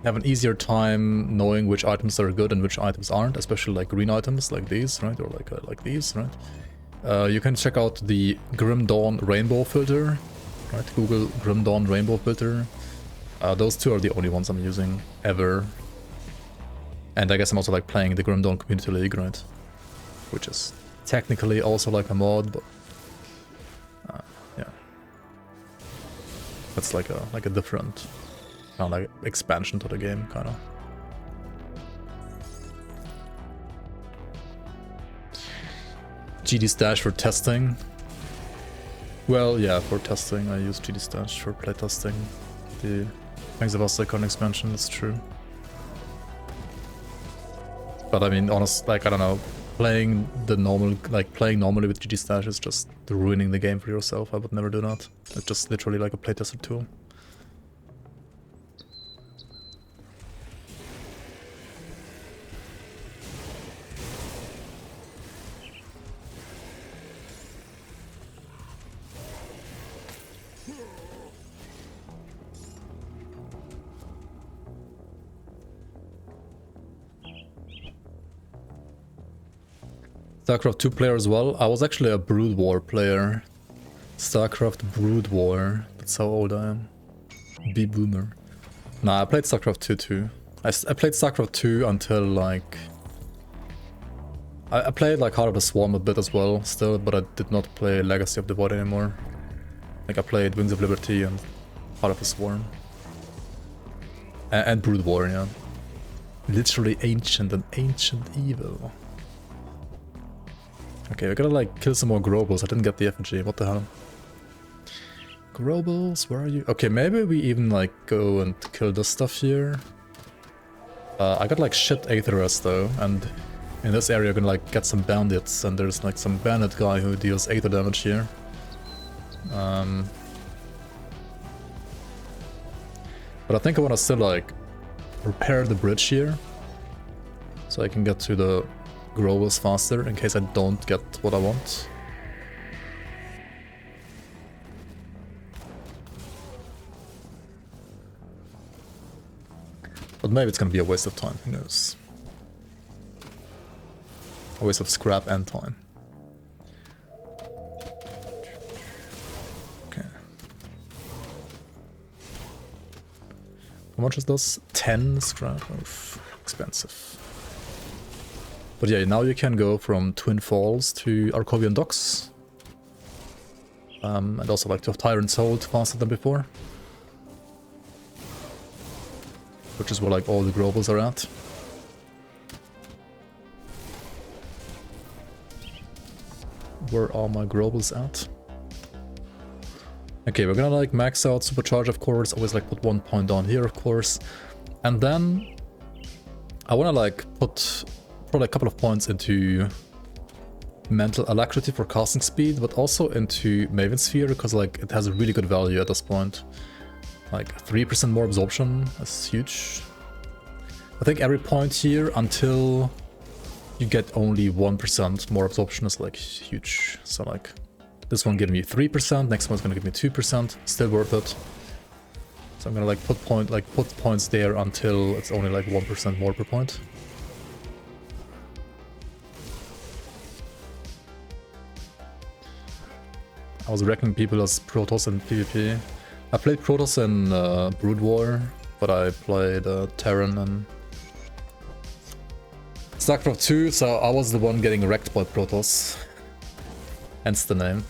Speaker 1: have an easier time knowing which items are good and which items aren't, especially like green items like these, right, or like these, right? You can check out the Grim Dawn rainbow filter, right? Google Grim Dawn rainbow filter. Those 2 are the only ones I'm using ever. And I guess I'm also like playing the Grim Dawn Community League, right? Which is technically also like a mod, but yeah, that's like a different kind of like expansion to the game, kind of. GD Stash for testing. Well, yeah, for testing I use GD Stash for playtesting. The Thanks of Us Icon expansion, that's true. But I mean, honest, like, I don't know, playing normally with GG Stash is just ruining the game for yourself. I would never do that. It's just literally like a playtester tool. StarCraft 2 player as well. I was actually a Brood War player. StarCraft Brood War. That's how old I am. B-boomer. Nah, I played StarCraft 2 too. I played StarCraft 2 until like... I played like Heart of the Swarm a bit as well still, but I did not play Legacy of the Void anymore. Like I played Wings of Liberty and Heart of the Swarm. And Brood War, yeah. Literally ancient and ancient evil. Okay, we gotta like kill some more Grobels. I didn't get the effigy. What the hell? Grobels, where are you? Okay, maybe we even like go and kill this stuff here. I got like shit Aetherus though, and in this area you're gonna like get some bandits, and there's like some bandit guy who deals Aether damage here. But I think I wanna still like repair the bridge here, so I can get to the Grobels faster in case I don't get what I want. But maybe it's gonna be a waste of time, who knows. A waste of scrap and time. Okay. How much is this? 10 scrap? Oof, expensive. But yeah, now you can go from Twin Falls to Arcovian Docks. And also like to have Tyrant's Hold faster than before. Which is where like all the Grobels are at. Where are my Grobels at? Okay, we're gonna like max out Supercharge, of course. Always like put 1 point on here, of course. And then I wanna like put probably a couple of points into Mental Alacrity for casting speed, but also into Maven Sphere, because like it has a really good value at this point. Like 3% more absorption is huge. I think every point here until you get only 1% more absorption is like huge. So like this one giving me 3%, next one's gonna give me 2%, still worth it. So I'm gonna like put points there until it's only like 1% more per point. I was wrecking people as Protoss in PvP. I played Protoss in Brood War, but I played Terran and StarCraft 2, so I was the one getting wrecked by Protoss. Hence the name.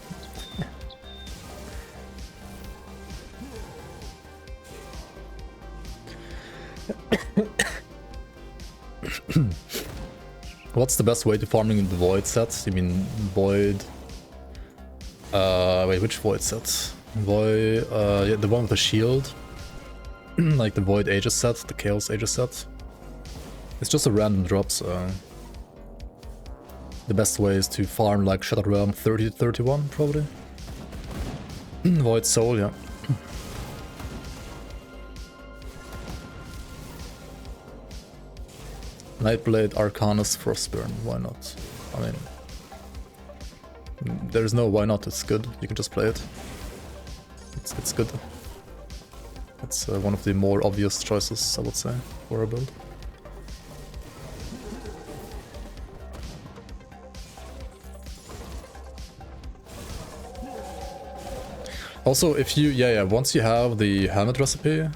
Speaker 1: What's the best way to farming in the Void set? You mean Void... wait, which Void set? Void, yeah, the one with the shield. Like the Void Aegis set, the Chaos Aegis set. It's just a random drop, so... The best way is to farm like Shattered Realm 30 to 31, probably. Void Soul, yeah. Nightblade, Arcanist, Frostburn, why not? I mean... There's no why not, it's good, you can just play it. It's good. It's one of the more obvious choices, I would say, for a build. Also, if you, once you have the helmet recipe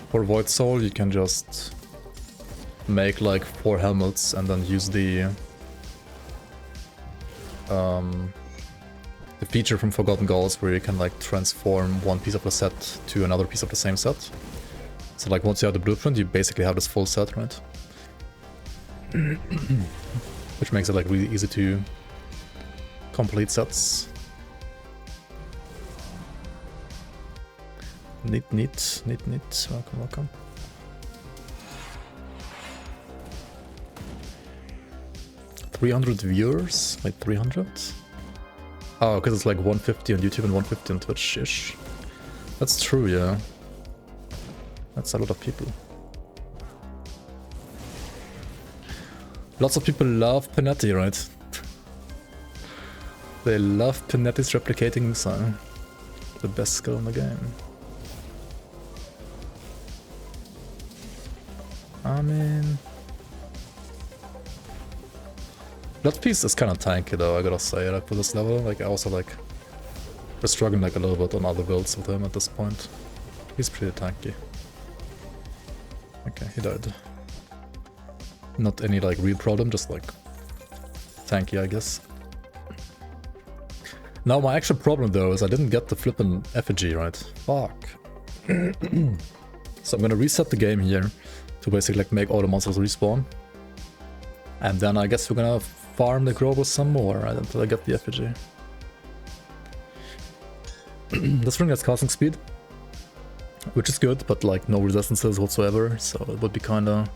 Speaker 1: for Void Soul, you can just make like 4 helmets and then use the feature from Forgotten Gods where you can like transform one piece of the set to another piece of the same set. So like once you have the blueprint, you basically have this full set, right? Which makes it like really easy to complete sets. Neat. Welcome. 300 viewers? Like 300? Oh, because it's like 150 on YouTube and 150 on Twitch-ish. That's true, yeah. That's a lot of people. Lots of people love Panetti, right? They love Panetti's replicating Missile. The best skill in the game. I mean... That piece is kind of tanky though, I gotta say, like for this level. Like I also like... We're struggling like a little bit on other builds with him at this point. He's pretty tanky. Okay, he died. Not any like real problem, just like tanky, I guess. Now my actual problem though is I didn't get the flippin' effigy, right? Fuck. So I'm gonna reset the game here to basically like make all the monsters respawn. And then I guess we're gonna farm the Grobos some more, right, until I get the effigy. This ring has casting speed, which is good, but like no resistances whatsoever, so it would be kinda...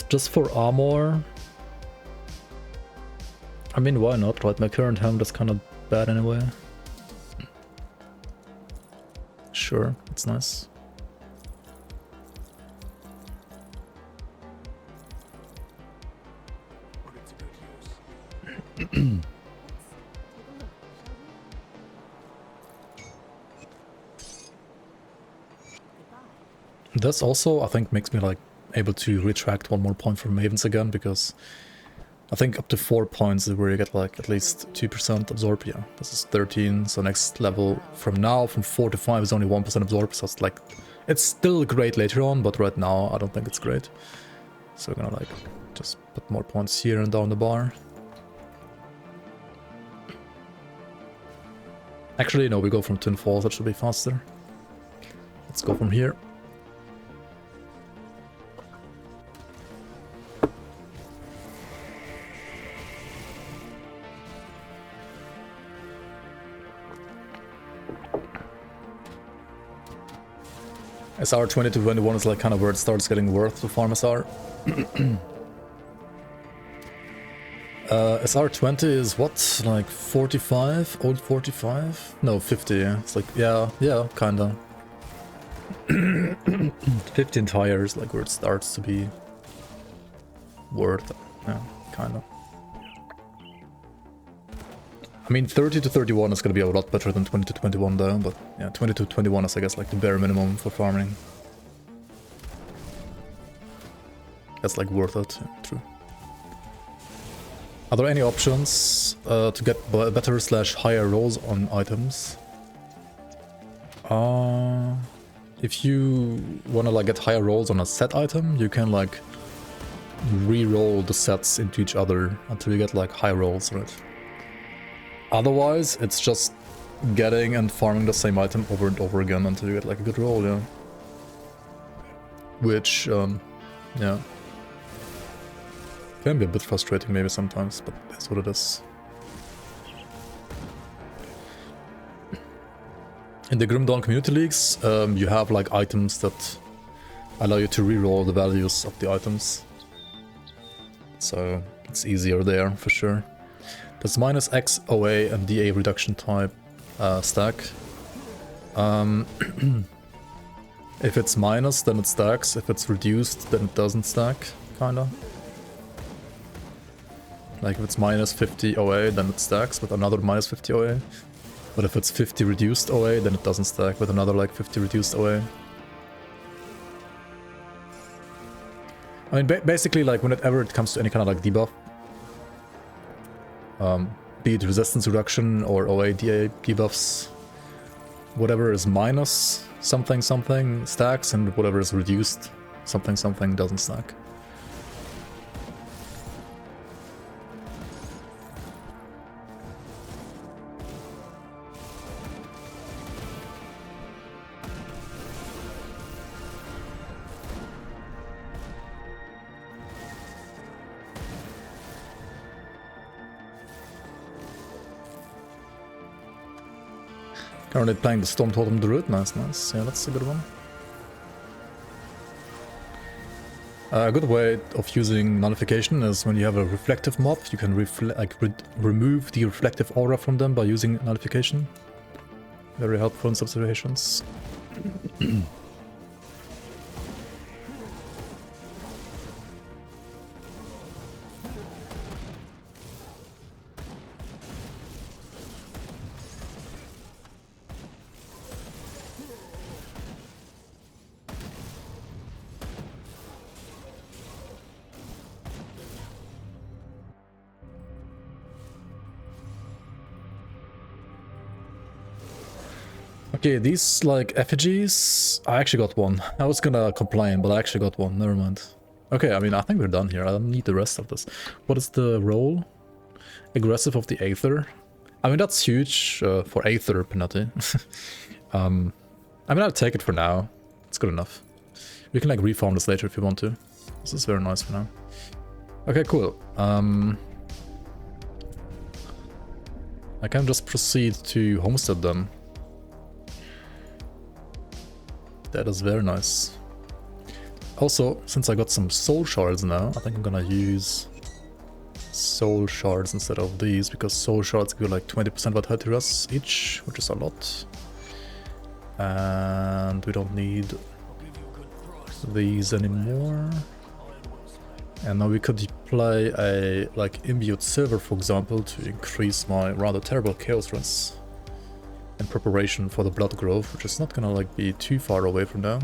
Speaker 1: just for armor... I mean, why not, right? My current helmet is kind of bad anyway. Sure, it's nice. This also, I think, makes me like able to retract 1 more point from Mavens again, because I think up to 4 points is where you get like at least 2% absorb. Yeah, this is 13, so next level from now, from 4 to 5 is only 1% absorb, so it's like, it's still great later on, but right now I don't think it's great. So we're gonna like just put more points here and down the bar. Actually, no, we go from Twin Falls, that should be faster. Let's go from here. SR 20 to 21 is like kind of where it starts getting worth to farm SR. SR 20 is what? Like 45? Old 45? No, 50. Yeah. It's like, yeah, kinda. 15 tires, like where it starts to be worth. Yeah, kinda. I mean, 30 to 31 is gonna be a lot better than 20 to 21 though, but yeah, 20 to 21 is I guess like the bare minimum for farming. That's like worth it, yeah, true. Are there any options to get better / higher rolls on items? If you wanna like get higher rolls on a set item, you can like re-roll the sets into each other until you get like high rolls, right? Otherwise, it's just getting and farming the same item over and over again until you get like a good roll, yeah. Which, yeah. Can be a bit frustrating maybe sometimes, but that's what it is. In the Grim Dawn community leagues, you have like items that allow you to re-roll the values of the items. So it's easier there for sure. There's -X OA and DA reduction type stack. If it's minus, then it stacks. If it's reduced, then it doesn't stack, kinda. Like if it's -50 OA, then it stacks with another -50 OA. But if it's 50 reduced OA, then it doesn't stack with another like 50 reduced OA. I mean, basically, like whenever it comes to any kind of like debuff, be it resistance reduction or OA DA debuffs, whatever is minus something something stacks, and whatever is reduced something something doesn't stack. Currently playing the Storm Totem Druid, nice. Yeah, that's a good one. A good way of using nullification is when you have a reflective mob, you can remove the reflective aura from them by using nullification. Very helpful in some situations. Okay, these like effigies, I actually got one. I was gonna complain, but I actually got one, never mind. Okay, I mean, I think we're done here. I don't need the rest of this. What is the role? Aggressive of the Aether. I mean, that's huge for Aether, Panetti. I mean, I'll take it for now. It's good enough. We can like reform this later if you want to. This is very nice for now. Okay, cool. I can just proceed to homestead them. That is very nice. Also, since I got some soul shards now, I think I'm gonna use soul shards instead of these, because soul shards give like 20% vitality to us each, which is a lot. And we don't need these anymore. And now we could play a like imbued silver, for example, to increase my rather terrible chaos runs in preparation for the blood growth, which is not gonna like be too far away from now.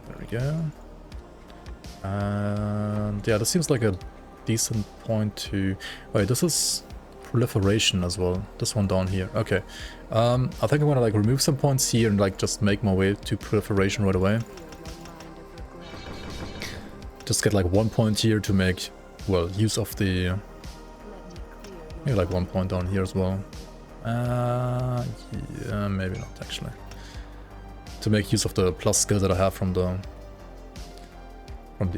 Speaker 1: There we go. And yeah, this seems like a decent point to... Wait, this is proliferation as well. This one down here. Okay. I think I'm gonna like remove some points here and like just make my way to proliferation right away. Just get like 1 point here to make, well, use of the... Maybe like 1 point down here as well. Yeah, maybe not actually. To make use of the plus skill that I have from the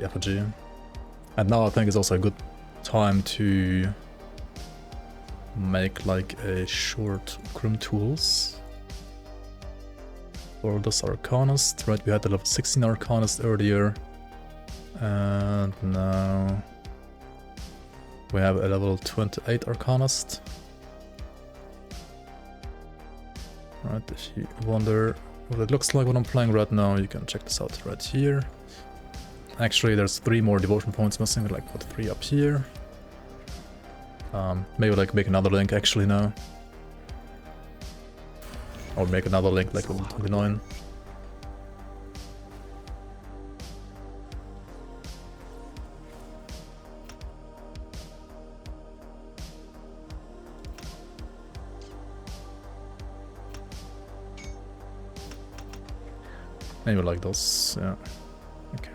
Speaker 1: effigy. And now I think it's also a good time to make like a short Grim Tools for this Arcanist. Right, we had the level 16 Arcanist earlier, and now we have a level 28 Arcanist. Right, if you wonder what it looks like when I'm playing right now, you can check this out right here. Actually, there's 3 more devotion points missing. Like put 3 up here. Maybe like make another link actually now. Or make another link like level 29. Maybe like this, yeah. Okay.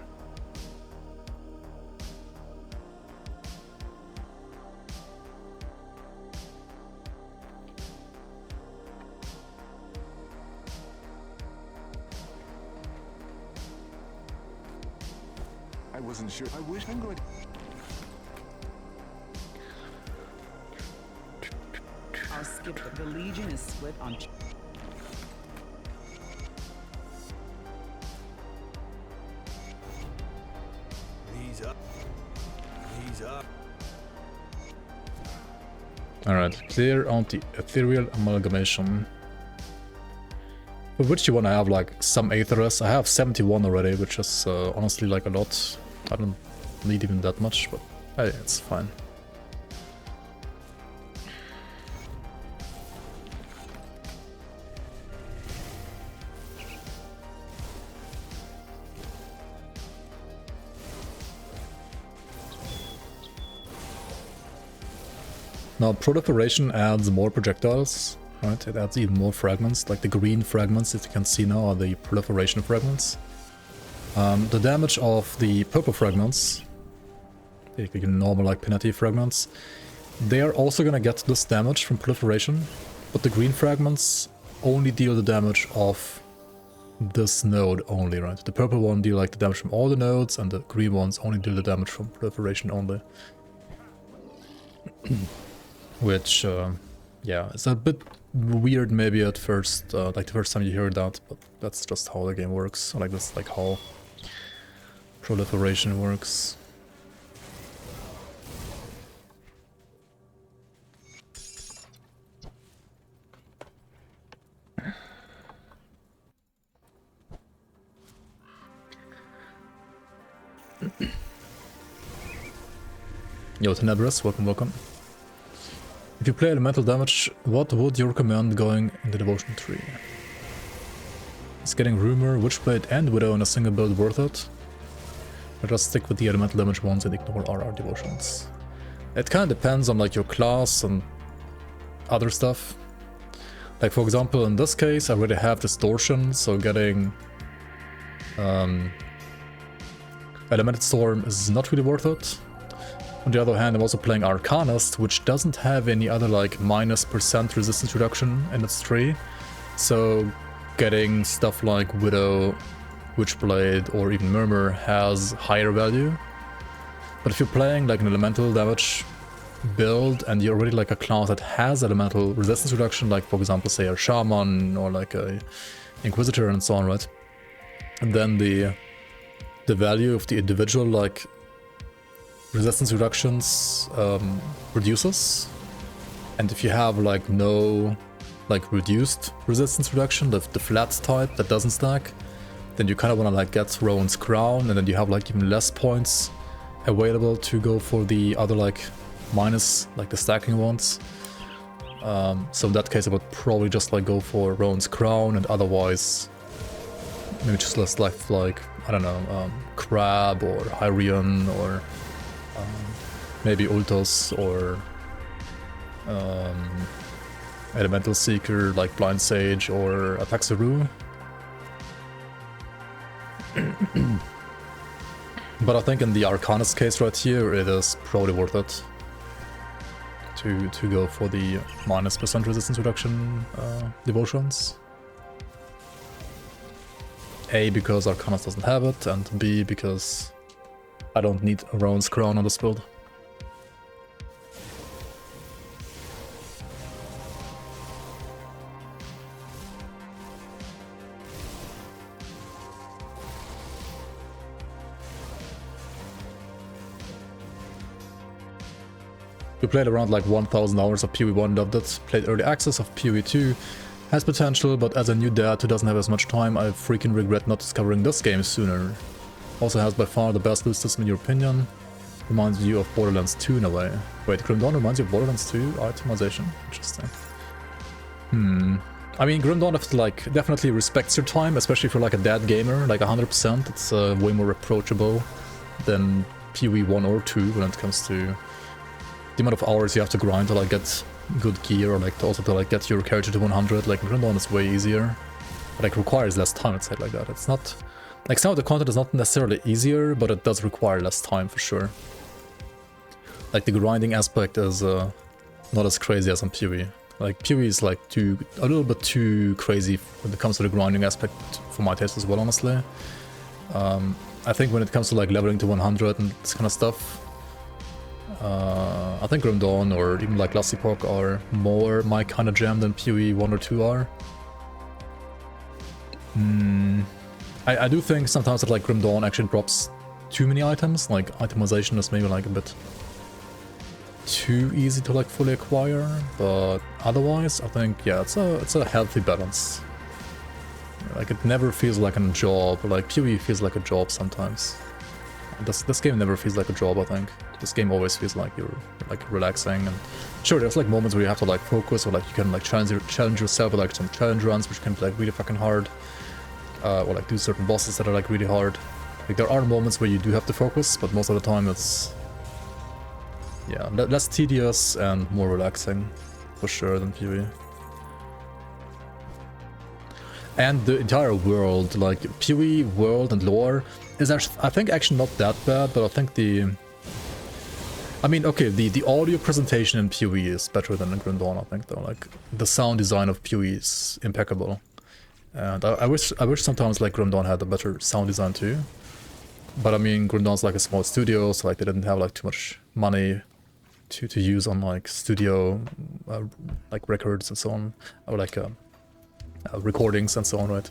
Speaker 4: I wasn't sure. I wish I'm going.
Speaker 7: I'll skip it. The Legion is split on.
Speaker 1: Alright, clear on the ethereal amalgamation. For which you want to have like some Aetherus. I have 71 already, which is honestly like a lot. I don't need even that much, but hey, it's fine. Now, proliferation adds more projectiles, right? It adds even more fragments, like the green fragments that you can see now are the proliferation fragments. The damage of the purple fragments, the normal like Panetti fragments, they are also gonna get this damage from proliferation, but the green fragments only deal the damage of this node only, right? The purple one deal like the damage from all the nodes, and the green ones only deal the damage from proliferation only. Which, yeah, it's a bit weird maybe at first, like the first time you hear that, but that's just how the game works. Like that's like how Proliferation works. Yo, Tenebris, welcome. If you play elemental damage, what would you recommend going in the devotion tree? Is getting Rumor, Witchblade and Widow in a single build worth it? Or just stick with the elemental damage ones and ignore RR devotions? It kind of depends on like your class and other stuff. Like for example, in this case, I already have Distortion, so getting Elemental Storm is not really worth it. On the other hand, I'm also playing Arcanist, which doesn't have any other like -% resistance reduction in its tree. So getting stuff like Widow, Witchblade, or even Murmur has higher value. But if you're playing like an elemental damage build and you're already like a class that has elemental resistance reduction, like for example say a Shaman or like a Inquisitor and so on, right? And then the value of the individual like resistance reductions reduces. And if you have like no like reduced resistance reduction, the flat type that doesn't stack, then you kind of want to like get Rowan's Crown, and then you have like even less points available to go for the other like minus like the stacking ones. So in that case I would probably just like go for Rowan's Crown, and otherwise maybe just less like I don't know, Crab or Hyrian or maybe Ultos or Elemental Seeker like Blind Sage or Ataxaru. But I think in the Arcanist case right here, it is probably worth it to go for the -% resistance reduction devotions. A, because Arcanist doesn't have it, and B, because I don't need Rowan's Crown on this build. We played around like 1000 hours of PoE1, loved it. Played early access of PoE2, has potential, but as a new dad who doesn't have as much time, I freaking regret not discovering this game sooner. Also has by far the best loot system in your opinion. Reminds you of Borderlands 2 in a way. Wait, Grim Dawn reminds you of Borderlands 2 itemization? Interesting. I mean, Grim Dawn definitely respects your time, especially if you're like a dad gamer, like 100%. It's way more approachable than PoE1 or 2 when it comes to the amount of hours you have to grind to like get good gear, or like to like get your character to 100. Like Grim Dawn is way easier, but like requires less time, let's say it like that. It's not like some of the content is not necessarily easier, but it does require less time for sure. Like the grinding aspect is not as crazy as on PoE. Like PoE is like a little bit too crazy when it comes to the grinding aspect for my taste as well, honestly. I think when it comes to like leveling to 100 and this kind of stuff, I think Grim Dawn or even like Last Epoch are more my kind of jam than PoE 1 or 2 are. I do think sometimes that like Grim Dawn actually drops too many items, like itemization is maybe like a bit too easy to like fully acquire, but otherwise I think yeah, it's a healthy balance. Like it never feels like a job, like PoE feels like a job sometimes. This game never feels like a job, I think. This game always feels like you're like relaxing, and sure there's like moments where you have to like focus, or like you can like challenge yourself with like some challenge runs which can be like really fucking hard, or like do certain bosses that are like really hard. Like there are moments where you do have to focus, but most of the time it's yeah, less tedious and more relaxing for sure than PoE. And the entire world, like PoE world and lore, is actually, I think, actually not that bad, but I think the audio presentation in PoE is better than in Grim Dawn, I think, though. Like, the sound design of PoE is impeccable. And I wish sometimes, like, Grim Dawn had a better sound design, too. But, I mean, Grim Dawn's, like, a small studio, so, like, they didn't have, like, too much money to use on, like, studio, like, records and so on, or, like, recordings and so on, right?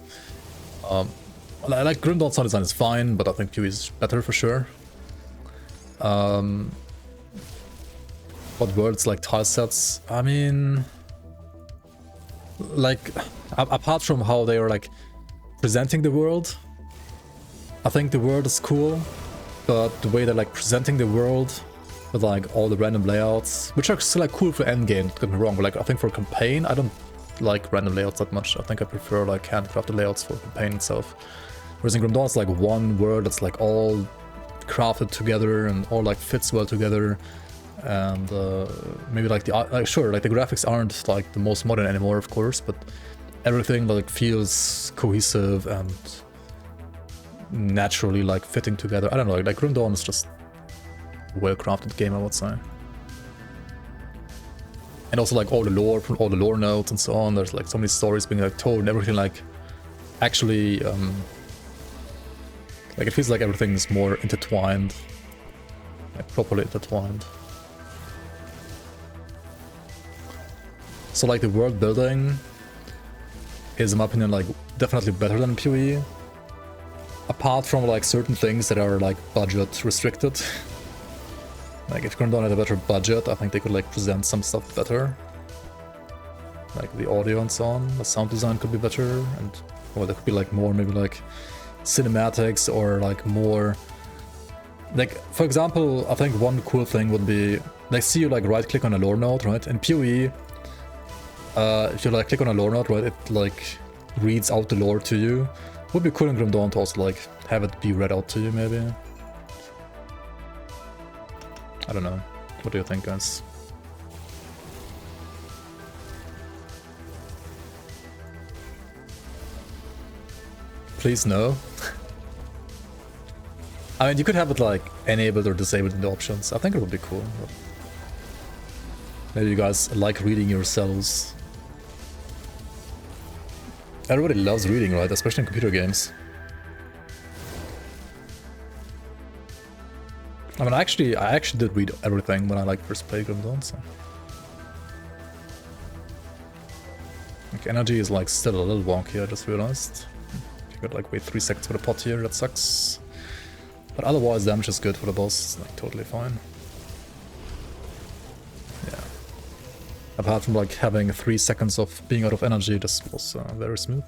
Speaker 1: Like Grim Dawn sound design is fine, but I think PoE is better for sure. What worlds like tile sets? I mean, like apart from how they are like presenting the world, I think the world is cool, but the way they're like presenting the world with like all the random layouts, which are still like cool for endgame, don't get me wrong, but like I think for campaign, I don't like random layouts that much. I think I prefer like handcrafted layouts for campaign itself. Whereas in Grim Dawn, it's like one world that's like all crafted together and all like fits well together. And maybe like sure, like the graphics aren't like the most modern anymore, of course, but everything like feels cohesive and naturally like fitting together. I don't know, like Grim Dawn is just a well-crafted game, I would say. And also like all the lore from all the lore notes and so on. There's like so many stories being like told and everything like actually like it feels like everything is more intertwined, like properly intertwined. So like the world building is, in my opinion, like definitely better than PoE. Apart from like certain things that are like budget restricted. Like if Grim Dawn had a better budget, I think they could like present some stuff better. Like the audio and so on, the sound design could be better, and or there could be like more maybe like cinematics or like more. Like for example, I think one cool thing would be like see you like right click on a lore node, right? In PoE, if you like click on a lore node, right, it like reads out the lore to you. Would be cool in Grim Dawn to also like have it be read out to you, maybe. I don't know. What do you think, guys? Please no. I mean, you could have it like enabled or disabled in the options. I think it would be cool. But maybe you guys like reading yourselves. Everybody loves reading, right? Especially in computer games. I mean, I actually did read everything when I like first played Grim Dawn, so. Like, energy is like still a little wonky, I just realized. You got like wait 3 seconds for the pot here, that sucks. But otherwise, damage is good for the boss, it's like totally fine. Yeah. Apart from like having 3 seconds of being out of energy, this was very smooth.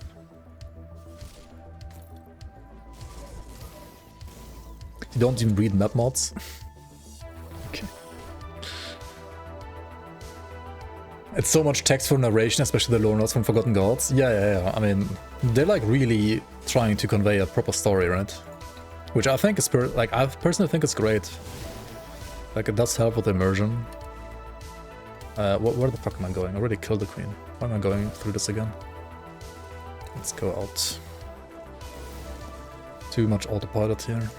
Speaker 1: You don't even read map mods. Okay. It's so much text for narration, especially the lore notes from Forgotten Gods. Yeah. I mean, they're like really trying to convey a proper story, right? Which I think is I personally think it's great. Like it does help with immersion. Where the fuck am I going? I already killed the queen. Why am I going through this again? Let's go out. Too much autopilot here.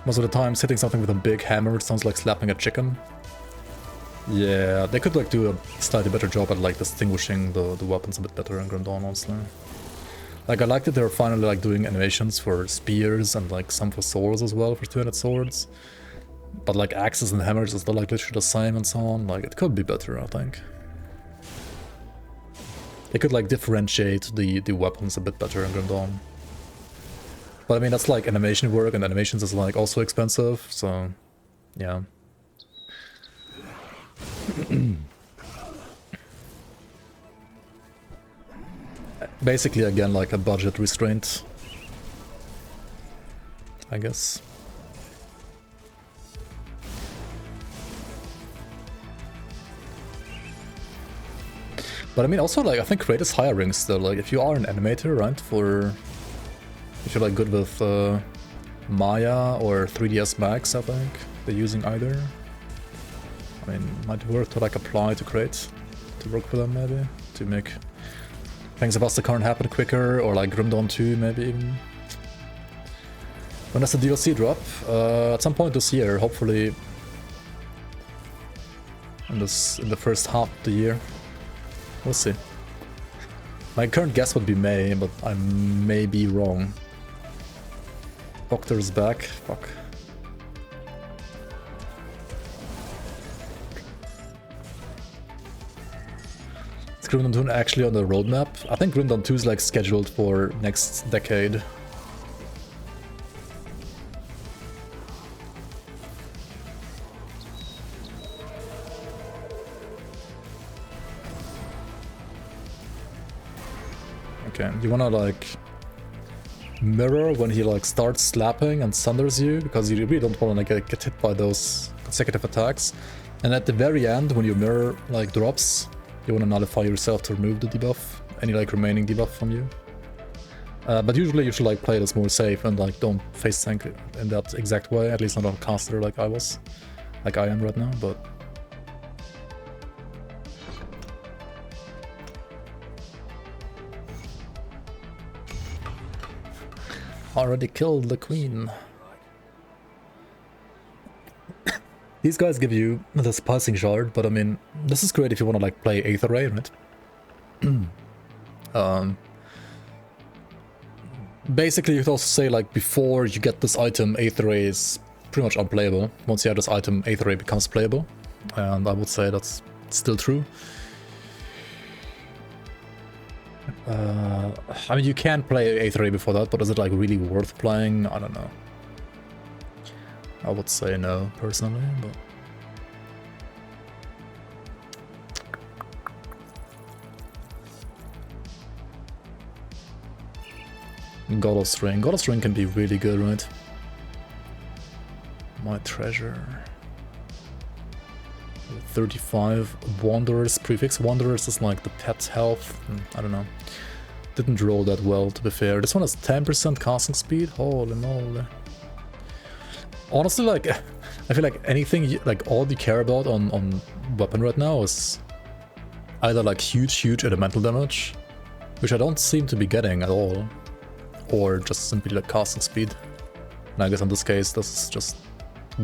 Speaker 1: Most of the times hitting something with a big hammer sounds like slapping a chicken. Yeah, they could like do a slightly better job at like distinguishing the weapons a bit better in Grim Dawn, honestly. Like I like that they're finally like doing animations for spears and like some for swords as well for two-handed swords. But like axes and hammers is still like literally the same and so on. Like it could be better, I think. They could like differentiate the weapons a bit better in Grim Dawn. But I mean, that's like animation work, and animations is like also expensive, so yeah. Basically, again, like a budget restraint, I guess. But I mean, also like I think create is hiring still. Like if you are an animator, right, if you're like good with Maya or 3ds Max, I think they're using either. I mean, might work to like apply to create, to work for them maybe, to make things about the current happen quicker, or like Grim Dawn 2 maybe even. When does the DLC drop? At some point this year, hopefully in the first half of the year. We'll see. My current guess would be May, but I may be wrong. Doctor's back. Fuck. Grim Dawn 2 actually on the roadmap? I think Grim Dawn 2 is like scheduled for next decade. Okay, you wanna like mirror when he like starts slapping and sunders you, because you really don't wanna like get hit by those consecutive attacks. And at the very end, when your mirror like drops, you wanna nullify yourself to remove the debuff, any like remaining debuff from you. But usually you should like play this more safe and like don't face tank in that exact way, at least not on caster like I am right now, but... Already killed the queen. These guys give you the spicing shard, but I mean, this is great if you want to like play Aether Ray, right? Basically, you could also say like before you get this item, Aether Ray is pretty much unplayable. Once you have this item, Aether Ray becomes playable, and I would say that's still true. I mean, you can play Aether Ray before that, but is it like really worth playing? I don't know. I would say no, personally, but... God of String. God of String can be really good, right? My treasure. 35 Wanderers prefix. Wanderers is like the pet health. I don't know. Didn't roll that well, to be fair. This one has 10% casting speed. Holy moly. Honestly, like, I feel like anything, like, all you care about on weapon right now is either like huge elemental damage, which I don't seem to be getting at all, or just simply like casting speed. And I guess in this case, this is just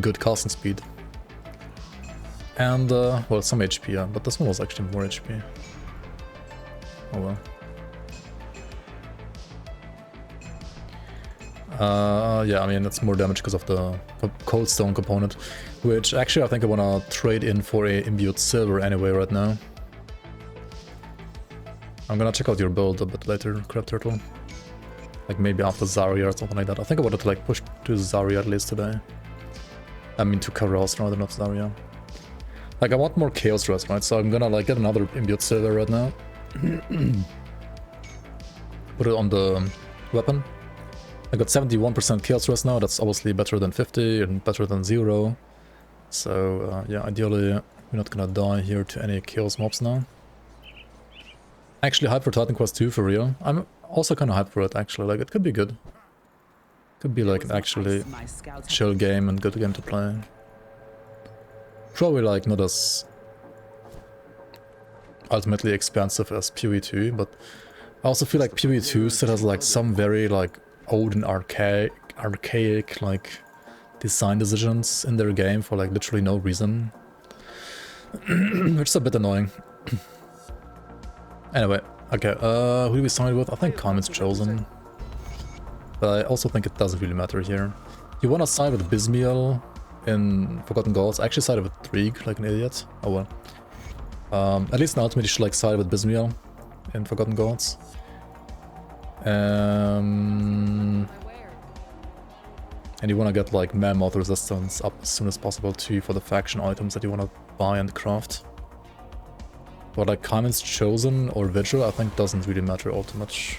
Speaker 1: good casting speed. And, well, some HP, yeah, but this one was actually more HP. Oh well. Yeah, I mean, it's more damage because of the Cold Stone component, which actually I think I wanna trade in for a Imbued Silver anyway right now. I'm gonna check out your build a bit later, Crab Turtle. Like maybe after Zarya or something like that. I think I wanted to like push to Zarya at least today. I mean to Karos rather than Zarya. Like I want more Chaos Rest, right? So I'm gonna like get another Imbued Silver right now. Put it on the weapon. I got 71% Chaos Rest now, that's obviously better than 50 and better than 0. So yeah, ideally we're not gonna die here to any Chaos mobs now. Actually hyped for Titan Quest 2 for real. I'm also kinda hyped for it actually, like it could be good. Could be like an actually chill game and good game to play. Probably like not as ultimately expensive as PoE 2, but I also feel like PoE 2 still has like some very like old and archaic like design decisions in their game for like literally no reason. Which is a bit annoying. Anyway, okay, who do we side with? I think Carmen's chosen. But I also think it doesn't really matter here. You wanna side with Bismiel in Forgotten Gods? I actually sided with Drieg like an idiot. Oh well. At least in Ultimate you should like side with Bismiel in Forgotten Gods. And you want to get like Mammoth resistance up as soon as possible too for the faction items that you want to buy and craft. But like Carmen's Chosen or Vigil I think doesn't really matter all too much.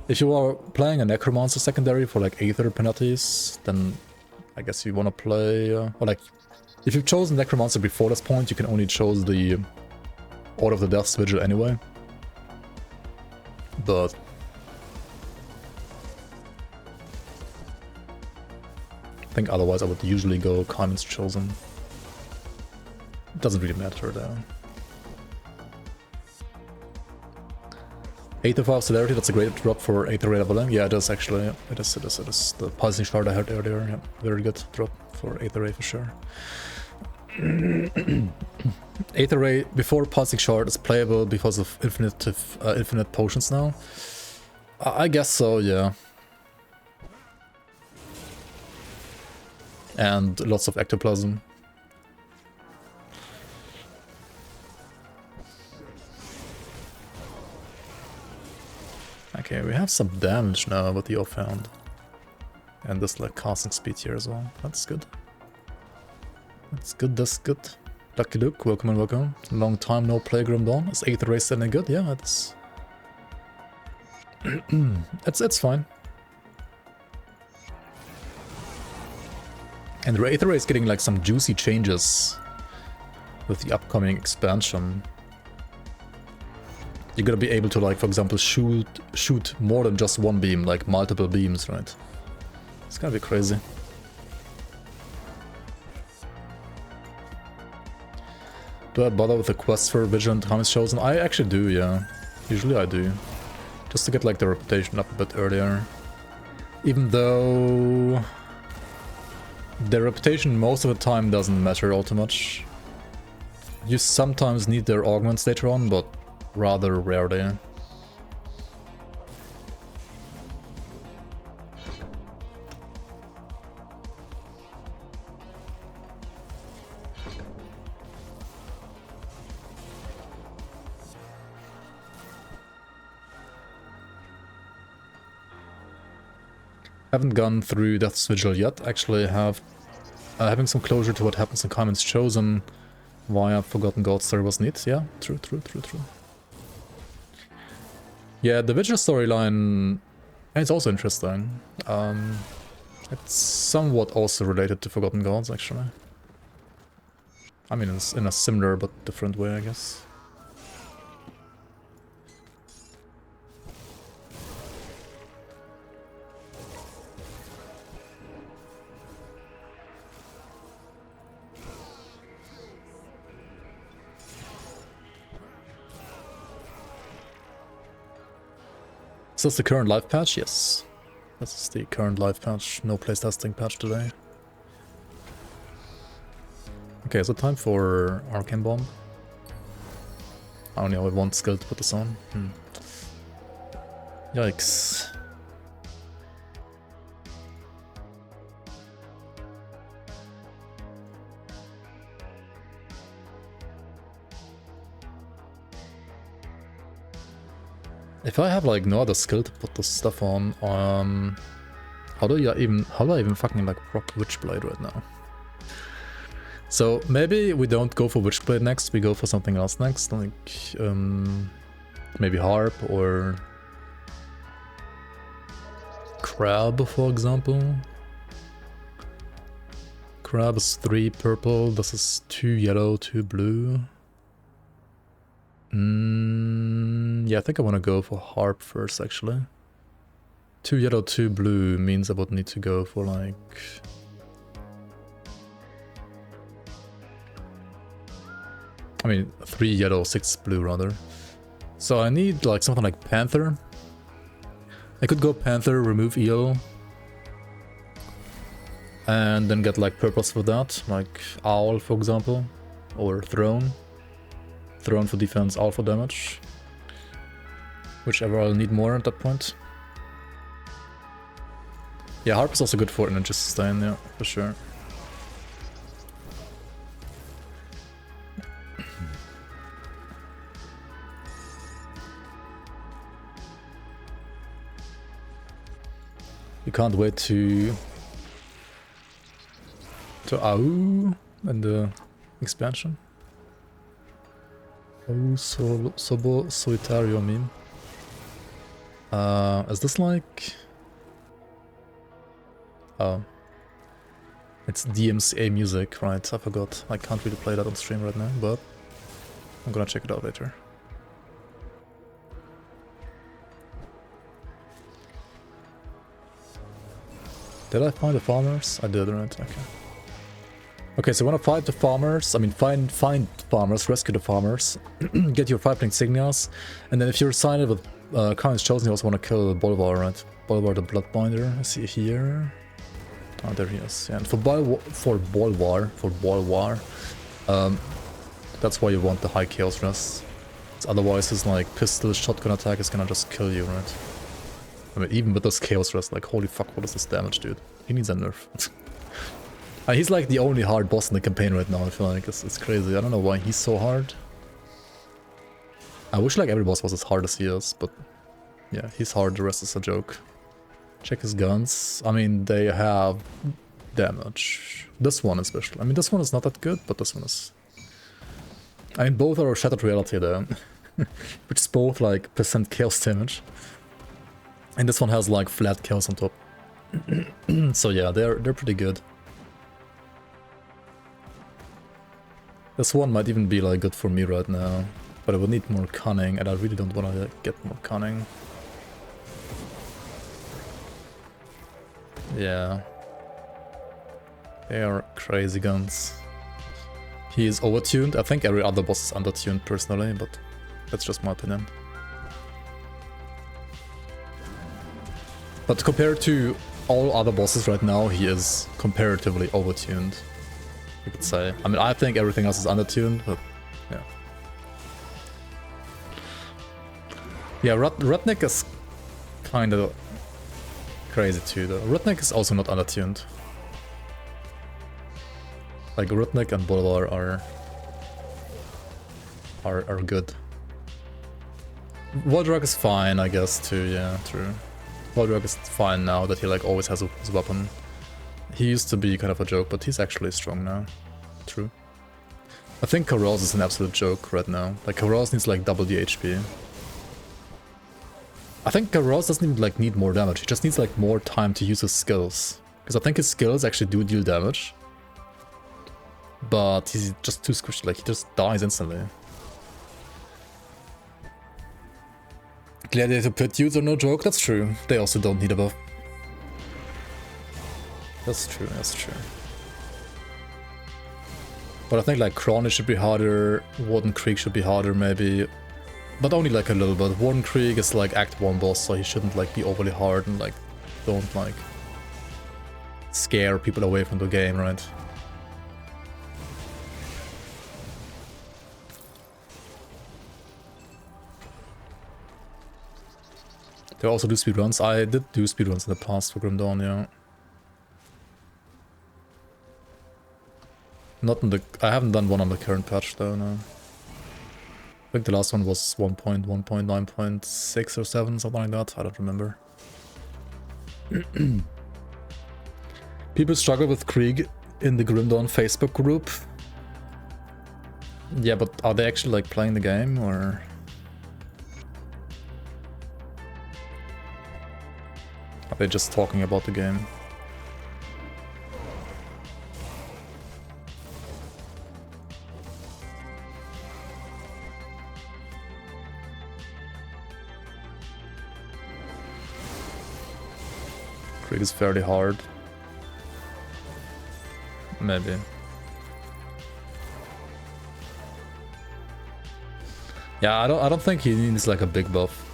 Speaker 1: If you are playing a Necromancer secondary for like Aether Panettis, then I guess you want to play... or like, if you've chosen Necromancer before this point, you can only choose the Order of the Death's Vigil anyway. But I think otherwise I would usually go Carmen's Chosen. It doesn't really matter though. 85 Celerity, that's a great drop for Aether Ray leveling. Yeah, it is actually. It is. The Pulsing Shard I heard earlier. Yeah, very good drop for Aether Ray for sure. Aether Ray before Pulsing Shard is playable because of infinite potions now. I guess so, yeah. And lots of Ectoplasm.
Speaker 2: some damage now with the offhand. And this like casting speed here as well. That's good. That's good, that's good. Lucky Luke, welcome and welcome. Long time no play Grim Dawn. Is 8th race any good? Yeah, it's... it's fine. And the 8th race getting like some juicy changes with the upcoming expansion. You're gonna be able to, like, for example, shoot more than just one beam, like multiple beams, right? It's gonna be crazy. Do I bother with the quest for Vigilant Arcanist Chosen? I actually do, yeah. Usually I do. Just to get like the reputation up a bit earlier. Even though the reputation most of the time doesn't matter all too much. You sometimes need their augments later on, but rather rarely. Haven't gone through Death's Vigil yet. Actually having some closure to what happens in Arcanist Chosen via Forgotten Gods story was neat. Yeah, true. Yeah, the Vigil storyline, it's also interesting. It's somewhat also related to Forgotten Gods, actually. I mean, it's in a similar but different way, I guess. Is this the current live patch? Yes. This is the current live patch. No playtesting patch today. Okay, so time for Arcane Bomb. I only have one skill to put this on. Yikes. If I have like no other skill to put this stuff on, how do I even fucking like rock Witchblade right now? So maybe we don't go for Witchblade next, we go for something else next, like maybe Harp or Crab, for example. Crab is 3 purple, this is 2 yellow, 2 blue. Yeah, I think I want to go for Harp first, actually. 2 yellow, 2 blue means I would need to go for like... I mean, 3 yellow, 6 blue rather. So I need like something like Panther. I could go Panther, remove Eel. And then get like purples for that, like Owl for example. Or Throne. Throne for defense, Owl for damage. Whichever I'll need more at that point. Yeah, Harp is also good for Energy Sustain, yeah, for sure. You can't wait to AU in the expansion. Oh, Sobo Solitario meme. Is this like... Oh. It's DMCA music, right? I forgot. I can't really play that on stream right now, but I'm gonna check it out later. Did I find the farmers? I did, right? Okay. Okay, so when I fight the farmers, I mean find farmers, rescue the farmers, get your 5 insignias, and then if you're signed with Arcanist Chosen, you also want to kill Bolvar, right? Bolvar the Bloodbinder, I see here. Oh, there he is. Yeah, and for Bolvar, that's why you want the high chaos rest. Otherwise his like pistol shotgun attack is gonna just kill you, right? I mean, even with this chaos rest, like holy fuck, what is this damage, dude? He needs a nerf. He's like the only hard boss in the campaign right now, I feel like. It's crazy. I don't know why he's so hard. I wish like every boss was as hard as he is, but
Speaker 1: Yeah, he's hard, the rest is a joke. Check his guns. I mean, they have damage. This one especially. I mean, this one is not that good, but this one is... I mean, both are Shattered Reality though. Which is both like percent chaos damage. And this one has like flat chaos on top. So yeah, they're pretty good. This one might even be like good for me right now. But I would need more cunning, and I really don't want to get more cunning. Yeah. They are crazy guns. He is overtuned. I think every other boss is undertuned personally, but that's just my opinion. But compared to all other bosses right now, he is comparatively overtuned, you could say. I mean, I think everything else is undertuned, but yeah. Yeah, Rudnick is kind of crazy too, though. Rudnick is also not undertuned. Like, Rudnick and Bolvar are good. Waldrug is fine, I guess, too, yeah, true. Waldrug is fine now that he, like, always has his weapon. He used to be kind of a joke, but he's actually strong now. True. I think Karos is an absolute joke right now. Like, Karos needs, like, double the HP. I think Karos doesn't even, like, need more damage. He just needs, like, more time to use his skills. Because I think his skills actually do deal damage. But he's just too squishy, like, he just dies instantly. Gladiator Platoons are no joke, that's true. They also don't need a buff. That's true, that's true. But I think like Chronic should be harder, Warden Krieg should be harder maybe. But only like a little bit. Warden Krieg is like Act 1 boss, so he shouldn't like be overly hard and like don't like scare people away from the game, right? They also do speedruns. I did do speedruns in the past for Grim Dawn, yeah. Not in the... I haven't done one on the current patch though, no. I think the last one was 1.1.9.6 or 7, something like that. I don't remember. People struggle with Krieg in the Grim Dawn Facebook group. Yeah, but are they actually like playing the game or... Are they just talking about the game? Krieg is fairly hard. Maybe. Yeah, I don't think he needs like a big buff.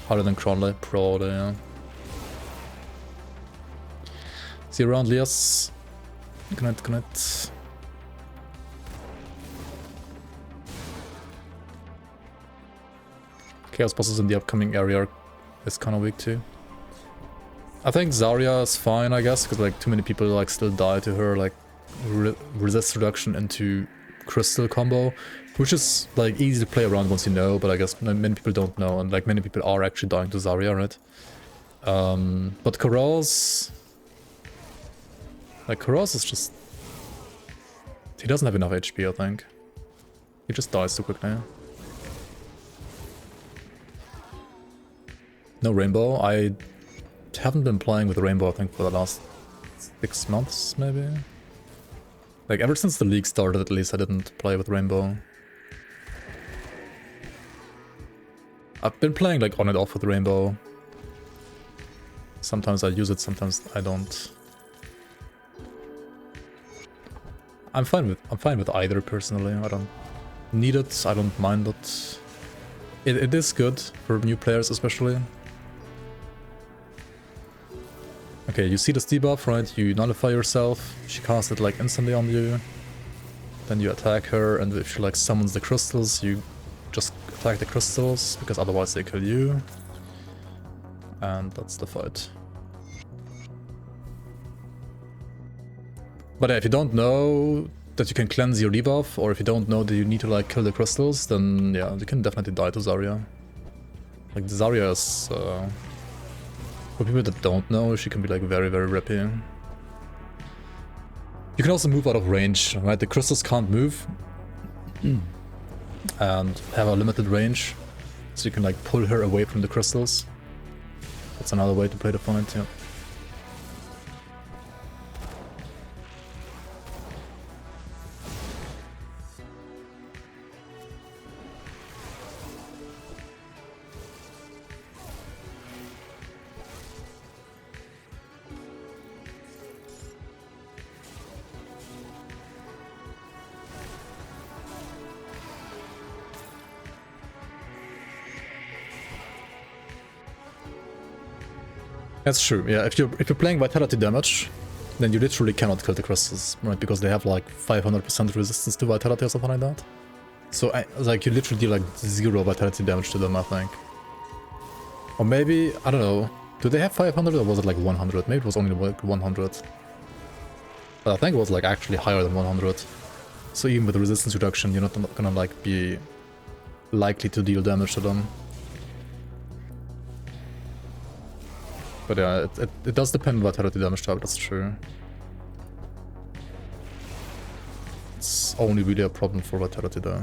Speaker 1: Harder than Cronley, probably, yeah. See you around, Lias. Good night, good night. Chaos bosses in the upcoming area is kind of weak too. I think Zarya is fine, I guess, because like too many people like still die to her, like resist reduction into crystal combo, which is like easy to play around once you know, but I guess many people don't know, and like many people are actually dying to Zarya, right? But Karos... Like Karos is just... He doesn't have enough HP, I think. He just dies too quickly. No Rainbow. I haven't been playing with Rainbow, I think, for the last 6 months, maybe? Like, ever since the league started, at least, I didn't play with Rainbow. I've been playing, like, on and off with Rainbow. Sometimes I use it, sometimes I don't. I'm fine with either, personally. I don't need it, I don't mind it. It is good for new players, especially. Okay, you see this debuff, right? You nullify yourself, she casts it like instantly on you. Then you attack her, and if she like summons the crystals, you just attack the crystals, because otherwise they kill you. And that's the fight. But if you don't know that you can cleanse your debuff, or if you don't know that you need to like kill the crystals, then yeah, you can definitely die to Zarya. Like Zarya is, for people that don't know, she can be like very, very rippy. You can also move out of range, right? The crystals can't move and have a limited range, so you can like pull her away from the crystals. That's another way to play the fight, yeah. That's true, yeah. If you're playing vitality damage, then you literally cannot kill the crystals, right? Because they have like 500% resistance to vitality or something like that. So like you literally deal like 0 vitality damage to them, I think. Or maybe, I don't know, do they have 500 or was it like 100? Maybe it was only like 100. But I think it was like actually higher than 100. So even with the resistance reduction, you're not gonna like be likely to deal damage to them. But yeah, it does depend on vitality damage type, that's true. It's only really a problem for vitality though.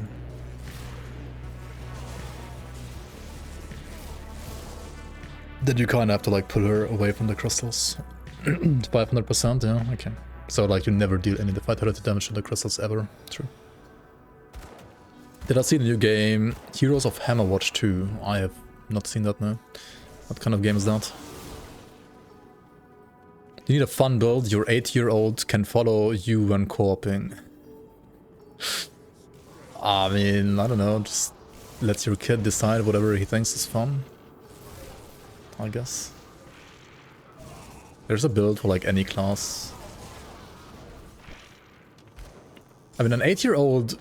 Speaker 1: Then you kinda have to like pull her away from the crystals. 500%, yeah, okay. So like you never deal any vitality damage to the crystals ever, true. Did I see the new game Heroes of Hammerwatch 2? I have not seen that, no. What kind of game is that? You need a fun build, your 8-year-old can follow you when co-oping. I mean, I don't know, just let your kid decide whatever he thinks is fun, I guess. There's a build for like any class. I mean, an 8-year-old,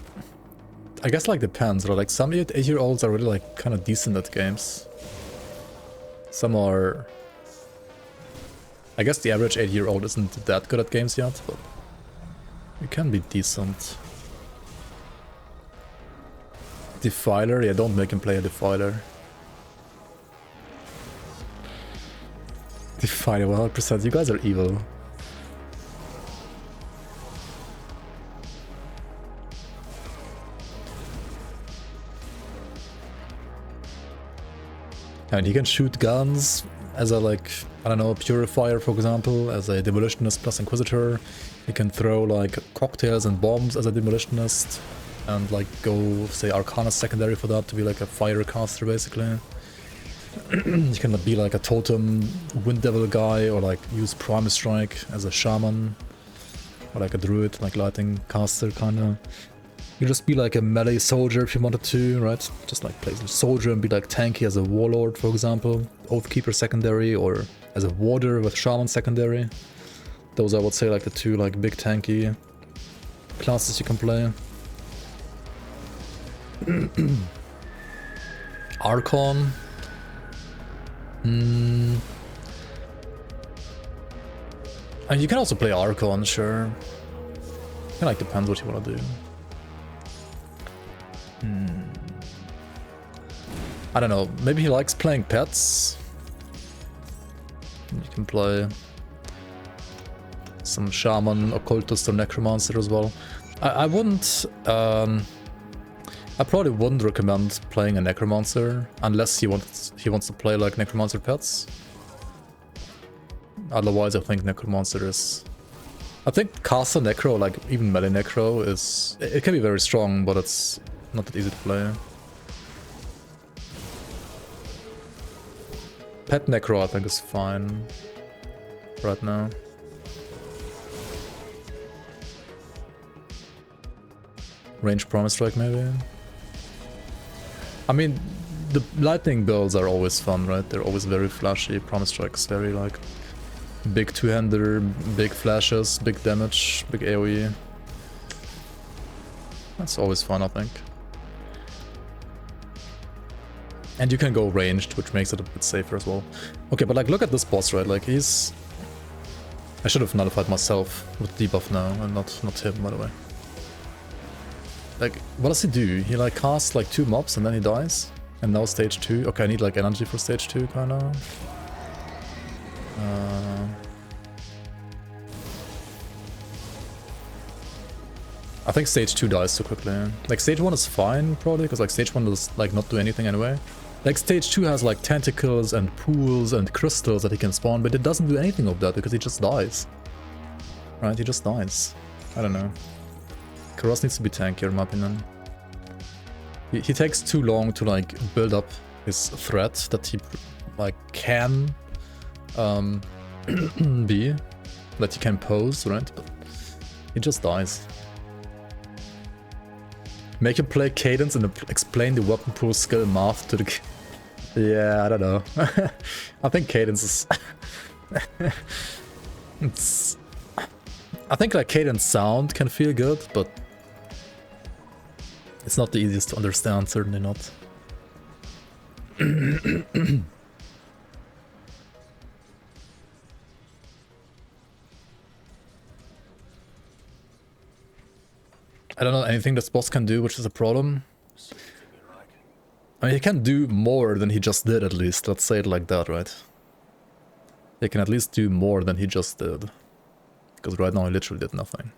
Speaker 1: I guess like depends, right? Like some 8-year-olds are really like kind of decent at games. Some are... I guess the average 8-year-old isn't that good at games yet, but you can be decent. Defiler? Yeah, don't make him play a Defiler. Defiler, 100%. You guys are evil. And he can shoot guns as a, like, I don't know, Purifier, for example, as a Demolitionist plus Inquisitor. He can throw, like, cocktails and bombs as a Demolitionist, and, like, go, say, Arcanist secondary for that to be, like, a fire caster, basically. He can be, like, a Totem Wind Devil guy, or, like, use Primal Strike as a Shaman, or, like, a Druid, like, Lightning caster, kinda. You just be like a melee soldier if you wanted to, right? Just like play a soldier and be like tanky as a warlord, for example. Oathkeeper secondary, or as a warder with shaman secondary. Those I would say like the two like big tanky classes you can play. Archon. And you can also play Archon, sure. It like depends what you want to do. I don't know, maybe he likes playing pets. You can play some shaman, occultist, or necromancer as well. I wouldn't, I probably wouldn't recommend playing a necromancer unless he wants to play like necromancer pets. Otherwise I think necromancer is... I think caster necro, like even melee necro, is... It can be very strong, but it's not that easy to play. Pet necro I think is fine right now. Range Promise Strike maybe? I mean, the lightning builds are always fun, right? They're always very flashy. Promise Strike's very like big two-hander, big flashes, big damage, big AoE. That's always fun, I think. And you can go ranged, which makes it a bit safer as well. Okay, but like look at this boss, right? Like he's... I should have nullified myself with debuff now, and not him, by the way. Like, what does he do? He like casts like 2 mobs and then he dies?
Speaker 2: And now stage 2. Okay, I need like energy for stage 2, kinda. I think stage 2 dies too quickly. Like stage 1 is fine, probably, because like stage 1 does like not do anything anyway. Like stage 2 has like tentacles and pools and crystals that he can spawn, but it doesn't do anything of that because he just dies. Right, he just dies. I don't know. Karos needs to be tankier in my opinion. He takes too long to like build up his threat that he like can be, that he can pose, right? But he just dies. Make him play Cadence and explain the weapon pool skill math to the... Yeah, I don't know. I think Cadence is... it's... I think like Cadence sound can feel good, but... It's not the easiest to understand, certainly not. I don't know anything this boss can do, which is a problem. I mean, he can do more than he just did, at least. Let's say it like that, right? He can at least do more than he just did. Because right now he literally did nothing.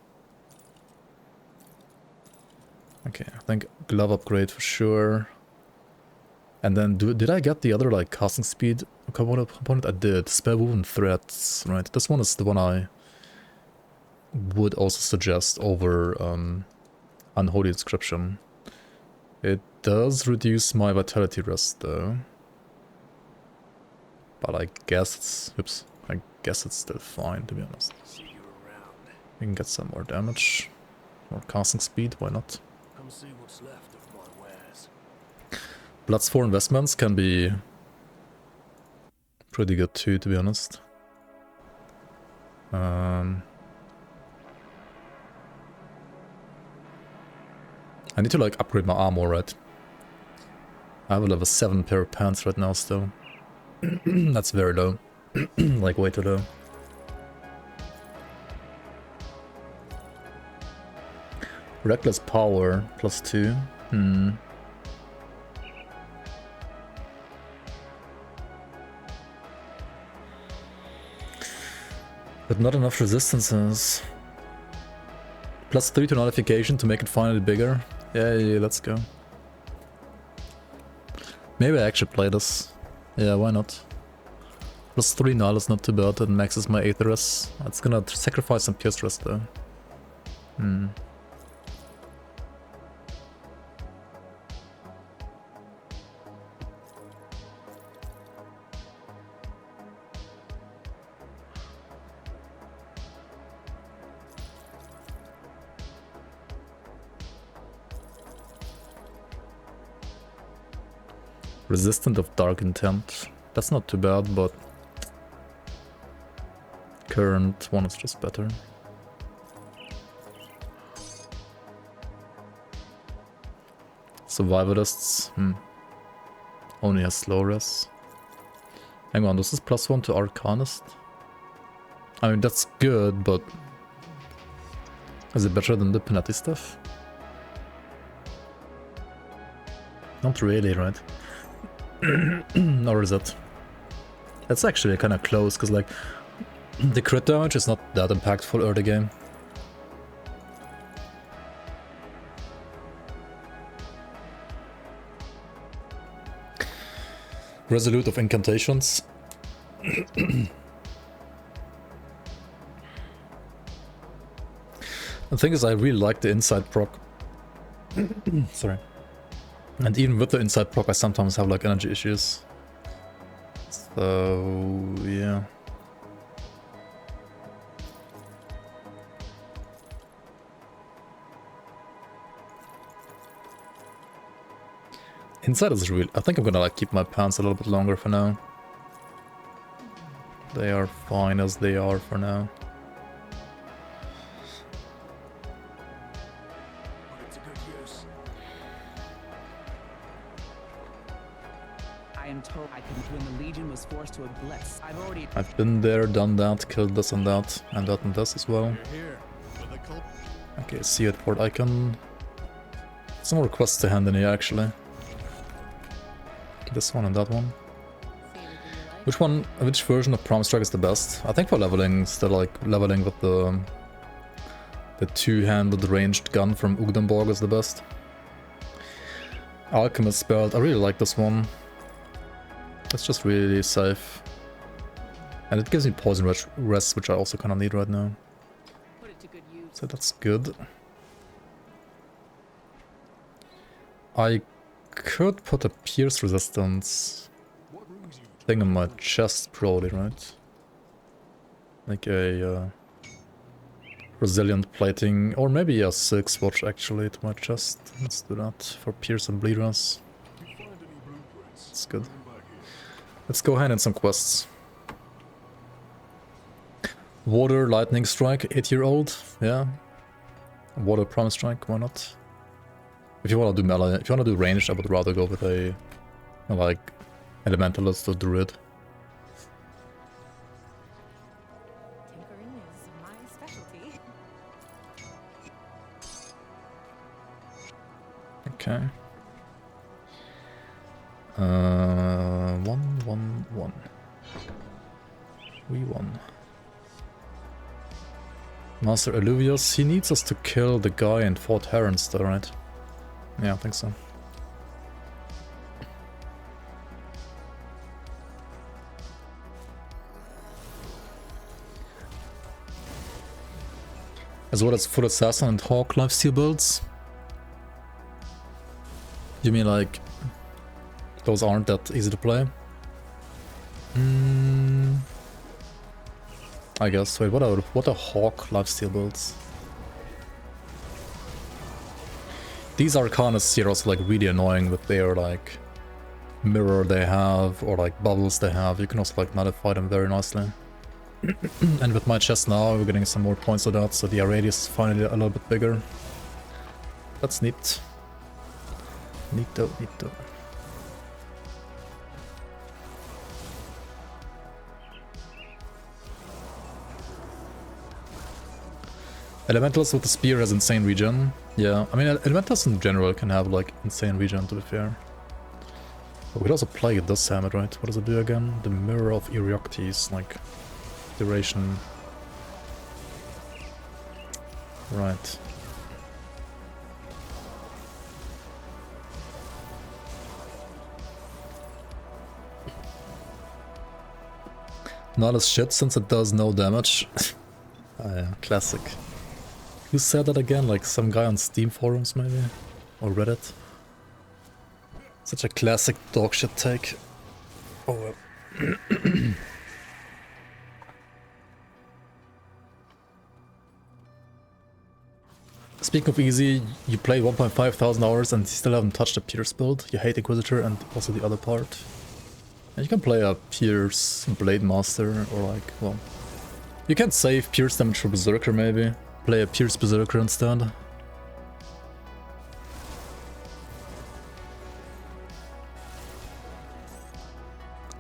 Speaker 2: Okay, I think glove upgrade for sure. And then, did I get the other, like, casting speed component? I did. Spell woven threads, right? This one is the one I would also suggest over Unholy Inscription. It does reduce my vitality rest, though. But I guess it's... Oops. I guess it's still fine, to be honest. We can get some more damage. More casting speed, why not?
Speaker 8: See what's left of my wares.
Speaker 2: Bloods for investments can be pretty good too, to be honest. I need to like upgrade my armor, right? I have a level 7 pair of pants right now still. That's very low. Like way too low. Reckless power, +2. But not enough resistances. +3 to nullification to make it finally bigger. Yeah, let's go. Maybe I actually play this. Yeah, why not? +3 null is not too bad, that maxes my Aetherus. It's gonna sacrifice some Pierce Rest though. Resistant of Dark Intent. That's not too bad, but current one is just better. Survivalists. Only has slow rest. Hang on, this is +1 to Arcanist. I mean, that's good, but is it better than the Panetti stuff? Not really, right? Or is it? It's actually kind of close, because like the crit damage is not that impactful early game. Resolute of Incantations. The thing is, I really like the inside proc. Sorry. And even with the inside proc, I sometimes have like energy issues. So, yeah. Inside is real. I think I'm gonna like keep my pants a little bit longer for now. They are fine as they are for now. I've been there, done that, killed this and that this as well. Okay, see you at Port Icon. Some more quests to hand in here actually. This one and that one. Which version of Prom Strike is the best? I think for leveling, still like leveling with the two-handed ranged gun from Ugdenborg is the best. Alchemist belt, I really like this one. It's just really safe. And it gives me poison rest, which I also kind of need right now. So that's good. I could put a pierce resistance thing on my chest, probably, right? Like a resilient plating, or maybe a 6 watch actually to my chest. Let's do that for pierce and bleed rest. That's good. Let's go hand in some quests. Water lightning strike, 8-year-old, yeah. Water promise strike, why not? If you want to do melee, if you want to do ranged, I would rather go with a like elementalist or druid.
Speaker 9: Tinkering is my specialty.
Speaker 2: Okay. 1-1-1. We won. Master Alluvius, he needs us to kill the guy in Fort Herons though, right? Yeah, I think so. As well as full assassin and hawk lifesteal builds? You mean like those aren't that easy to play? I guess. Wait, what are hawk lifesteal builds? These Arcanists here are also like really annoying with their like mirror they have or like bubbles they have. You can also like nullify them very nicely. And with my chest now, we're getting some more points of that, so the radius is finally a little bit bigger. That's neat. Neato, neato. Elementals with the spear has insane regen. Yeah, I mean, Elementals in general can have like insane regen, to be fair. But we could also play it this hammer, right? What does it do again? The Mirror of Erioctes, like duration. Right. Not as shit since it does no damage. Oh yeah, classic. Who said that again? Like some guy on Steam forums maybe? Or Reddit? Such a classic dogshit take. Oh well. Speaking of easy, you play 1,500 hours and you still haven't touched a Pierce build. You hate Inquisitor and also the other part. And you can play a Pierce Blade Master or like, well... You can save Pierce damage for Berserker maybe. Play a Pierce Berserker instead.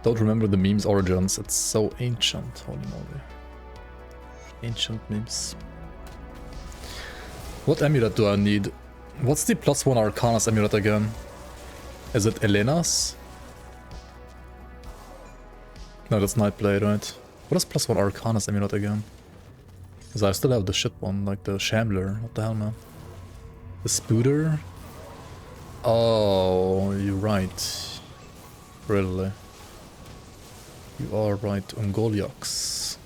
Speaker 2: Don't remember the meme's origins, it's so ancient, holy moly. Ancient memes. What amulet do I need? What's the +1 Arcanist amulet again? Is it Elena's? No, that's Nightblade, right? What is +1 Arcanist amulet again? Because I still have the shit one, like the Shambler. What the hell, man? The Spooter? Oh, you're right. Really? You are right, Ungoliax.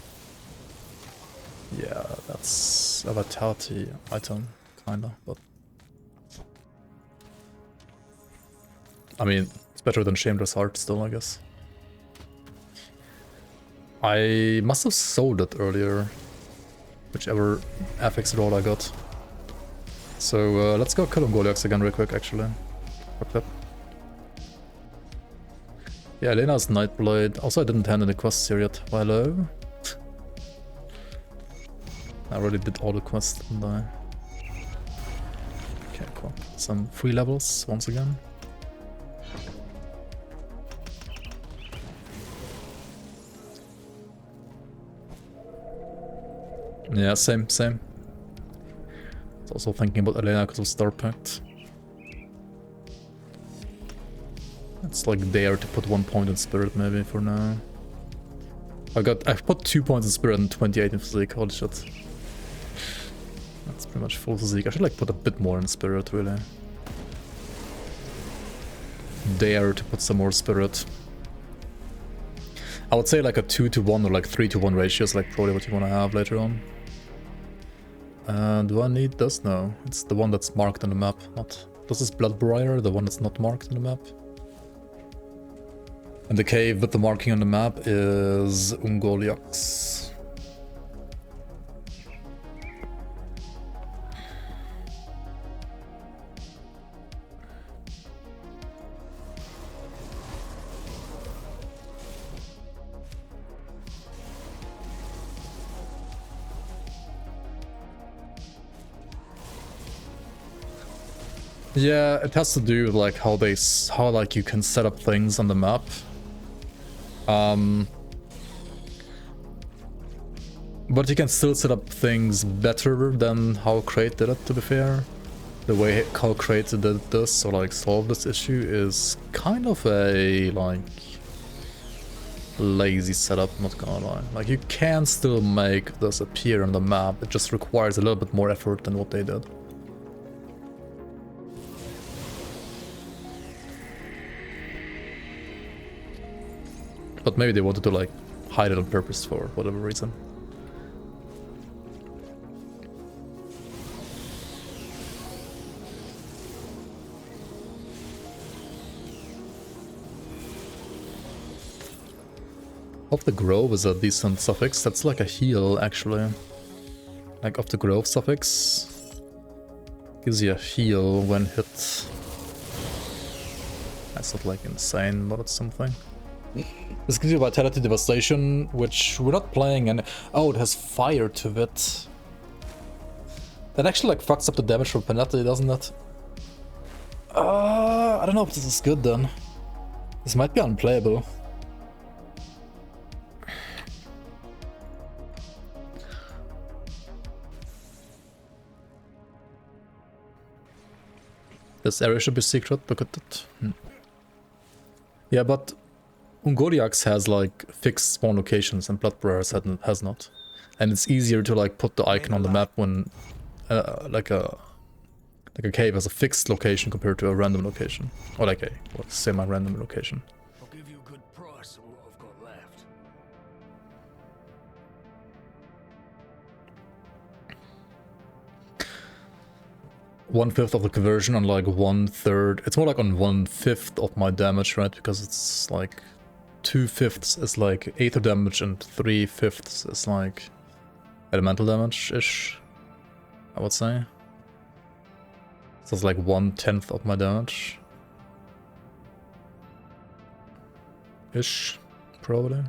Speaker 2: Yeah, that's a vitality item, kinda, but... I mean, it's better than Shameless Heart still, I guess. I must have sold it earlier, whichever affix roll I got. So let's go kill Ungoliax again real quick, actually. Fuck that. Yeah, Elena's Nightblade. Also, I didn't hand in the quests here yet. Hello? I already did all the quests, didn't I? Okay, cool. Some free levels, once again. Yeah, same. I was also thinking about Elena because of Star Pact.
Speaker 1: It's like there to put 1 point in spirit maybe for now. I've put 2 points in spirit and 28 in physique, holy shit. That's pretty much full physique. I should like put a bit more in spirit really. Dare to put some more spirit. I would say like a 2-to-1 or like 3-to-1 ratio is like probably what you want to have later on. Do I need this? No, it's the one that's marked on the map, not... This is Bloodbriar, the one that's not marked on the map. And the cave with the marking on the map is Ungoliax. Yeah, it has to do with like how like you can set up things on the map. But you can still set up things better than how Crate did it, to be fair. The way how Crate did this, or like solve this issue, is kind of a like lazy setup, not gonna lie. Like you can still make this appear on the map, it just requires a little bit more effort than what they did. But maybe they wanted to like hide it on purpose for whatever reason. Off the Grove is a decent suffix. That's like a heal actually. Like Off the Grove suffix gives you a heal when hit. That's not like insane, but it's something. This gives you Vitality Devastation, which we're not playing, and oh, it has fire to it. That actually like fucks up the damage from Panetti, doesn't it? I don't know if this is good then. This might be unplayable. This area should be secret, look at it. Yeah, but Ungoliax has like fixed spawn locations and Bloodbriar has not. And it's easier to like put the icon on the map when like a cave has a fixed location compared to a random location. Or like a semi-random location.
Speaker 8: I'll give you a good price on what I've got left.
Speaker 1: 1/5 of the conversion on like 1/3. It's more like on 1/5 of my damage, right? Because it's like 2/5 is like aether damage and 3/5 is like elemental damage-ish, I would say. So it's like 1/10 of my damage. Ish, probably.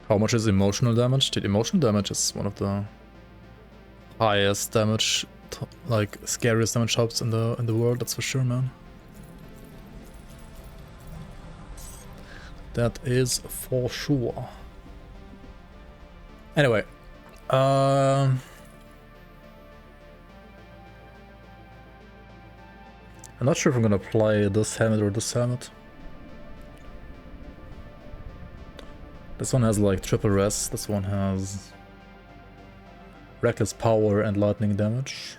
Speaker 1: How much is emotional damage? Dude, emotional damage is one of the highest damage, like scariest damage types in the world, that's for sure, man. That is for sure. Anyway, I'm not sure if I'm gonna play this helmet or this helmet. This one has like triple res, this one has reckless power and lightning damage.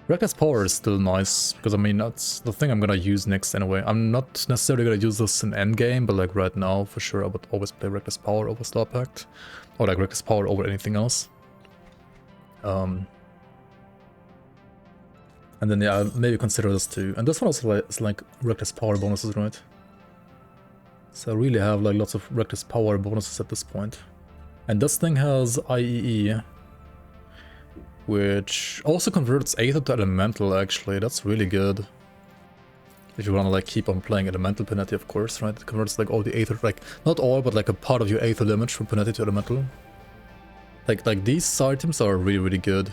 Speaker 1: Reckless power is still nice, because I mean that's the thing I'm gonna use next anyway. I'm not necessarily gonna use this in endgame, but like right now for sure I would always play reckless power over Star Pact. Or like reckless power over anything else. And then yeah, I'll maybe consider this too. And this one also is like reckless power bonuses, right? So I really have like lots of reckless power bonuses at this point. And this thing has IEE, which also converts Aether to Elemental actually, that's really good. If you wanna like keep on playing Elemental Panetti, of course, right? It converts like all the Aether, like not all, but like a part of your Aether damage from Panetti to Elemental. Like these items are really, really good.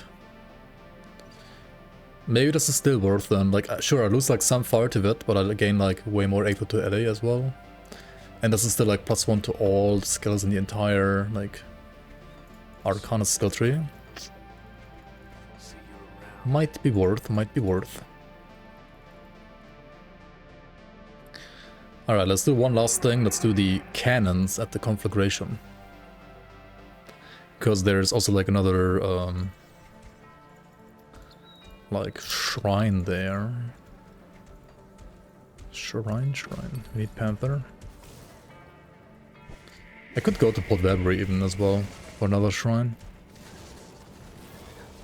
Speaker 1: Maybe this is still worth them. Like sure, I lose like some fire to it, but I gain like way more Aether to LA as well. And this is still like +1 to all skills in the entire like
Speaker 2: Arcanist skill tree. Might be worth, might be worth. Alright, let's do one last thing. Let's do the cannons at the conflagration. Because there's also like another like shrine there. Shrine. We need Panther. I could go to Panetti even as well for another shrine.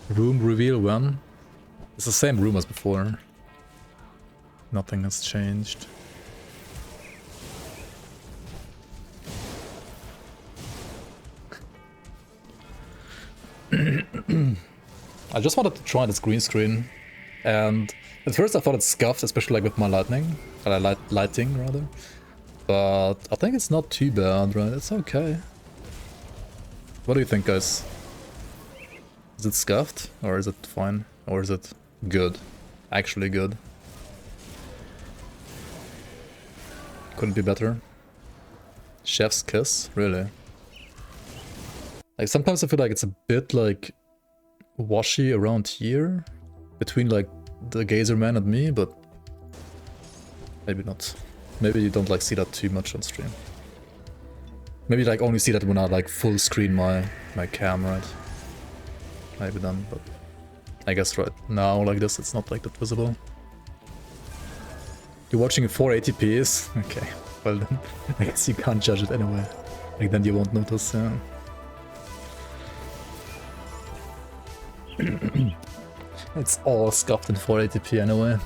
Speaker 2: Room reveal when? It's the same room as before. Nothing has changed. I just wanted to try this green screen, and at first I thought it scuffed, especially like with my lighting rather. But I think it's not too bad, right? It's okay. What do you think, guys? Is it scuffed, or is it fine, or is it good? Actually good. Couldn't be better. Chef's kiss, really? Like sometimes I feel like it's a bit like washy around here between like the Gazer Man and me, but maybe not. Maybe you don't like see that too much on stream. Maybe like only see that when I like full screen my cam, right? Maybe then, but I guess right now like this it's not like that visible. You're watching in 480p's? Okay, well then I guess you can't judge it anyway. Like then you won't notice, yeah. It's all scuffed in 480p anyway.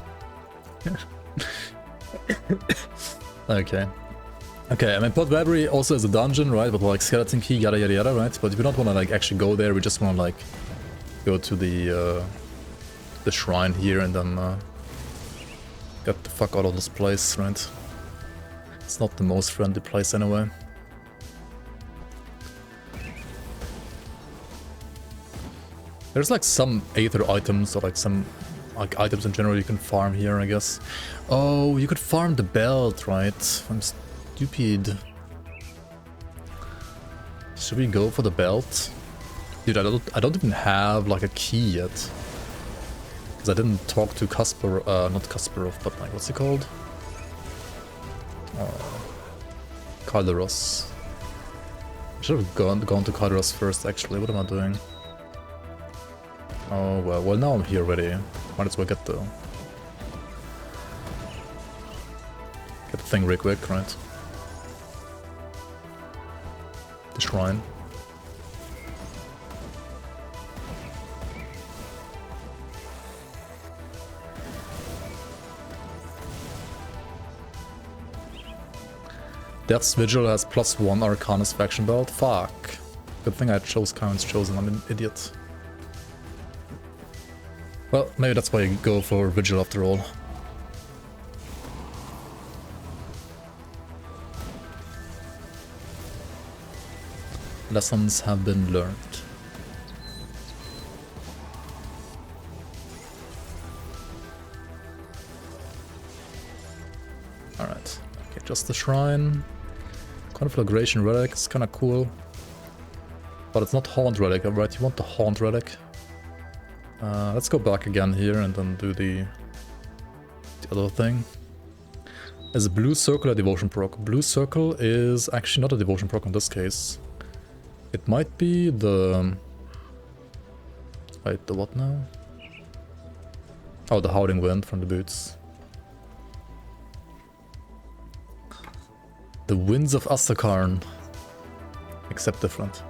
Speaker 2: Okay. Okay, I mean Panetti also is a dungeon, right? But like skeleton key, yada yada yada, right? But if we don't want to like actually go there, we just want to like go to the shrine here and then get the fuck out of this place, right? It's not the most friendly place anyway. There's like some Aether items or like some like items in general you can farm here, I guess. Oh, you could farm the belt, right? I'm stupid. Should we go for the belt? Dude, I don't even have like a key yet. Because I didn't talk to Kasper, not Kasparov, but like what's he called? Kalderos. I should have gone to Kalderos first actually. What am I doing? Oh well now I'm here already. Might as well get the thing real quick, right? The shrine. Death's Vigil has +1 Arcanist faction belt. Fuck. Good thing I chose Kairon's Chosen, I'm an idiot. Well, maybe that's why you go for Vigil after all. Lessons have been learned. Alright, okay, just the shrine. Conflagration relic is kinda cool. But it's not Haunt relic, right? You want the Haunt relic. Let's go back again here and then do the other thing. Is Blue Circle a devotion proc? Blue Circle is actually not a devotion proc in this case. It might be the... Wait, the what now? Oh, the Howling Wind from the boots. The Winds of Astakarn. Except different.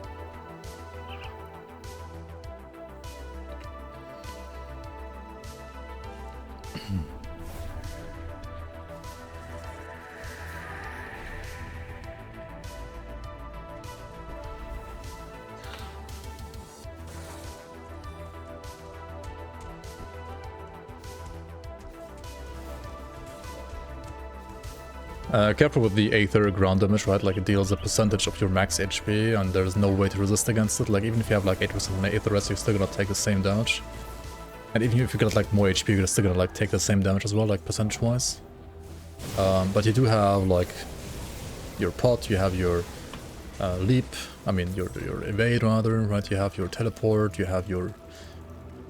Speaker 2: Careful with the Aether ground damage, right? Like it deals a percentage of your max HP and there's no way to resist against it. Like even if you have like 8% on Aether rest, you're still gonna take the same damage. And even if you get like more HP, you're still gonna like take the same damage as well, like percentage wise. But you do have like your pot, you have your leap,
Speaker 1: I mean, your evade rather, right? You have your teleport, you have your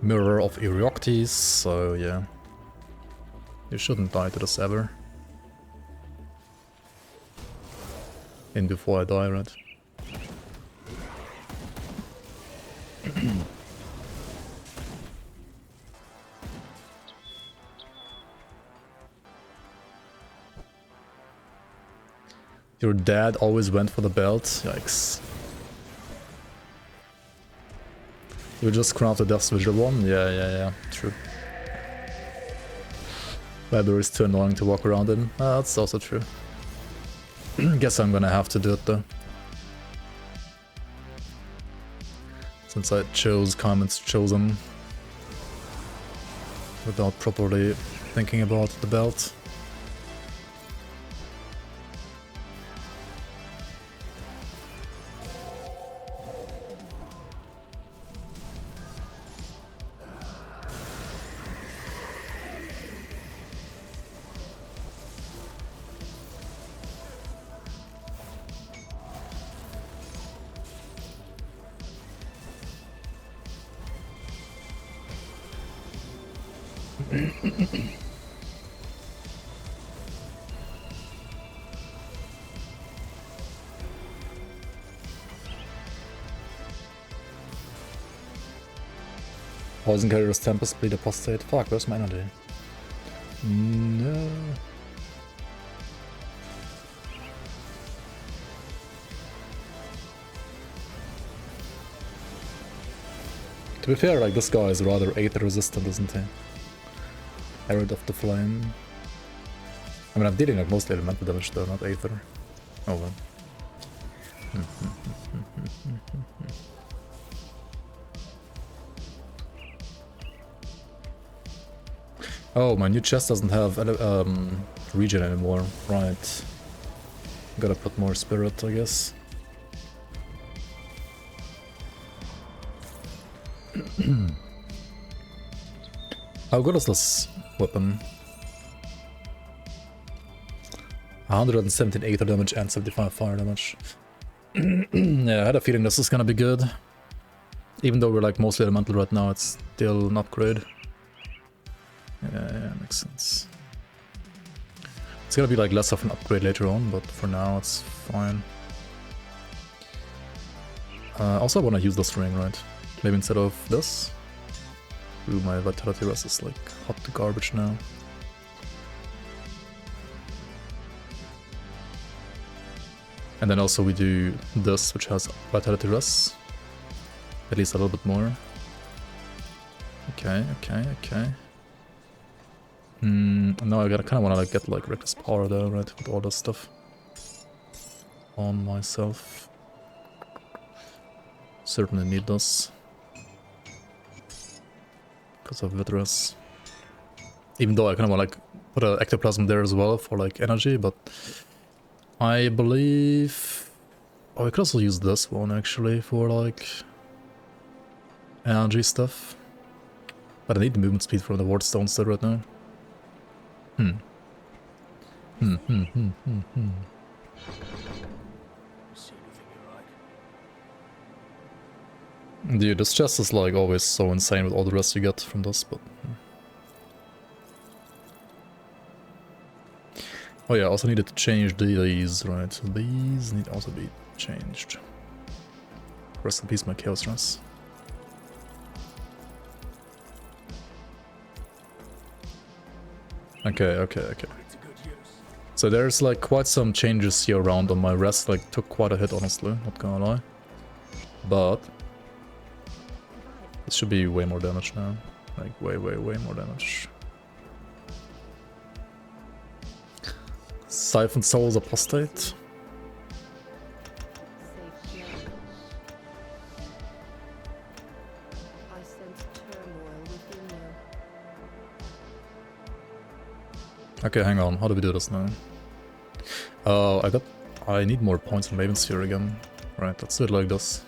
Speaker 1: mirror of Erioctes, so yeah. You shouldn't die to this ever. In before I die, right? Your dad always went for the belt? Yikes. You just craft the Death's Vigil one? Yeah, true. Weber is too annoying to walk around in. That's also true. Guess I'm gonna have to do it though. Since I chose comments chosen without properly thinking about the belt. Poison Carrier's Tempest, Bleed Apostate. Fuck, where's my energy? No. To be fair, like, this guy is rather Aether resistant, isn't he? Arid of the Flame. I mean, I'm dealing like mostly elemental damage though, not Aether. Oh well. Oh, my new chest doesn't have regen anymore. Right. Gotta put more spirit, I guess. How good is this weapon? 117 Aether damage and 75 fire damage. Yeah, I had a feeling this is gonna be good. Even though we're like mostly elemental right now, it's still an upgrade. Yeah, makes sense. It's gonna be like less of an upgrade later on, but for now it's fine. Also I wanna use this ring, right? Maybe instead of this? Ooh, my vitality rest is like hot to garbage now. And then also we do this, which has vitality rest. At least a little bit more. Okay. Now I kinda wanna like get like reckless power though, right? With all this stuff on myself. Certainly need this. Because of Vitreous. Even though I kinda wanna like put an ectoplasm there as well for like energy, but I believe... Oh, I could also use this one actually for like energy stuff. But I need the movement speed from the ward stone still right now. Dude, this chest is like always so insane with all the rest you get from this, but... Oh yeah, I also needed to change these, right? So these need also be changed. Rest in peace, my Chaos Rush. Okay. So there's like quite some changes here around on my rest, like took quite a hit honestly, not gonna lie. But this should be way more damage now. Like way more damage. Siphon Soul's Apostate. Okay, hang on. How do we do this now? Oh, I need more points on Maven Sphere again. Right, let's do it like this.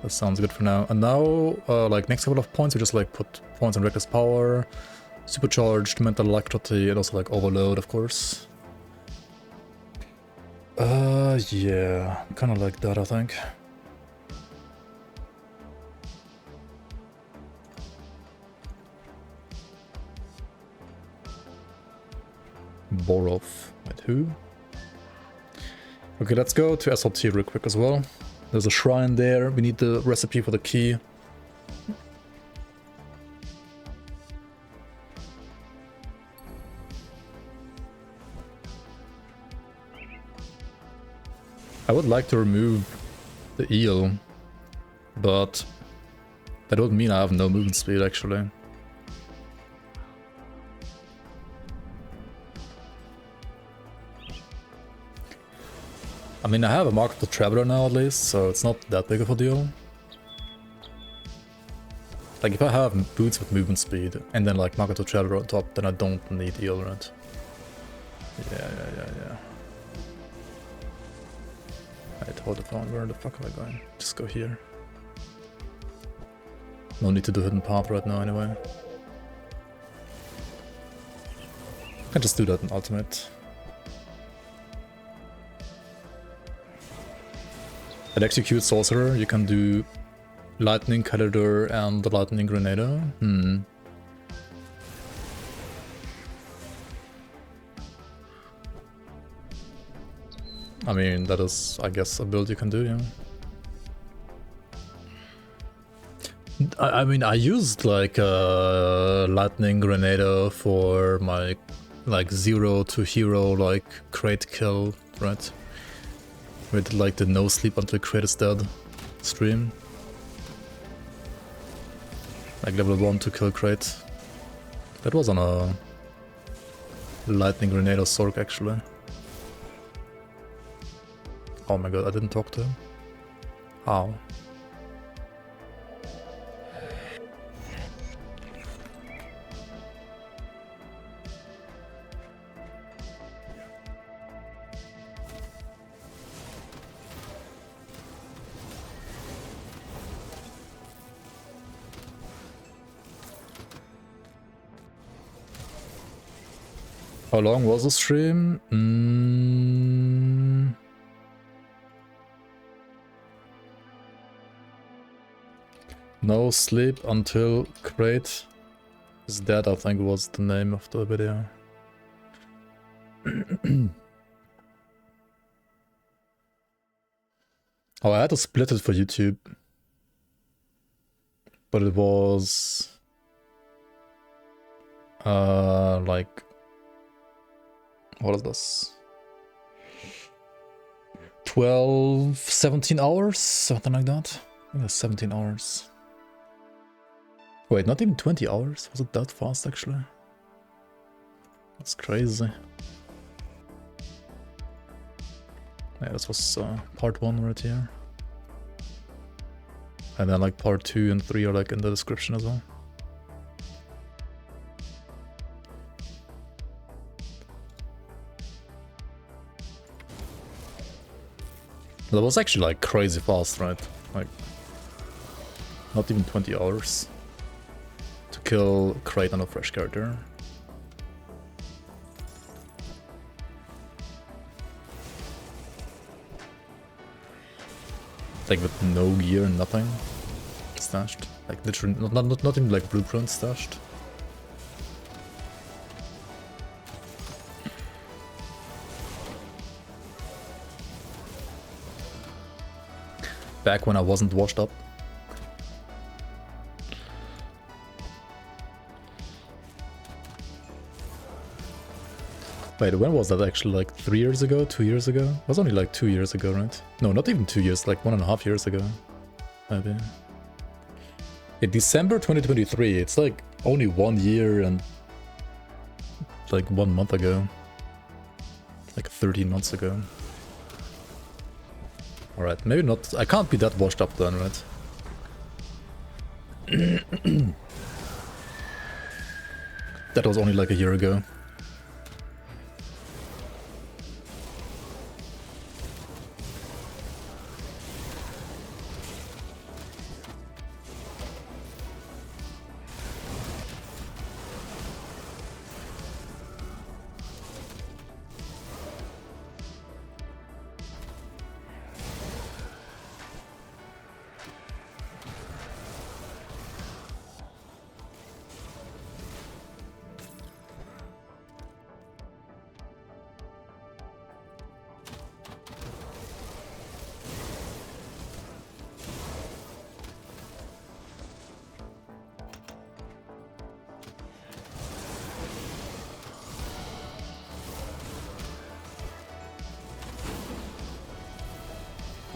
Speaker 1: That sounds good for now. And now, like next couple of points, we just like put points on Reckless Power, Supercharged, Mental Electricity, and also like Overload, of course. Yeah, kind of like that, I think. Borov. Wait, who? Okay, let's go to SLT real quick as well. There's a shrine there. We need the recipe for the key. I would like to remove the eel, but that would mean I have no movement speed actually. I mean, I have a Mark the Traveler now at least, so it's not that big of a deal. Like, if I have boots with movement speed and then like Mark the Traveler on top, then I don't need eel, right? Yeah. Wait, hold the phone. Where the fuck am I going? Just go here. No need to do hidden path right now anyway. I can just do that in ultimate. At Execute Sorcerer, you can do Lightning Calidor and the Lightning Grenado. I mean, that is, I guess, a build you can do, yeah. I mean, I used like a Lightning Grenado for my like 0 to hero like crate kill, right? With like the no sleep until crate is dead stream. Like level 1 to kill crate. That was on a Lightning Grenade or Sork actually. Oh my god, I didn't talk to him. How? How long was the stream? No sleep until crate is dead, I think was the name of the video. Oh, I had to split it for YouTube. But it was like, what is this? 12, 17 hours? Something like that. I think it's 17 hours. Wait, not even 20 hours? Was it that fast actually? That's crazy. Yeah, this was part 1 right here. And then like part 2 and 3 are like in the description as well. That was actually like crazy fast, right? Like, not even 20 hours to kill crate on a fresh character. Like with no gear and nothing stashed. Like literally, not even like blueprint stashed. Back when I wasn't washed up. Wait, when was that actually? Like 3 years ago? 2 years ago? It was only like 2 years ago, right? No, not even 2 years, like 1.5 years ago. Maybe. Yeah, December 2023, it's like only 1 year and like 1 month ago. Like 13 months ago. Alright, maybe not. I can't be that washed up then, right? That was only like a year ago.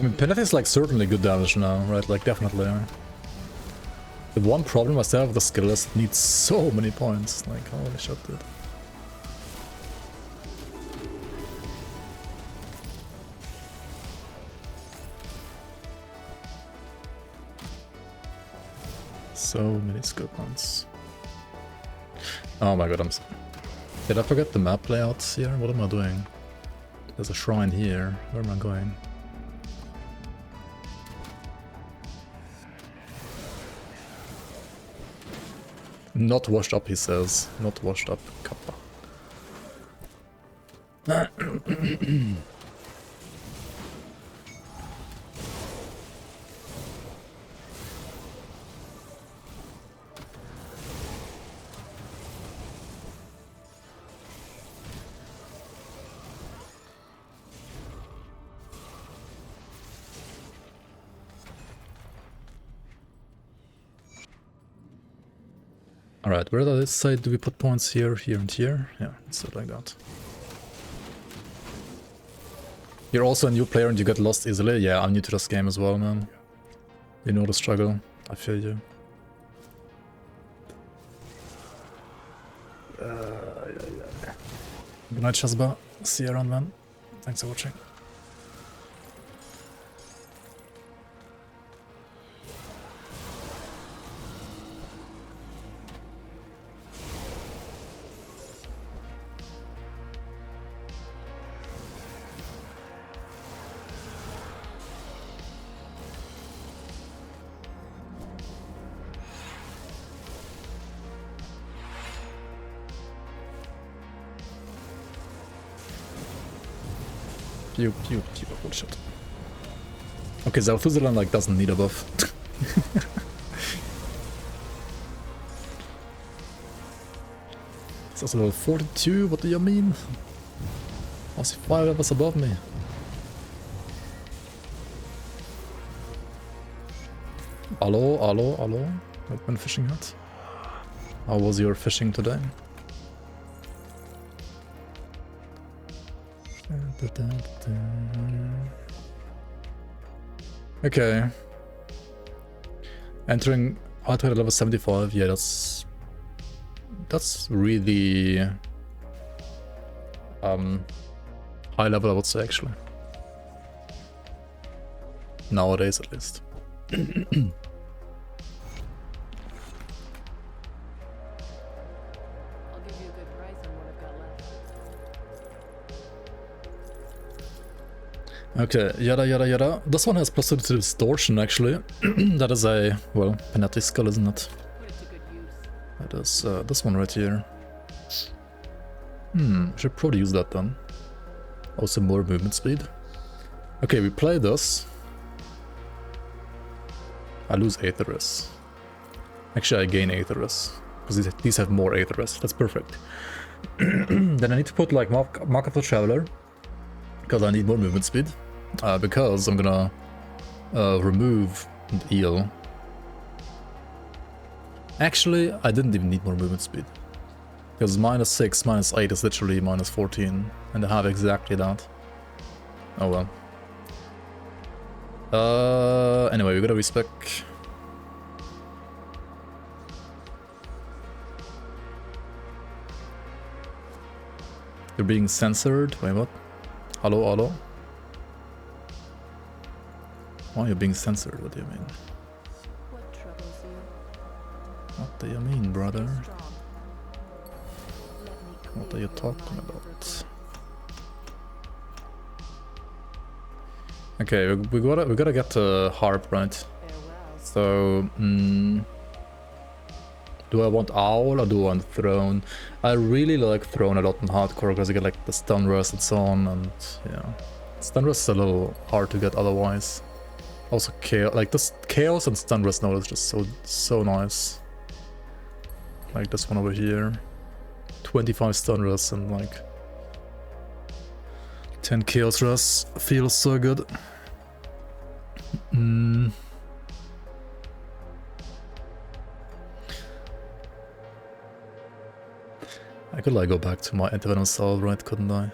Speaker 1: I mean, Panetti is like certainly good damage now, right? Like definitely. The one problem I still have with the skill is it needs so many points. Like, holy shit, dude. So many skill points. Oh my god, did I forget the map layouts here? What am I doing? There's a shrine here. Where am I going? Not washed up, he says. Not washed up, kappa. Alright, where on this side do we put points? Here, here, and here? Yeah, it's like that. You're also a new player and you get lost easily? Yeah, I'm new to this game as well, man. You know the struggle. I feel you. Good night, Shazba. See you around, man. Thanks for watching. Pew, pew, pew, bullshit. Okay, Zalthuzalan like doesn't need a buff. It's also level 42, what do you mean? How's he 5 levels above me? Hello, hello, hello? I've been fishing hut. How was your fishing today? Okay. Entering hardware at level 75, yeah, that's really high level, I would say, actually. Nowadays, at least. Okay, yada yada yada. This one has plus 2 to distortion, actually. That is a, well, Panetti skull, isn't it? That is this one right here. Should probably use that then. Also more movement speed. Okay, we play this. I lose Aetherus. Actually, I gain Aetherus. Because these have more Aetherus. That's perfect. Then I need to put like Mark of the Traveler. Because I need more movement speed. Because I'm gonna remove the eel. Actually, I didn't even need more movement speed. Because -6, -8 is literally -14. And I have exactly that. Oh well. Anyway, we gotta respec. You're being censored? Wait, what? Hello, hello? Why are you being censored? What do you mean?
Speaker 9: What troubles you?
Speaker 1: What do you mean, brother?
Speaker 9: Be strong. Let me
Speaker 1: What are
Speaker 9: clear
Speaker 1: you
Speaker 9: your
Speaker 1: talking
Speaker 9: mind of
Speaker 1: about?
Speaker 9: regret.
Speaker 1: Okay, we gotta get the harp, right?
Speaker 9: Farewell.
Speaker 1: So, do I want Owl or do I want Throne? I really like Throne a lot in hardcore because you get like the stun rest and so on, and yeah. Stun rest is a little hard to get otherwise. Also chaos, like this chaos and stun rest node is just so nice. Like this one over here. 25 stun rest and like 10 chaos rest feels so good. I could like go back to my anti-venom salve, right? Couldn't I?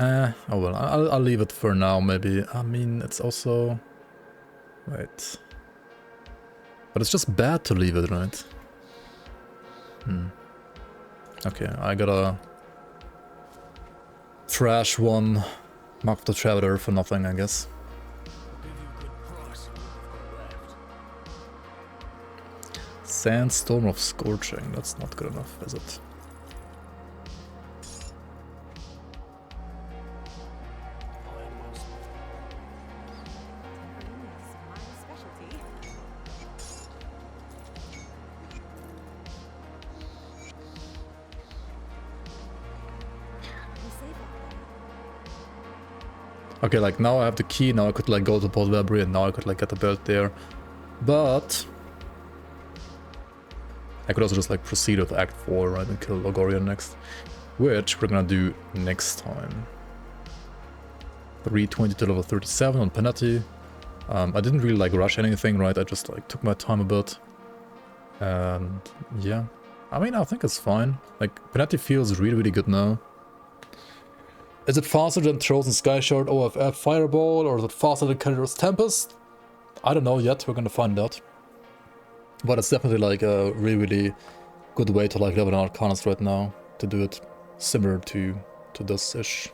Speaker 2: Oh well, I'll leave it for now, maybe. I mean, it's also... Wait. But it's just bad to leave it, right? Okay, I gotta... trash one Mark of the Traveler for nothing, I guess. Sandstorm of Scorching, that's not good enough, is it? Okay, like now I have the key, now I could like go to Port Library and now I could like get the belt there. But I could also just like proceed with Act 4, right, and kill Logorian next. Which we're gonna do next time. 320 to level 37 on Panetti. I didn't really like rush anything, right, I just like took my time a bit. And yeah, I mean I think it's fine. Like Panetti feels really good now. Is it faster than Chosen Sky Shard OFF Fireball, or is it faster than Kaleidos Tempest? I don't know yet, we're gonna find out. But it's definitely like a really good way to like level an Arcanist right now, to do it similar to this-ish.